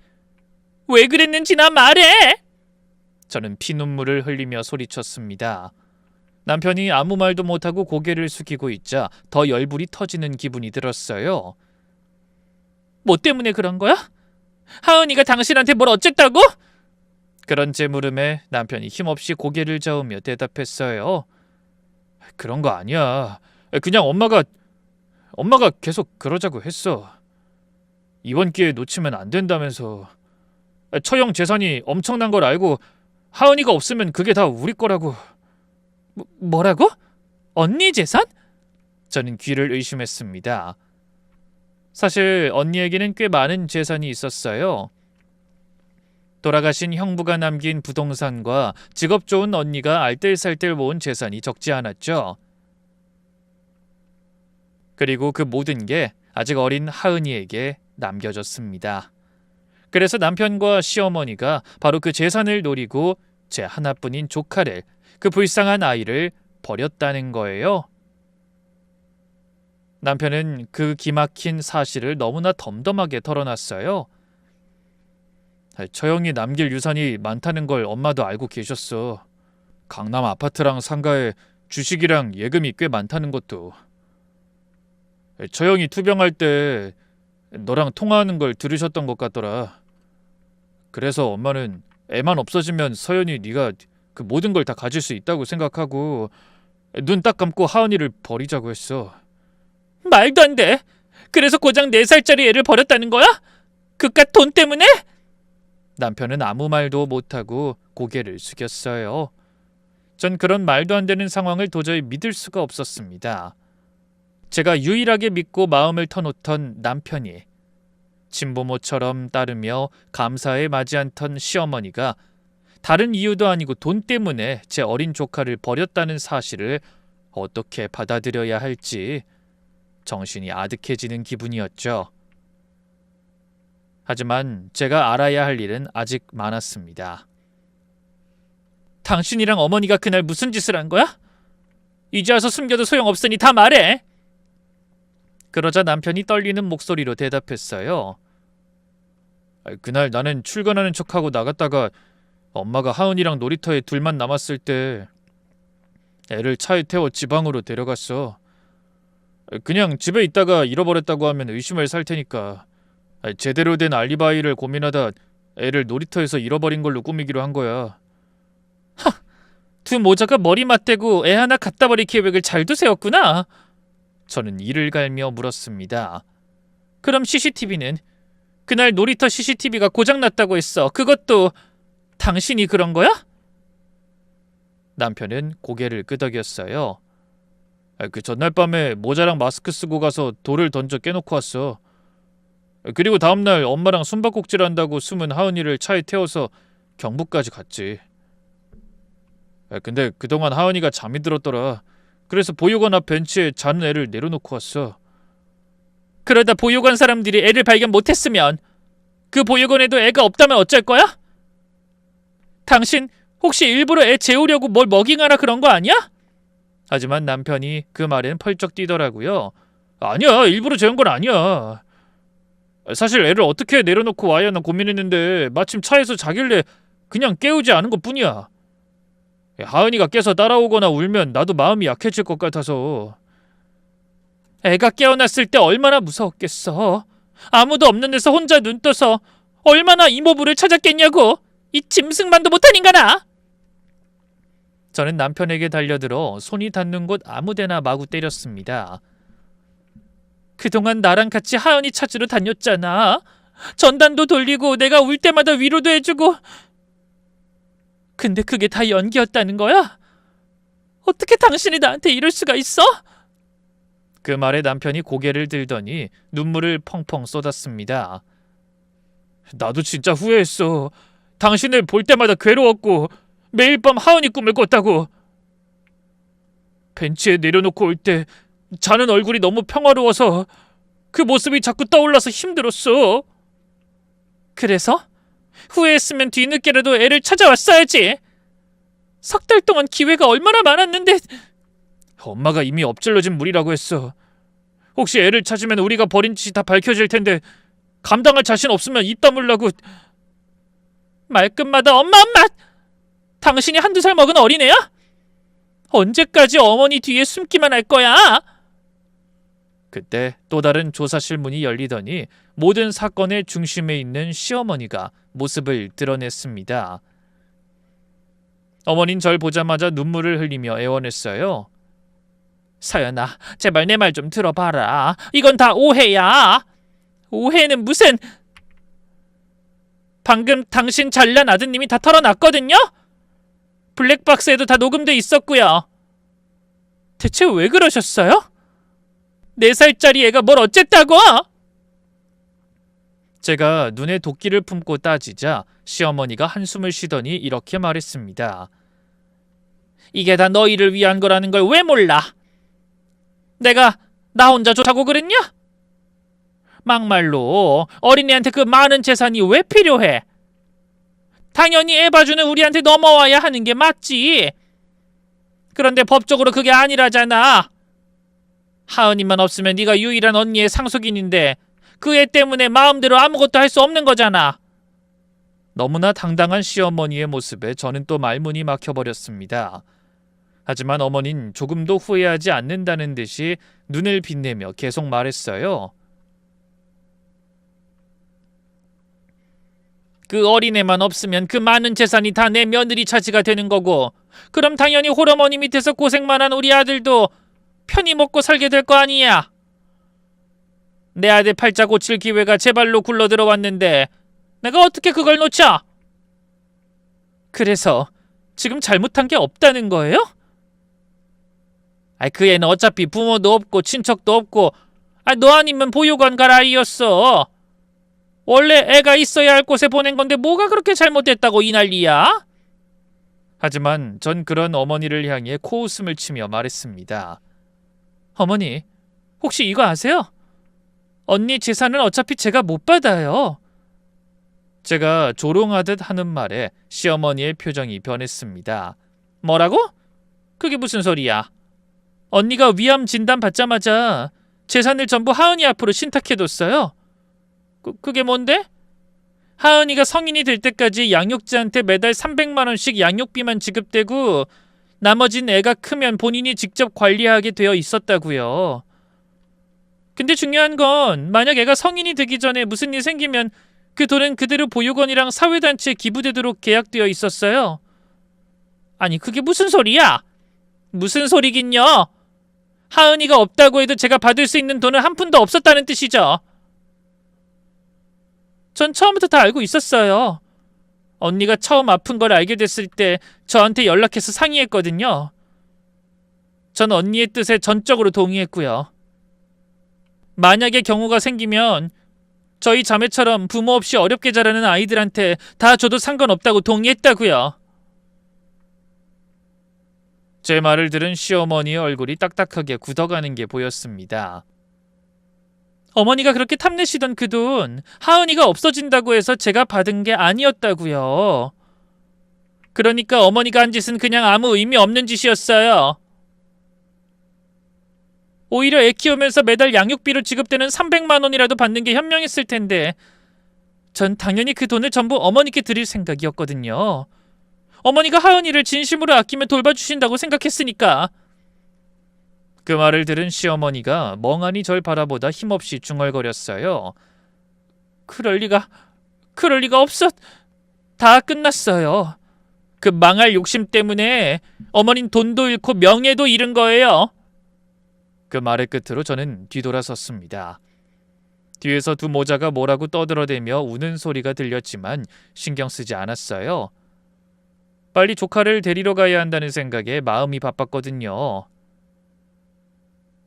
왜 그랬는지 나 말해! 저는 피눈물을 흘리며 소리쳤습니다. 남편이 아무 말도 못하고 고개를 숙이고 있자 더 열불이 터지는 기분이 들었어요. 뭐 때문에 그런 거야? 하은이가 당신한테 뭘 어쨌다고? 그런 제 물음에 남편이 힘없이 고개를 저으며 대답했어요. 그런 거 아니야. 그냥 엄마가 계속 그러자고 했어. 이번 기회 놓치면 안 된다면서. 처형 재산이 엄청난 걸 알고 하은이가 없으면 그게 다 우리 거라고. 뭐라고? 언니 재산? 저는 귀를 의심했습니다. 사실 언니에게는 꽤 많은 재산이 있었어요. 돌아가신 형부가 남긴 부동산과 직업 좋은 언니가 알뜰살뜰 모은 재산이 적지 않았죠. 그리고 그 모든 게 아직 어린 하은이에게 남겨졌습니다. 그래서 남편과 시어머니가 바로 그 재산을 노리고 제 하나뿐인 조카를, 그 불쌍한 아이를 버렸다는 거예요. 남편은 그 기막힌 사실을 너무나 덤덤하게 털어놨어요. 처형이 남길 유산이 많다는 걸 엄마도 알고 계셨어. 강남 아파트랑 상가에 주식이랑 예금이 꽤 많다는 것도. 처형이 투병할 때 너랑 통화하는 걸 들으셨던 것 같더라. 그래서 엄마는 애만 없어지면 서연이 네가 그 모든 걸 다 가질 수 있다고 생각하고 눈 딱 감고 하은이를 버리자고 했어. 말도 안 돼. 그래서 고작 4살짜리 애를 버렸다는 거야? 그깟 돈 때문에? 남편은 아무 말도 못하고 고개를 숙였어요. 전 그런 말도 안 되는 상황을 도저히 믿을 수가 없었습니다. 제가 유일하게 믿고 마음을 터놓던 남편이, 친부모처럼 따르며 감사에 맞이 않던 시어머니가 다른 이유도 아니고 돈 때문에 제 어린 조카를 버렸다는 사실을 어떻게 받아들여야 할지 정신이 아득해지는 기분이었죠. 하지만 제가 알아야 할 일은 아직 많았습니다. 당신이랑 어머니가 그날 무슨 짓을 한 거야? 이제 와서 숨겨도 소용없으니 다 말해. 그러자 남편이 떨리는 목소리로 대답했어요. 그날 나는 출근하는 척하고 나갔다가 엄마가 하은이랑 놀이터에 둘만 남았을 때 애를 차에 태워 지방으로 데려갔어. 그냥 집에 있다가 잃어버렸다고 하면 의심을 살 테니까 제대로 된 알리바이를 고민하다 애를 놀이터에서 잃어버린 걸로 꾸미기로 한 거야. 두 모자가 머리 맞대고 애 하나 갖다 버릴 계획을 잘도 세웠구나. 저는 이를 갈며 물었습니다. 그럼 CCTV는? 그날 놀이터 CCTV가 고장났다고 했어. 그것도 당신이 그런 거야? 남편은 고개를 끄덕였어요. 그 전날 밤에 모자랑 마스크 쓰고 가서 돌을 던져 깨놓고 왔어. 그리고 다음날 엄마랑 숨바꼭질 한다고 숨은 하은이를 차에 태워서 경북까지 갔지. 근데 그동안 하은이가 잠이 들었더라. 그래서 보육원 앞 벤치에 자는 애를 내려놓고 왔어. 그러다 보육원 사람들이 애를 발견 못했으면 그 보육원에도 애가 없다면 어쩔 거야? 당신 혹시 일부러 애 재우려고 뭘 먹이거나 그런 거 아니야? 하지만 남편이 그 말엔 펄쩍 뛰더라고요. 아니야, 일부러 재운 건 아니야. 사실 애를 어떻게 내려놓고 와야 하나 고민했는데 마침 차에서 자길래 그냥 깨우지 않은 것뿐이야. 하은이가 깨서 따라오거나 울면 나도 마음이 약해질 것 같아서. 애가 깨어났을 때 얼마나 무서웠겠어. 아무도 없는 데서 혼자 눈 떠서 얼마나 이모부를 찾았겠냐고. 이 짐승만도 못한 인간아. 저는 남편에게 달려들어 손이 닿는 곳 아무데나 마구 때렸습니다. 그동안 나랑 같이 하은이 찾으러 다녔잖아. 전단도 돌리고 내가 울 때마다 위로도 해주고. 근데 그게 다 연기였다는 거야? 어떻게 당신이 나한테 이럴 수가 있어? 그 말에 남편이 고개를 들더니 눈물을 펑펑 쏟았습니다. 나도 진짜 후회했어. 당신을 볼 때마다 괴로웠고 매일 밤 하은이 꿈을 꿨다고. 벤치에 내려놓고 올 때 자는 얼굴이 너무 평화로워서 그 모습이 자꾸 떠올라서 힘들었어. 그래서? 후회했으면 뒤늦게라도 애를 찾아왔어야지. 석 달 동안 기회가 얼마나 많았는데. 엄마가 이미 엎질러진 물이라고 했어. 혹시 애를 찾으면 우리가 벌인 짓이 다 밝혀질 텐데 감당할 자신 없으면 입 다물라고. 말끝마다 엄마! 당신이 한두 살 먹은 어린애야? 언제까지 어머니 뒤에 숨기만 할 거야? 그때 또 다른 조사실 문이 열리더니 모든 사건의 중심에 있는 시어머니가 모습을 드러냈습니다. 어머닌 절 보자마자 눈물을 흘리며 애원했어요. 서연아, 제발 내 말 좀 들어봐라. 이건 다 오해야. 오해는 무슨... 방금 당신 잘난 아드님이 다 털어놨거든요? 블랙박스에도 다 녹음돼 있었고요. 대체 왜 그러셨어요? 4살짜리 애가 뭘 어쨌다고? 제가 눈에 도끼를 품고 따지자 시어머니가 한숨을 쉬더니 이렇게 말했습니다. 이게 다 너희를 위한 거라는 걸 왜 몰라? 내가 나 혼자 좋다고 그랬냐? 막말로 어린이한테 그 많은 재산이 왜 필요해? 당연히 애 봐주는 우리한테 넘어와야 하는 게 맞지. 그런데 법적으로 그게 아니라잖아. 하은이만 없으면 네가 유일한 언니의 상속인인데 그 애 때문에 마음대로 아무것도 할 수 없는 거잖아. 너무나 당당한 시어머니의 모습에 저는 또 말문이 막혀버렸습니다. 하지만 어머닌 조금도 후회하지 않는다는 듯이 눈을 빛내며 계속 말했어요. 그 어린애만 없으면 그 많은 재산이 다 내 며느리 차지가 되는 거고, 그럼 당연히 홀어머니 밑에서 고생만 한 우리 아들도 편히 먹고 살게 될 거 아니야. 내 아들 팔자 고칠 기회가 제 발로 굴러 들어왔는데 내가 어떻게 그걸 놓쳐? 그래서 지금 잘못한 게 없다는 거예요? 그 애는 어차피 부모도 없고 친척도 없고 너 아니면 보육원 갈 아이였어. 원래 애가 있어야 할 곳에 보낸 건데 뭐가 그렇게 잘못됐다고 이 난리야? 하지만 전 그런 어머니를 향해 코웃음을 치며 말했습니다. 어머니, 혹시 이거 아세요? 언니 재산은 어차피 제가 못 받아요. 제가 조롱하듯 하는 말에 시어머니의 표정이 변했습니다. 뭐라고? 그게 무슨 소리야? 언니가 위암 진단 받자마자 재산을 전부 하은이 앞으로 신탁해뒀어요. 그게 뭔데? 하은이가 성인이 될 때까지 양육자한테 매달 300만 원씩 양육비만 지급되고 나머진 애가 크면 본인이 직접 관리하게 되어 있었다고요. 근데 중요한 건 만약 애가 성인이 되기 전에 무슨 일 생기면 그 돈은 그대로 보육원이랑 사회단체에 기부되도록 계약되어 있었어요. 아니 그게 무슨 소리야? 무슨 소리긴요? 하은이가 없다고 해도 제가 받을 수 있는 돈은 한 푼도 없었다는 뜻이죠. 전 처음부터 다 알고 있었어요. 언니가 처음 아픈 걸 알게 됐을 때 저한테 연락해서 상의했거든요. 전 언니의 뜻에 전적으로 동의했고요. 만약에 경우가 생기면 저희 자매처럼 부모 없이 어렵게 자라는 아이들한테 다 줘도 상관없다고 동의했다고요. 제 말을 들은 시어머니의 얼굴이 딱딱하게 굳어가는 게 보였습니다. 어머니가 그렇게 탐내시던 그 돈 하은이가 없어진다고 해서 제가 받은 게 아니었다고요. 그러니까 어머니가 한 짓은 그냥 아무 의미 없는 짓이었어요. 오히려 애 키우면서 매달 양육비로 지급되는 300만 원이라도 받는 게 현명했을 텐데 전 당연히 그 돈을 전부 어머니께 드릴 생각이었거든요. 어머니가 하은이를 진심으로 아끼며 돌봐주신다고 생각했으니까. 그 말을 들은 시어머니가 멍하니 절 바라보다 힘없이 중얼거렸어요. 그럴 리가 없어. 다 끝났어요. 그 망할 욕심 때문에 어머닌 돈도 잃고 명예도 잃은 거예요. 그 말의 끝으로 저는 뒤돌아섰습니다. 뒤에서 두 모자가 뭐라고 떠들어대며 우는 소리가 들렸지만 신경 쓰지 않았어요. 빨리 조카를 데리러 가야 한다는 생각에 마음이 바빴거든요.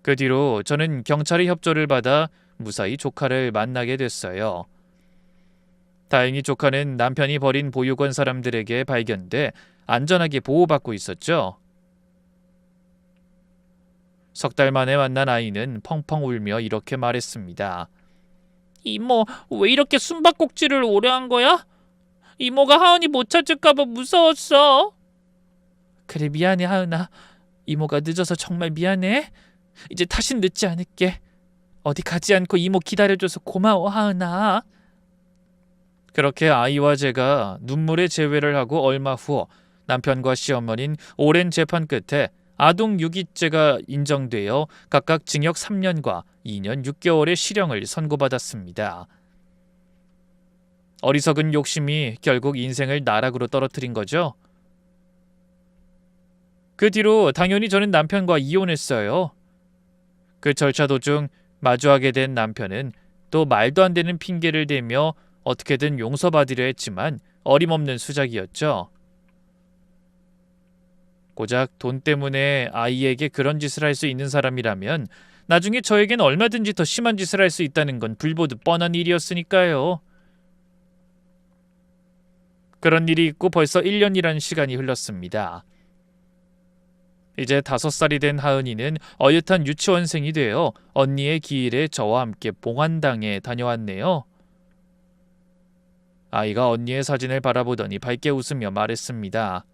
그 뒤로 저는 경찰의 협조를 받아 무사히 조카를 만나게 됐어요. 다행히 조카는 남편이 버린 보육원 사람들에게 발견돼 안전하게 보호받고 있었죠. 석 달 만에 만난 아이는 펑펑 울며 이렇게 말했습니다. 이모, 왜 이렇게 숨바꼭질을 오래 한 거야? 이모가 하은이 못 찾을까봐 무서웠어. 그래 미안해 하은아. 이모가 늦어서 정말 미안해. 이제 다신 늦지 않을게. 어디 가지 않고 이모 기다려줘서 고마워 하은아. 그렇게 아이와 제가 눈물의 재회를 하고 얼마 후 남편과 시어머니는 오랜 재판 끝에 아동유기죄가 인정되어 각각 징역 3년과 2년 6개월의 실형을 선고받았습니다. 어리석은 욕심이 결국 인생을 나락으로 떨어뜨린 거죠. 그 뒤로 당연히 저는 남편과 이혼했어요. 그 절차 도중 마주하게 된 남편은 또 말도 안 되는 핑계를 대며 어떻게든 용서받으려 했지만 어림없는 수작이었죠. 고작 돈 때문에 아이에게 그런 짓을 할 수 있는 사람이라면 나중에 저에겐 얼마든지 더 심한 짓을 할 수 있다는 건 불보듯 뻔한 일이었으니까요. 그런 일이 있고 벌써 1년이라는 시간이 흘렀습니다. 이제 5살이 된 하은이는 어엿한 유치원생이 되어 언니의 기일에 저와 함께 봉안당에 다녀왔네요. 아이가 언니의 사진을 바라보더니 밝게 웃으며 말했습니다.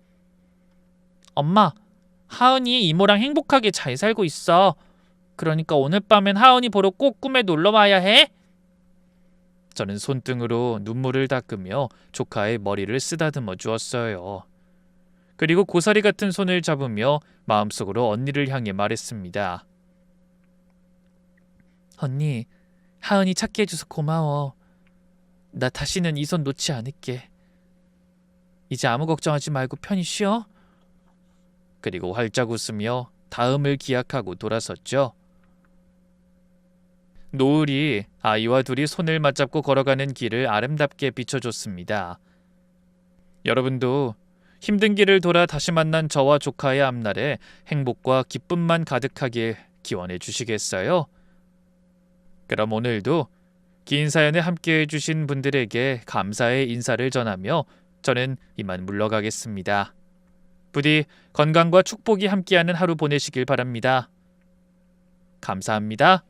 엄마, 하은이 이모랑 행복하게 잘 살고 있어. 그러니까 오늘 밤엔 하은이 보러 꼭 꿈에 놀러 와야 해. 저는 손등으로 눈물을 닦으며 조카의 머리를 쓰다듬어 주었어요. 그리고 고사리 같은 손을 잡으며 마음속으로 언니를 향해 말했습니다. 언니, 하은이 찾게 해줘서 고마워. 나 다시는 이 손 놓지 않을게. 이제 아무 걱정하지 말고 편히 쉬어. 그리고 활짝 웃으며 다음을 기약하고 돌아섰죠. 노을이 아이와 둘이 손을 맞잡고 걸어가는 길을 아름답게 비춰줬습니다. 여러분도 힘든 길을 돌아 다시 만난 저와 조카의 앞날에 행복과 기쁨만 가득하길 기원해 주시겠어요? 그럼 오늘도 긴 사연에 함께해 주신 분들에게 감사의 인사를 전하며 저는 이만 물러가겠습니다. 부디 건강과 축복이 함께하는 하루 보내시길 바랍니다. 감사합니다.